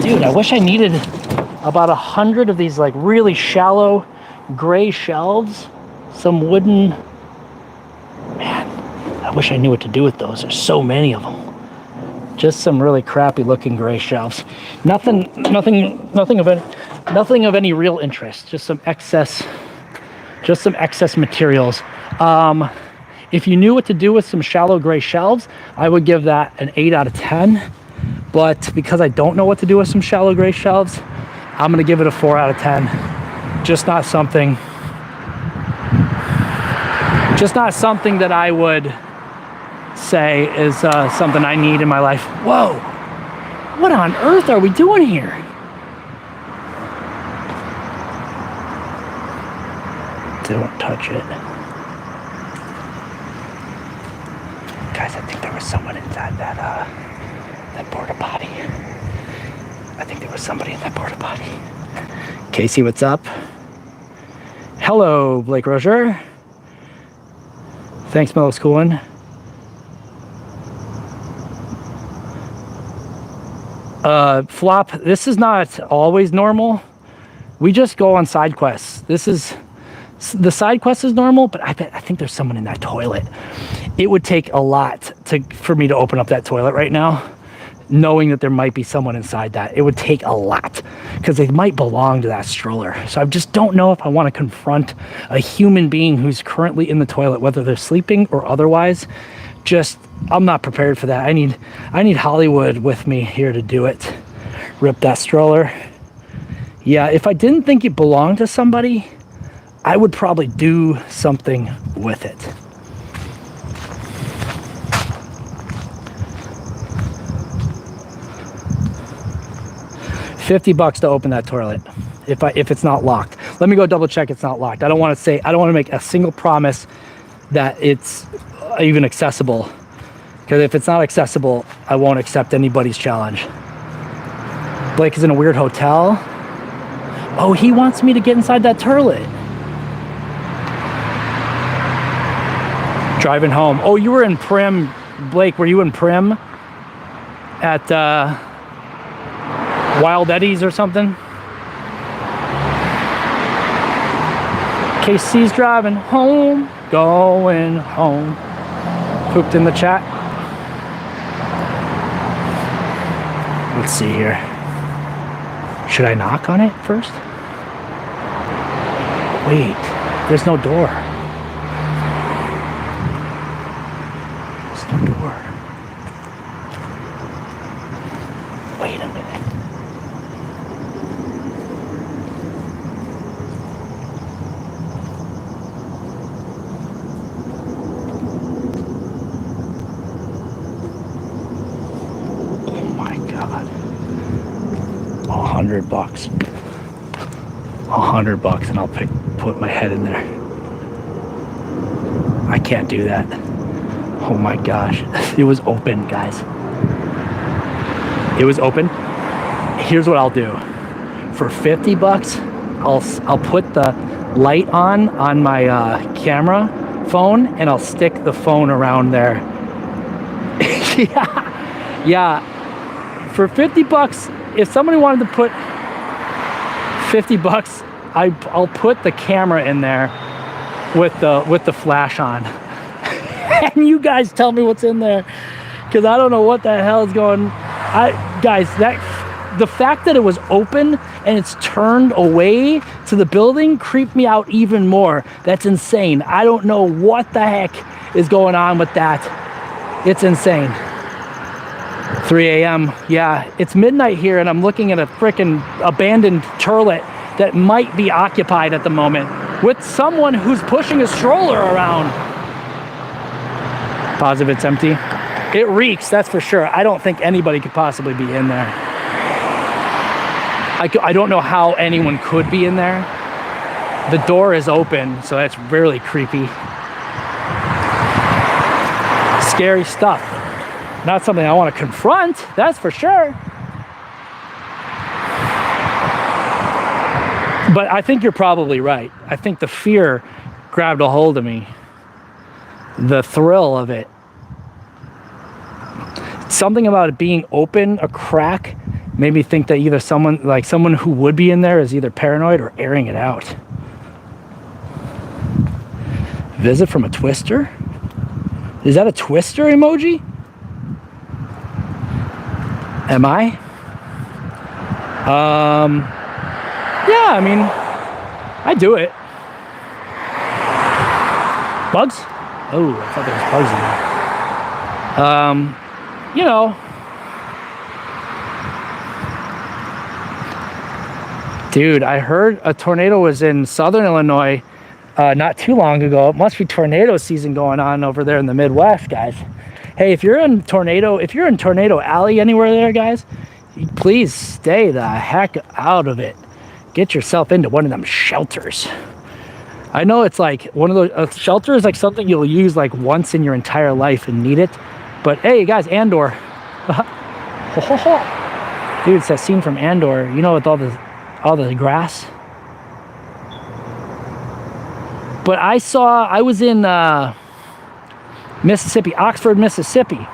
Dude, I wish I needed about 100 of these like really shallow gray shelves. Some wooden, man, I wish I knew what to do with those. There's so many of them. Just some really crappy looking gray shelves. Nothing of any real interest. Just some excess materials. If you knew what to do with some shallow gray shelves, I would give that an 8 out of 10. But because I don't know what to do with some shallow gray shelves, I'm gonna give it a 4 out of 10. Just not something that I would say is something I need in my life. Whoa, what on earth are we doing here? Don't touch it. Guys, I think there was someone inside that porta potty. I think there was somebody in that porta potty. Casey, what's up? Hello, Blake Roger. Thanks, Mellow Schoolin. Flop, this is not always normal. We just go on side quests. The side quest is normal, but I think there's someone in that toilet. It would take a lot for me to open up that toilet right now, knowing that there might be someone inside that. It would take a lot because they might belong to that stroller. So I just don't know if I want to confront a human being who's currently in the toilet, whether they're sleeping or otherwise. I'm not prepared for that. I need Hollywood with me here to do it. Rip that stroller. Yeah, if I didn't think it belonged to somebody, I would probably do something with it. $50 to open that toilet if it's not locked. Let me go double check it's not locked. I don't want to make a single promise that it's even accessible, because if it's not accessible, I won't accept anybody's challenge. Blake is in a weird hotel. Oh, he wants me to get inside that toilet. Driving home. Oh, you were in Prim, Blake. Were you in Prim at Wild Eddie's or something? KC's driving home, going home. Pooped in the chat. Let's see here. Should I knock on it first? Wait, there's no door. There's no door. Wait a minute. $100. $100 and I'll put my head in there. I can't do that. Oh my gosh. It was open, guys. It was open. Here's what I'll do. For $50, I'll put the light on my camera phone, and I'll stick the phone around there. Yeah. For $50, if somebody wanted to put $50, I'll put the camera in there with the flash on. And you guys tell me what's in there, because I don't know what the hell is going. Guys, the fact that it was open and it's turned away to the building creeped me out even more. That's insane. I don't know what the heck is going on with that. It's insane. 3 a.m. Yeah, it's midnight here and I'm looking at a frickin' abandoned toilet that might be occupied at the moment with someone who's pushing a stroller around. Positive it's empty. It reeks, that's for sure. I don't think anybody could possibly be in there. I don't know how anyone could be in there. The door is open, so that's really creepy. Scary stuff. Not something I want to confront, that's for sure. But I think you're probably right. I think the fear grabbed a hold of me. The thrill of it. Something about it being open, a crack, made me think that either someone who would be in there is either paranoid or airing it out. Visit from a twister? Is that a twister emoji? Am I? Yeah, I mean, I do it. Bugs? Oh, I thought there was bugs in there. You know. Dude, I heard a tornado was in southern Illinois not too long ago. It must be tornado season going on over there in the Midwest, guys. Hey, if you're in Tornado Alley anywhere there, guys, please stay the heck out of it. Get yourself into one of them shelters. I know it's like one of those, a shelter is like something you'll use like once in your entire life and need it. But hey, guys, Andor. Dude, it's that scene from Andor, you know, with all the grass. But I was in Mississippi, Oxford, Mississippi,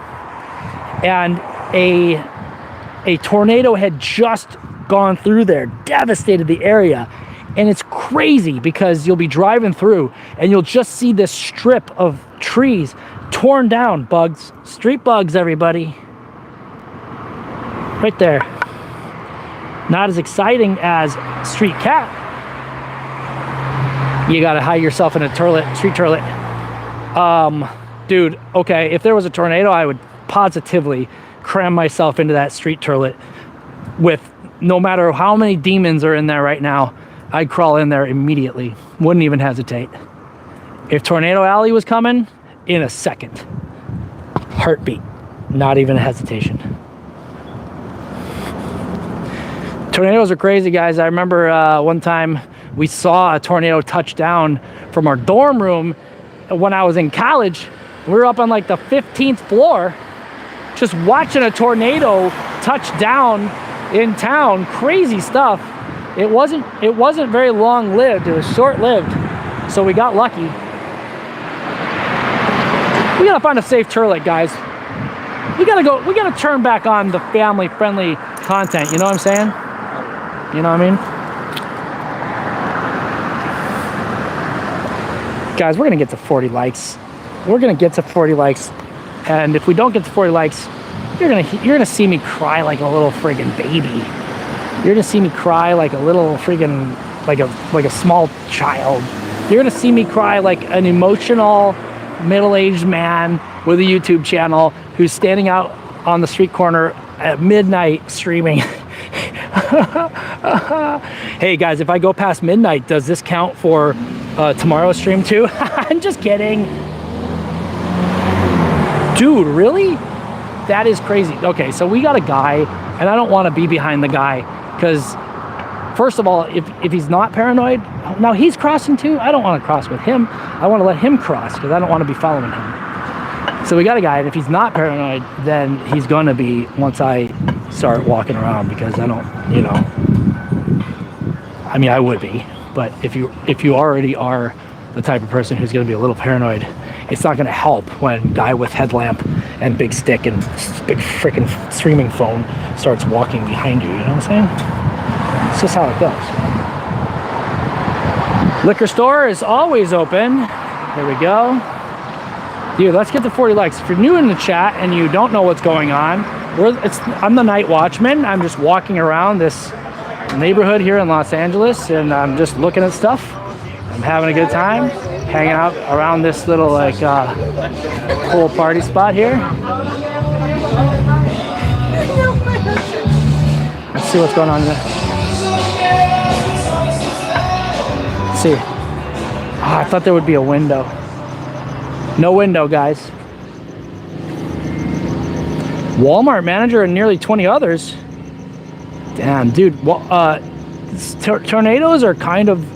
and a tornado had just gone through there, devastated the area. And it's crazy because you'll be driving through and you'll just see this strip of trees torn down. Bugs, street bugs, everybody. Right there. Not as exciting as street cat. You gotta hide yourself in a street toilet. Dude, okay, if there was a tornado, I would positively cram myself into that street toilet with no matter how many demons are in there right now. I'd crawl in there immediately. Wouldn't even hesitate. If Tornado Alley was coming, in a second. Heartbeat. Not even a hesitation. Tornadoes are crazy, guys. I remember one time we saw a tornado touch down from our dorm room when I was in college. We were up on like the 15th floor just watching a tornado touch down in town. Crazy stuff. It wasn't very long lived. It was short lived. So we got lucky. We gotta find a safe toilet, guys. We gotta turn back on the family friendly content, you know what I'm saying? You know what I mean? Guys, we're gonna get to 40 likes. We're gonna get to 40 likes. And if we don't get to 40 likes, you're gonna see me cry like a little friggin' baby. You're gonna see me cry like a little friggin' like a small child. You're gonna see me cry like an emotional middle-aged man with a YouTube channel who's standing out on the street corner at midnight streaming. Hey guys, if I go past midnight, does this count for tomorrow's stream too? I'm just kidding. Dude, really? That is crazy. Okay, so we got a guy, and I don't want to be behind the guy, because first of all, if he's not paranoid, now he's crossing too. I don't want to cross with him. I want to let him cross, because I don't want to be following him. So we got a guy, and if he's not paranoid, then he's going to be once I start walking around, because I don't, you know, I mean, I would be, but if you already are the type of person who's going to be a little paranoid, it's not going to help when guy with headlamp and big stick and big freaking streaming phone starts walking behind you, you know what I'm saying? It's just how it goes. Liquor store is always open. There we go. Dude, let's get to 40 likes. If you're new in the chat and you don't know what's going on, I'm the Nightwatchman. I'm just walking around this neighborhood here in Los Angeles, and I'm just looking at stuff. I'm having a good time. hanging out around this little like pool party spot here. Let's see what's going on there. Let's see. Oh, I thought there would be a window. No window, guys. Walmart manager and nearly 20 others. Damn, dude. Tornadoes are kind of,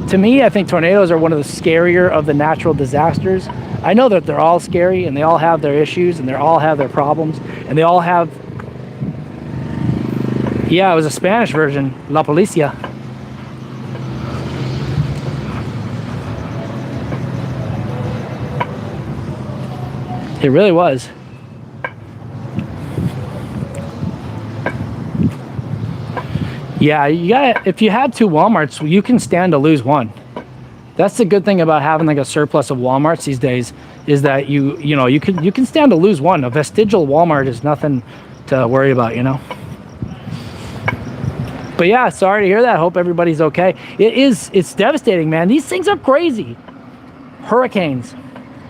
to me, I think tornadoes are one of the scarier of the natural disasters. I know that they're all scary and they all have their issues and they all have their problems and they all have, yeah, it was a Spanish version, La Policia. It really was. Yeah, you gotta, if you have 2 Walmarts, you can stand to lose one. That's the good thing about having like a surplus of Walmarts these days, is that you can stand to lose one. A vestigial Walmart is nothing to worry about, you know. But yeah, sorry to hear that. Hope everybody's okay. It's devastating, man. These things are crazy. Hurricanes,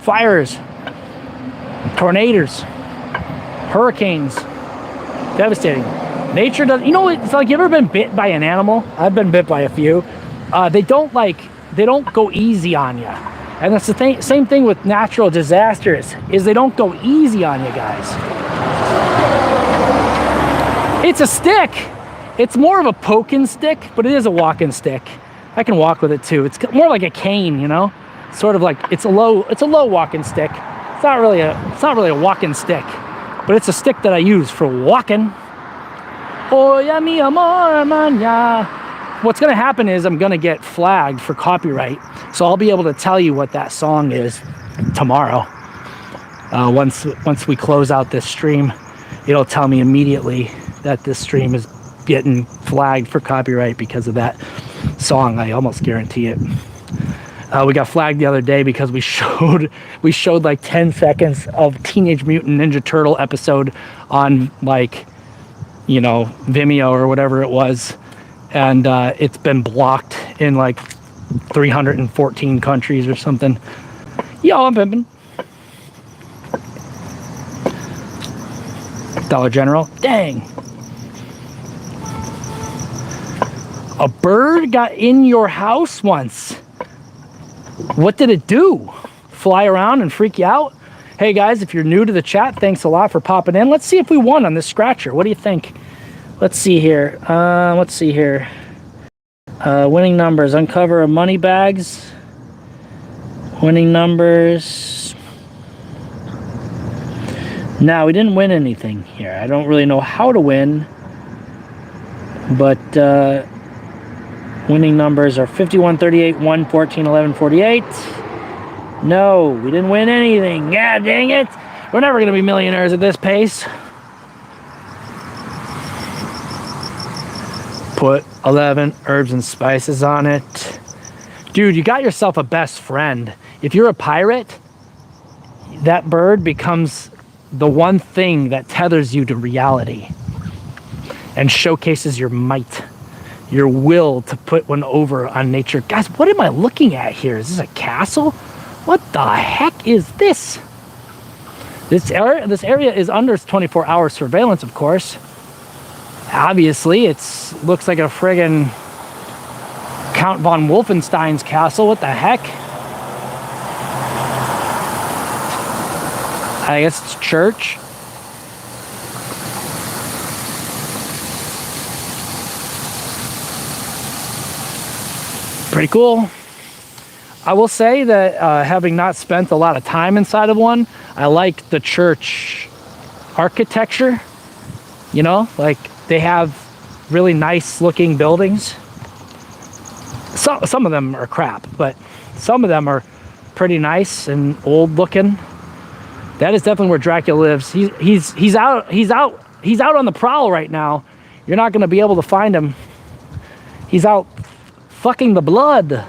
fires, tornadoes, hurricanes, devastating. Nature does, you know, it's like, you ever been bit by an animal? I've been bit by a few. They don't go easy on you. And that's the same thing with natural disasters, is they don't go easy on you guys. It's a stick. It's more of a poking stick, but it is a walking stick. I can walk with it too. It's more like a cane, you know? Sort of like, it's a low walking stick. It's not really a walking stick, but it's a stick that I use for walking. Oh, mi amor, maña. What's gonna happen is I'm gonna get flagged for copyright, so I'll be able to tell you what that song is tomorrow. Once we close out this stream, it'll tell me immediately that this stream is getting flagged for copyright because of that song. I almost guarantee it. We got flagged the other day because we showed like 10 seconds of Teenage Mutant Ninja Turtle episode on, like, you know, Vimeo or whatever it was, and it's been blocked in like 314 countries or something. Yo, I'm pimping. Dollar General. Dang. A bird got in your house once. What did it do? Fly around and freak you out? Hey guys, if you're new to the chat, thanks a lot for popping in. Let's see if we won on this scratcher. What do you think? Let's see here. Winning numbers. Uncover money bags. Winning numbers. No, we didn't win anything here. I don't really know how to win, but winning numbers are 51, 38, 1, 14, 11, 48. No, we didn't win anything. Yeah, dang it. We're never going to be millionaires at this pace. Put 11 herbs and spices on it. Dude, you got yourself a best friend. If you're a pirate, that bird becomes the one thing that tethers you to reality and showcases your might, your will to put one over on nature. Guys, what am I looking at here? Is this a castle? What the heck is this? This area is under 24-hour surveillance, of course. Obviously, it looks like a friggin' Count von Wolfenstein's castle. What the heck? I guess it's church. Pretty cool. I will say that having not spent a lot of time inside of one, I like the church architecture. You know, like they have really nice looking buildings. Some of them are crap, but some of them are pretty nice and old looking. That is definitely where Dracula lives. He's out on the prowl right now. You're not going to be able to find him. He's out fucking the blood.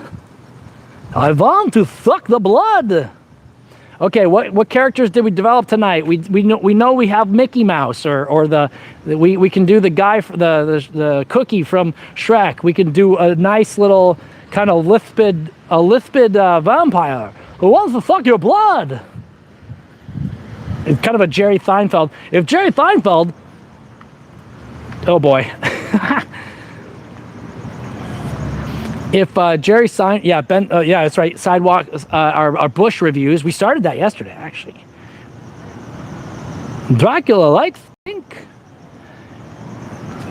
I want to suck the blood. Okay, what characters did we develop tonight? We know we have Mickey Mouse, or we can do the guy, the cookie from Shrek. We can do a nice little kind of lithbid vampire who wants to suck your blood. It's kind of a Jerry Seinfeld. If Jerry Seinfeld, oh boy. If Jerry Seinfeld, yeah, that's right. Sidewalk, our Bush reviews. We started that yesterday, actually. Dracula likes pink.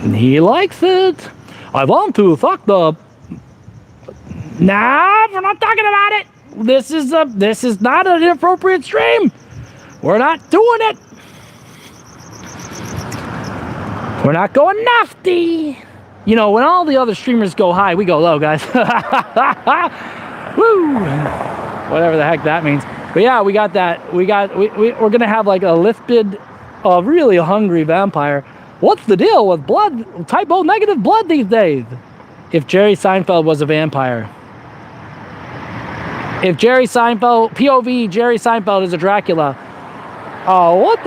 He likes it. I want to fuck the. Nah, we're not talking about it. This is not an inappropriate stream. We're not doing it. We're not going nasty. You know, when all the other streamers go high, we go low, guys. Woo! Whatever the heck that means. But yeah, we got that. We're gonna have like a lithbid, a really hungry vampire. What's the deal with blood, type O negative blood these days? If Jerry Seinfeld was a vampire. If Jerry Seinfeld, POV, Jerry Seinfeld is a Dracula. Oh, what's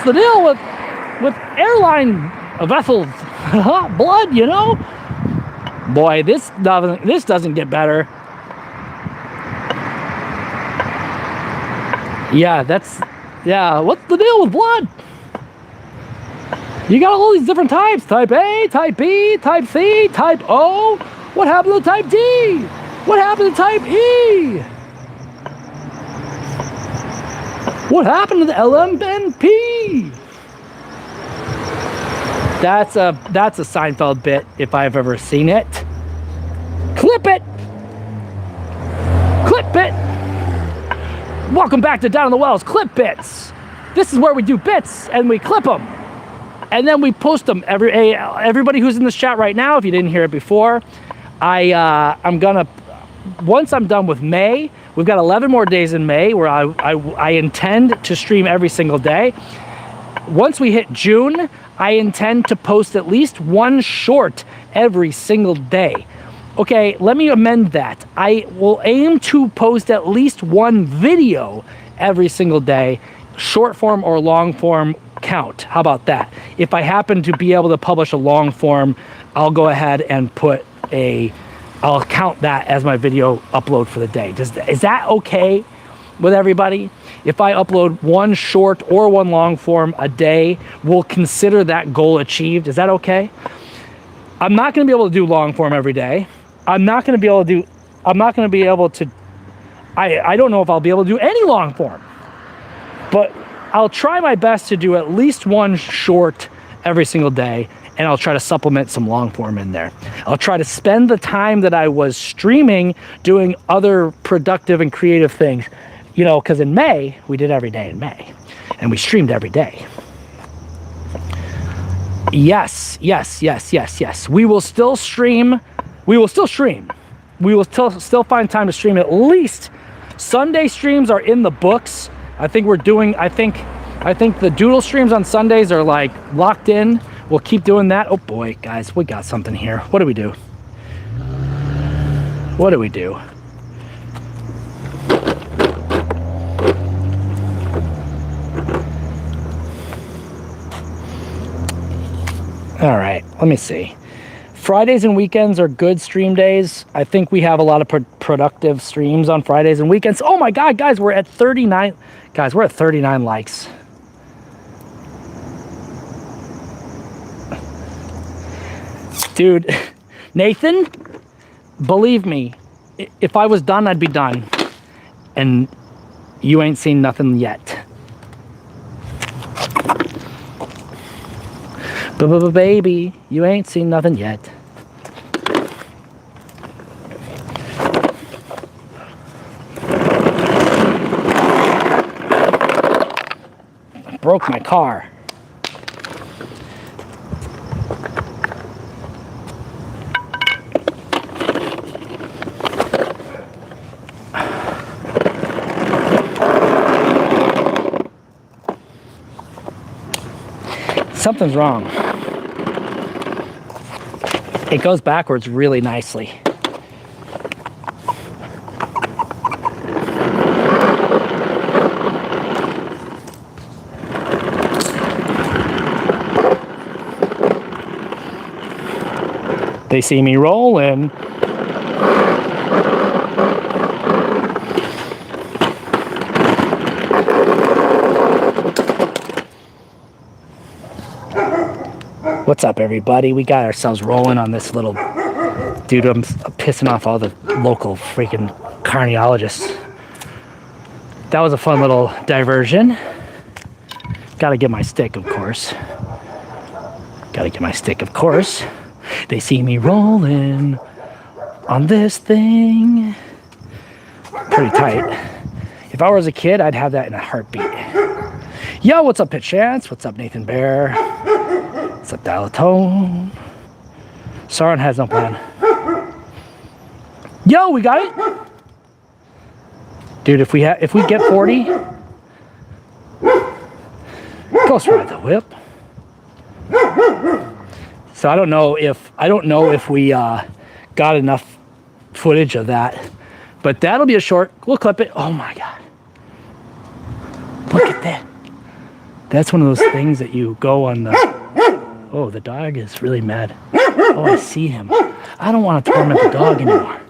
the deal with airline vessels? Blood, you know? Boy, this doesn't get better. Yeah, what's the deal with blood? You got all these different types. Type A, type B, type C, type O. What happened to type D? What happened to type E? What happened to the LMNP? That's a Seinfeld bit if I've ever seen it. Clip it! Clip it! Welcome back to Down in the Wells Clip Bits. This is where we do bits and we clip them. And then we post them. Everybody who's in this chat right now, if you didn't hear it before, I'm gonna, once I'm done with May, we've got 11 more days in May where I intend to stream every single day. Once we hit June, I intend to post at least one short every single day. Okay, let me amend that. I will aim to post at least one video every single day, short form or long form count. How about that? If I happen to be able to publish a long form, I'll go ahead and I'll count that as my video upload for the day. Is that okay with everybody? If I upload one short or one long form a day, we'll consider that goal achieved. Is that okay? I'm not going to be able to do long form every day. I don't know if I'll be able to do any long form, but I'll try my best to do at least one short every single day, and I'll try to supplement some long form in there. I'll try to spend the time that I was streaming doing other productive and creative things, you know, because in May, we did every day in May, and we streamed every day. Yes. We will still stream. We will still find time to stream. At least Sunday streams are in the books. I think the doodle streams on Sundays are like locked in. We'll keep doing that. Oh boy, guys, we got something here. What do we do? All right, let me see. Fridays and weekends are good stream days. I think we have a lot of productive streams on Fridays and weekends. Oh my God, guys, we're at 39. Guys, we're at 39 likes. Dude, Nathan, believe me, if I was done, I'd be done. And you ain't seen nothing yet. Baby, you ain't seen nothing yet. I broke my car. Something's wrong. It goes backwards really nicely. They see me rolling. What's up, everybody? We got ourselves rolling on this little dude. I'm pissing off all the local freaking carniologists. That was a fun little diversion. Gotta get my stick, of course. Gotta get my stick, of course. They see me rolling on this thing. Pretty tight. If I was a kid, I'd have that in a heartbeat. Yo, what's up, Pit Chance? What's up, Nathan Bear? What's up, Dilatone? Sauron has no plan. Yo, we got it? Dude, if we get 40, Ghost Ride the Whip. So I don't know if we got enough footage of that, but that'll be a short. We'll clip it. Oh my god! Look at that. That's one of those things that you go on the. Oh, the dog is really mad. Oh, I see him. I don't want to torment the dog anymore.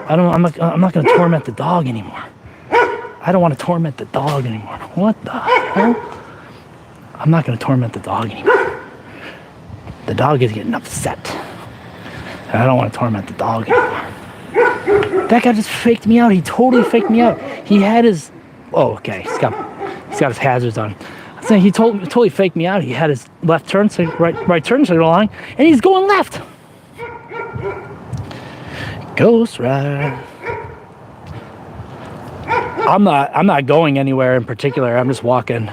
I'm not going to torment the dog anymore. I don't want to torment the dog anymore. What the hell? I'm not going to torment the dog anymore. The dog is getting upset. And I don't want to torment the dog anymore. That guy just faked me out. He totally faked me out. He had his... Oh, okay. He's got his hazards on. I'm saying he totally faked me out. He had his left turn, right turn signal on, and he's going left. Ghost Ride. I'm not going anywhere in particular. I'm just walking.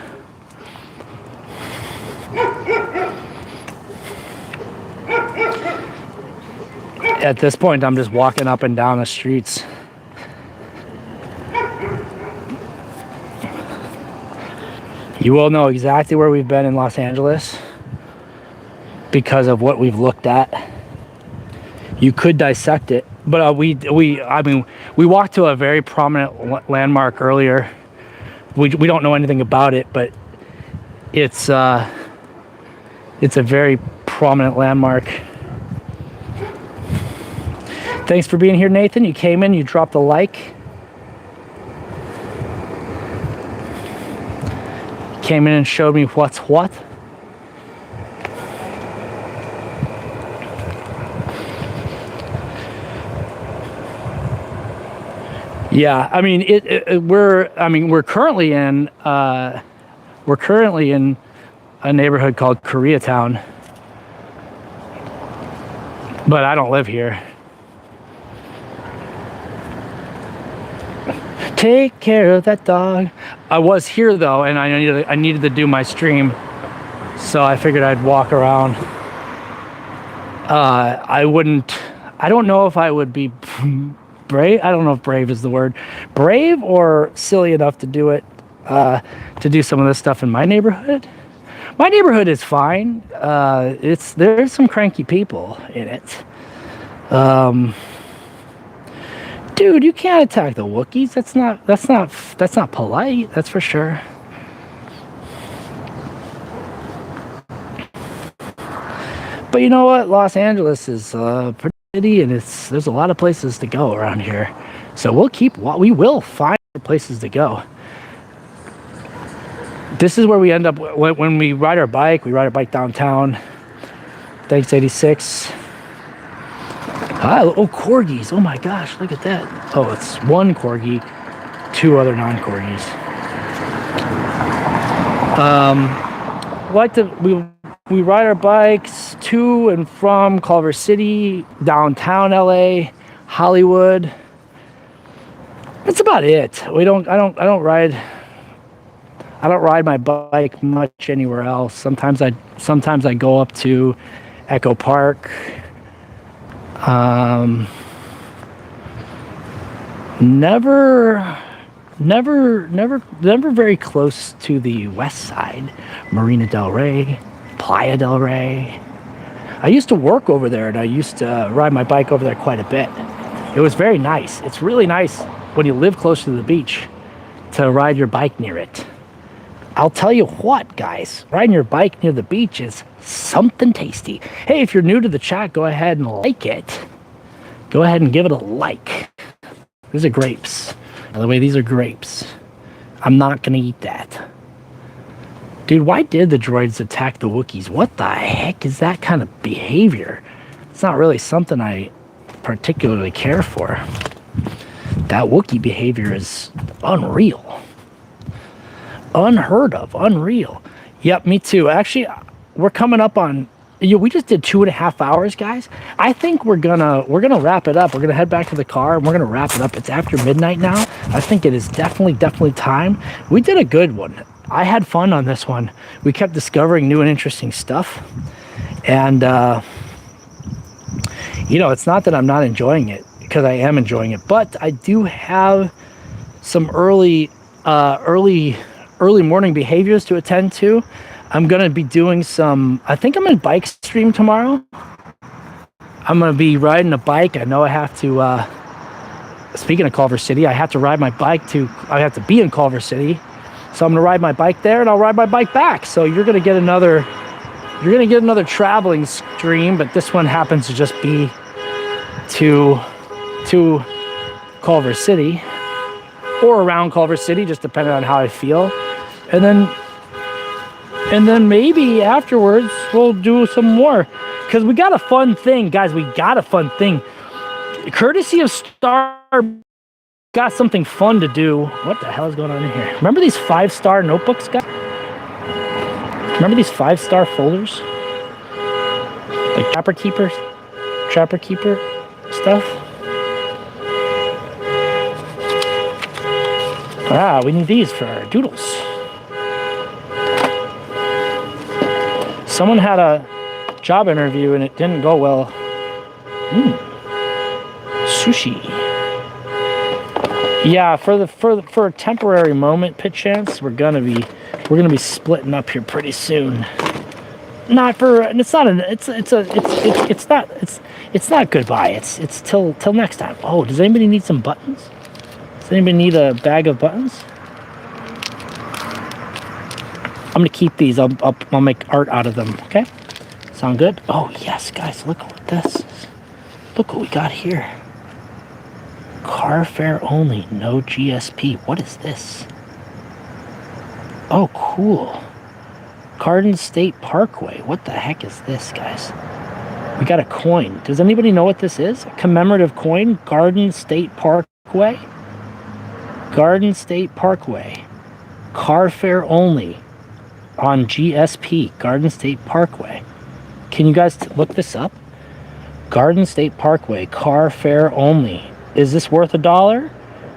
At this point, I'm just walking up and down the streets. You will know exactly where we've been in Los Angeles because of what we've looked at. You could dissect it, but we walked to a very prominent landmark earlier. We don't know anything about it, but it's a very prominent landmark. Thanks for being here, Nathan. You came in, you dropped a like. Came in and showed me what's what. Yeah, I mean we're currently in a neighborhood called Koreatown, but I don't live here. Take care of that dog. I was here though, and I needed to do my stream, so I figured I'd walk around. I don't know if I would be brave. I don't know if brave is the word. Brave or silly enough to do it, to do some of this stuff in my neighborhood. My neighborhood is fine. There's some cranky people in it. Dude, you can't attack the Wookiees. That's not polite. That's for sure. But you know what? Los Angeles is pretty, and there's a lot of places to go around here. So we will find places to go. This is where we end up when we ride our bike. We ride our bike downtown. Thanks, 86. Oh, corgis. Oh my gosh, look at that. Oh, it's one corgi, two other non-corgis. We ride our bikes to and from Culver City, downtown LA, Hollywood. That's about it. I don't ride my bike much anywhere else. Sometimes I go up to Echo Park. Never very close to the west side. Marina del Rey, Playa del Rey. I used to work over there, and I used to ride my bike over there quite a bit. It was very nice. It's really nice when you live close to the beach to ride your bike near it. I'll tell you what, guys, riding your bike near the beach is something tasty. Hey, if you're new to the chat, go ahead and like it. Go ahead and give it a like. These are grapes. By the way, these are grapes. I'm not going to eat that. Dude, why did the droids attack the Wookiees? What the heck is that kind of behavior? It's not really something I particularly care for. That Wookiee behavior is unreal. Unheard of, unreal. Yep, me too. Actually, we're coming up on, we just did 2.5 hours, guys. I think we're gonna wrap it up. We're gonna head back to the car and we're gonna wrap it up. It's after midnight now. I think it is definitely time. We did a good one. I had fun on this one. We kept discovering new and interesting stuff. And, it's not that I'm not enjoying it, because I am enjoying it, but I do have some early morning behaviors to attend to. I'm going to be doing I think I'm going to bike stream tomorrow. I'm going to be riding a bike. I know I have to, speaking of Culver City, I have to ride my bike I have to be in Culver City. So I'm going to ride my bike there and I'll ride my bike back. So you're going to get another traveling stream, but this one happens to just be to Culver City or around Culver City, just depending on how I feel. And then maybe afterwards we'll do some more, because we got a fun thing, guys. We got a fun thing. Courtesy of Star, got something fun to do. What the hell is going on in here? Remember these 5-star notebooks, guys? Remember these 5-star folders? Like Trapper Keeper stuff? We need these for our doodles. Someone had a job interview and it didn't go well. Sushi. Yeah, for a temporary moment, Pit Chance, we're gonna be splitting up here pretty soon. It's not goodbye. It's till next time. Oh, does anybody need some buttons? Does anybody need a bag of buttons? I'm gonna keep these. I'll make art out of them. Okay, sound good? Oh yes, guys, look what this is. Look what we got here. Car fare only, no GSP. What is this? Oh, cool. Garden State Parkway. What the heck is this, guys? We got a coin. Does anybody know what this is? A commemorative coin? Garden State Parkway? Garden State Parkway. Car fare only on GSP. Garden State Parkway. Can you guys look this up? Garden State Parkway. Car fare only. Is this worth $1?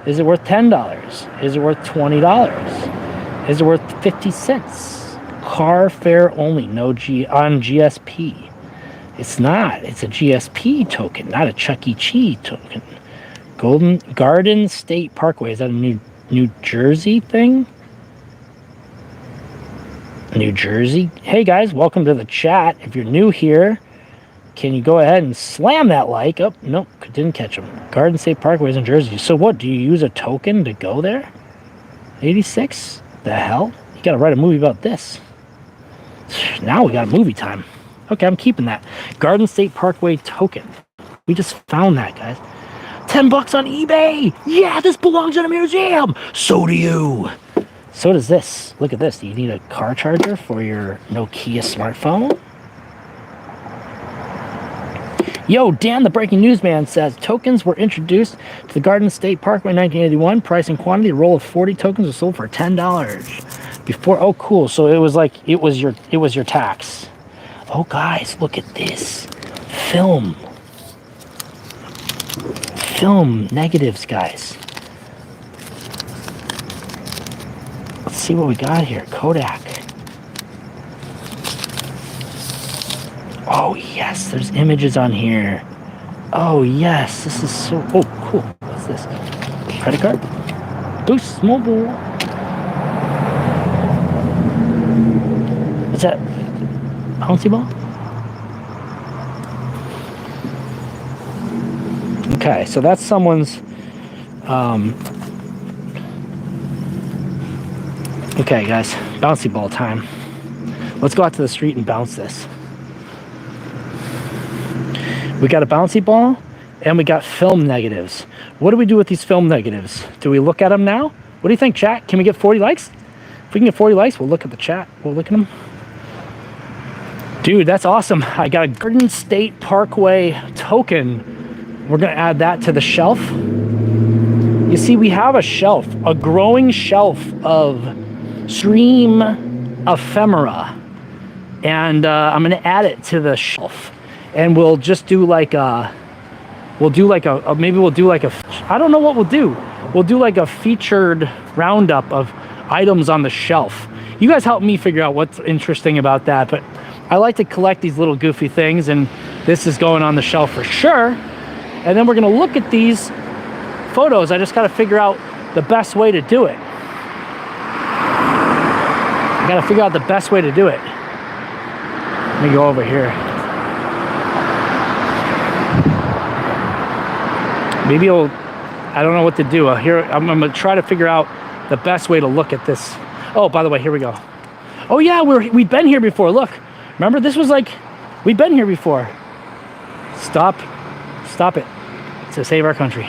Is it worth $10? Is it worth $20? Is it worth 50 cents? Car fare only, no on GSP. It's not. It's a GSP token, not a Chuck E. Cheese token. Garden State Parkway. Is that a New Jersey thing? New Jersey? Hey guys, welcome to the chat. If you're new here, can you go ahead and slam that like? Oh, nope, didn't catch them. Garden State Parkway is in Jersey. So what, do you use a token to go there? 86? The hell? You gotta write a movie about this. Now we got movie time. Okay, I'm keeping that. Garden State Parkway token. We just found that, guys. $10 on eBay! Yeah, this belongs in a museum! So do you! So does this. Look at this. Do you need a car charger for your Nokia smartphone? Yo, Dan the Breaking News Man says, tokens were introduced to the Garden State Parkway in 1981. Price and quantity, a roll of 40 tokens was sold for $10. Before, oh cool, so it was like, it was your tax. Oh guys, look at this. Film negatives, guys. Let's see what we got here. Kodak. Oh yes, there's images on here. Oh yes, this is so, oh cool. What's this? Credit card? Boost Mobile. What's that? Bouncy ball? Okay, so that's someone's, okay guys, bouncy ball time. Let's go out to the street and bounce this. We got a bouncy ball and we got film negatives. What do we do with these film negatives? Do we look at them now? What do you think, chat? Can we get 40 likes? If we can get 40 likes, we'll look at the chat. We'll look at them. Dude, that's awesome. I got a Garden State Parkway token. We're gonna add that to the shelf. You see, we have a shelf, a growing shelf of stream ephemera. And I'm gonna add it to the shelf. And we'll just do like a, maybe we'll do like a, I don't know what we'll do. We'll do like a featured roundup of items on the shelf. You guys help me figure out what's interesting about that, but I like to collect these little goofy things, and this is going on the shelf for sure. And then we're gonna look at these photos. I just gotta figure out the best way to do it. I gotta figure out the best way to do it. Let me go over here. Maybe I don't know what to do. I'm gonna try to figure out the best way to look at this. Oh, by the way, here we go. Oh yeah, we've been here before. Look, remember this was like, we've been here before. Stop it, to save our country.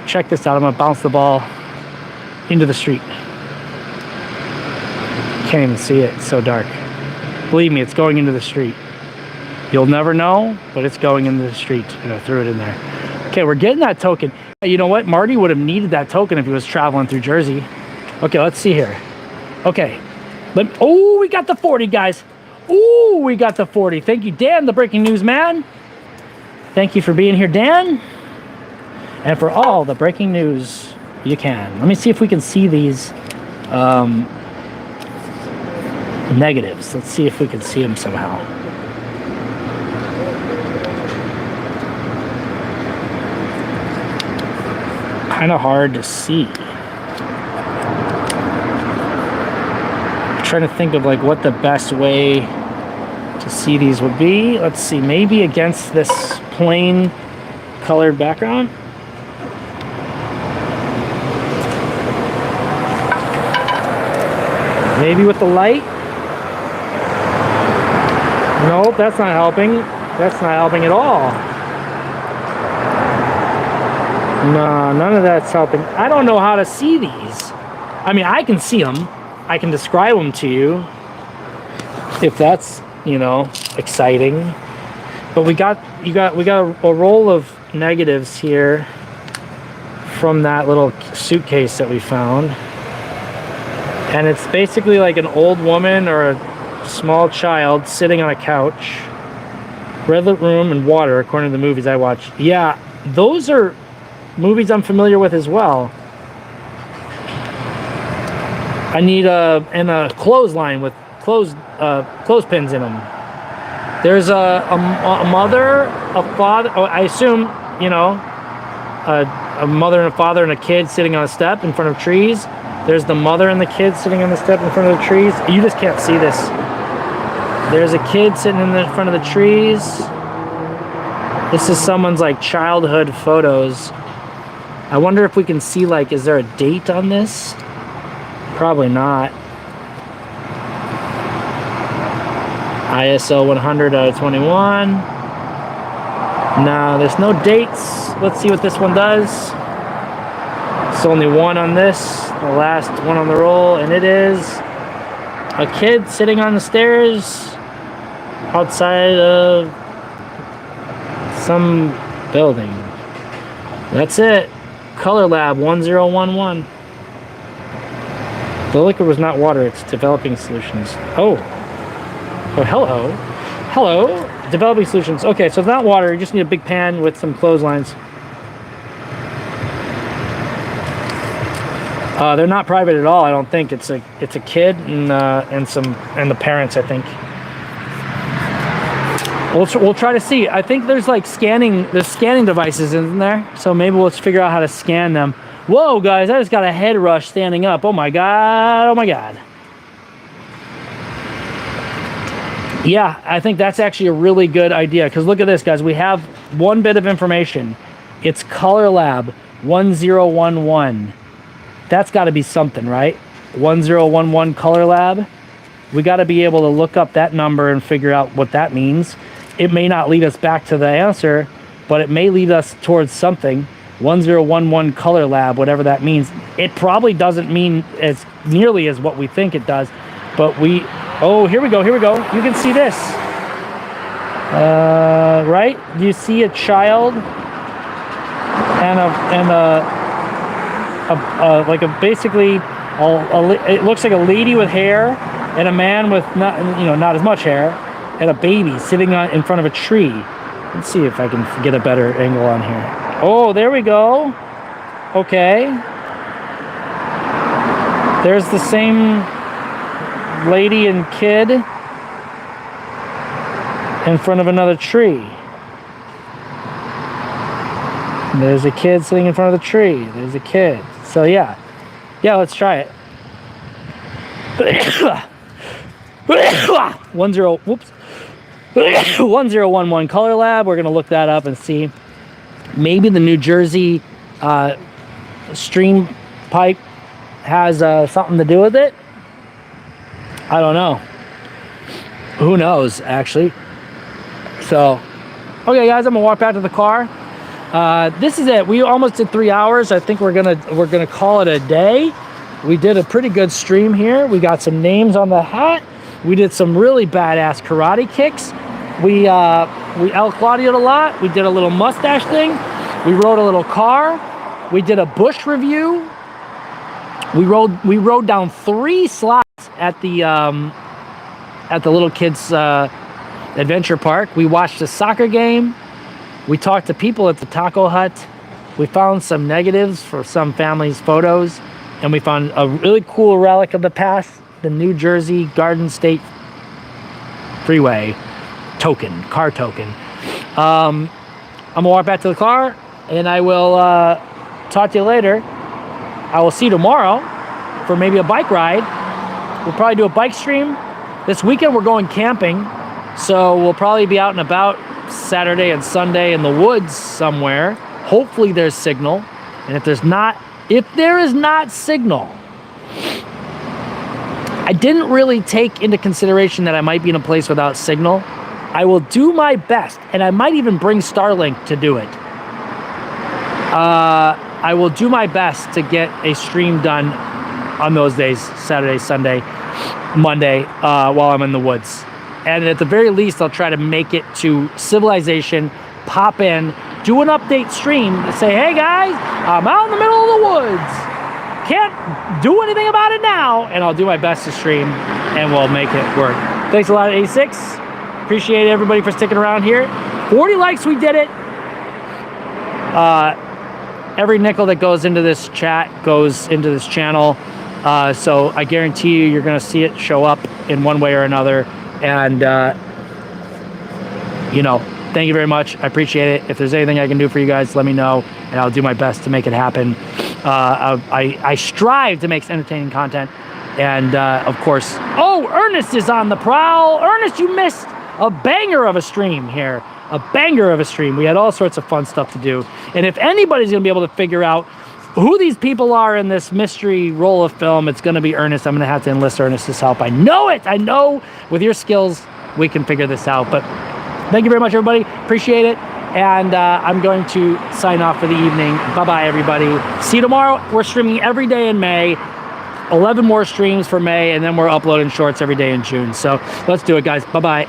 Check this out, I'm gonna bounce the ball into the street. Can't even see it, it's so dark. Believe me, it's going into the street. You'll never know, but it's going into the street, and I threw it in there. Okay, we're getting that token. You know what? Marty would have needed that token if he was traveling through Jersey. Okay, let's see here. Okay. Oh, we got the 40, guys. Oh, we got the 40. Thank you, Dan, the breaking news man. Thank you for being here, Dan. And for all the breaking news you can. Let me see if we can see these negatives. Let's see if we can see them somehow. Kind of hard to see. I'm trying to think of like what the best way to see these would be. Let's see, maybe against this plain colored background. Maybe with the light. Nope, that's not helping. That's not helping at all. No, none of that's helping. I don't know how to see these. I mean, I can see them. I can describe them to you. If that's, you know, exciting. But we got a roll of negatives here from that little suitcase that we found. And it's basically like an old woman or a small child sitting on a couch. Red lit room and water, according to the movies I watched. Yeah, those are movies I'm familiar with as well. I need a clothesline with clothespins in them. There's a mother, a father. I assume, you know, a mother and a father and a kid sitting on a step in front of trees. There's the mother and the kid sitting on the step in front of the trees. You just can't see this. There's a kid sitting in the front of the trees. This is someone's like childhood photos. I wonder if we can see, like, is there a date on this? Probably not. ISO 100 out of 21. No, there's no dates. Let's see what this one does. It's only one on this, the last one on the roll, and it is a kid sitting on the stairs outside of some building. That's it. Color Lab 1011. The liquid was not water, it's developing solutions. Oh, hello. Hello, developing solutions. Okay, so it's not water, you just need a big pan with some clotheslines. They're not private at all, I don't think. It's a kid and the parents, I think. We'll try to see. I think there's like scanning devices in there, so maybe let's figure out how to scan them. Whoa, guys, I just got a head rush standing up. Oh my god, oh my god. Yeah, I think that's actually a really good idea, because look at this, guys. We have one bit of information. It's Color Lab 1011. That's got to be something, right? 1011 Color Lab. We got to be able to look up that number and figure out what that means. It may not lead us back to the answer, but it may lead us towards something. 1011 color lab, whatever that means. It probably doesn't mean as nearly as what we think it does, but oh, here we go. You can see this. Right? You see a child and basically it looks like a lady with hair and a man with not as much hair and a baby sitting in front of a tree. Let's see if I can get a better angle on here. Oh, there we go. Okay. There's the same lady and kid in front of another tree. There's a kid sitting in front of the tree. There's a kid. So yeah, let's try it. 1011 color lab. We're gonna look that up and see. Maybe the New Jersey stream pipe has something to do with it. I don't know. Who knows, actually. So, okay, guys, I'm gonna walk back to the car. This is it. We almost did 3 hours. I think we're gonna call it a day. We did a pretty good stream here. We got some names on the hat. We did some really badass karate kicks. We El Claudio'd a lot. We did a little mustache thing. We rode a little car. We did a bush review. We rode down 3 slots at the little kids adventure park. We watched a soccer game. We talked to people at the taco hut. We found some negatives for some families' photos, and we found a really cool relic of the past, the New Jersey Garden State Freeway car token. I'm gonna walk back to the car, and I will talk to you later. I will see you tomorrow for maybe a bike ride. We'll probably do a bike stream. This weekend we're going camping, so we'll probably be out and about Saturday and Sunday in the woods somewhere. Hopefully there's signal, and if there is not signal, I didn't really take into consideration that I might be in a place without signal. I will do my best, and I might even bring Starlink to do it. I will do my best to get a stream done on those days, Saturday, Sunday, Monday, while I'm in the woods. And at the very least, I'll try to make it to Civilization, pop in, do an update stream, say, hey guys, I'm out in the middle of the woods. Can't do anything about it now, and I'll do my best to stream, and we'll make it work. Thanks a lot, A6. Appreciate everybody for sticking around here. 40 likes, we did it. Every nickel that goes into this chat goes into this channel. So I guarantee you're gonna see it show up in one way or another. And, thank you very much. I appreciate it. If there's anything I can do for you guys, let me know, and I'll do my best to make it happen. I strive to make entertaining content. And, of course, Ernest is on the prowl. Ernest, you missed a banger of a stream here. A banger of a stream. We had all sorts of fun stuff to do. And if anybody's going to be able to figure out who these people are in this mystery roll of film, it's going to be Ernest. I'm going to have to enlist Ernest's help. I know it. I know with your skills, we can figure this out. But thank you very much, everybody. Appreciate it. And I'm going to sign off for the evening. Bye-bye, everybody. See you tomorrow. We're streaming every day in May. 11 more streams for May, and then we're uploading shorts every day in June. So let's do it, guys. Bye-bye.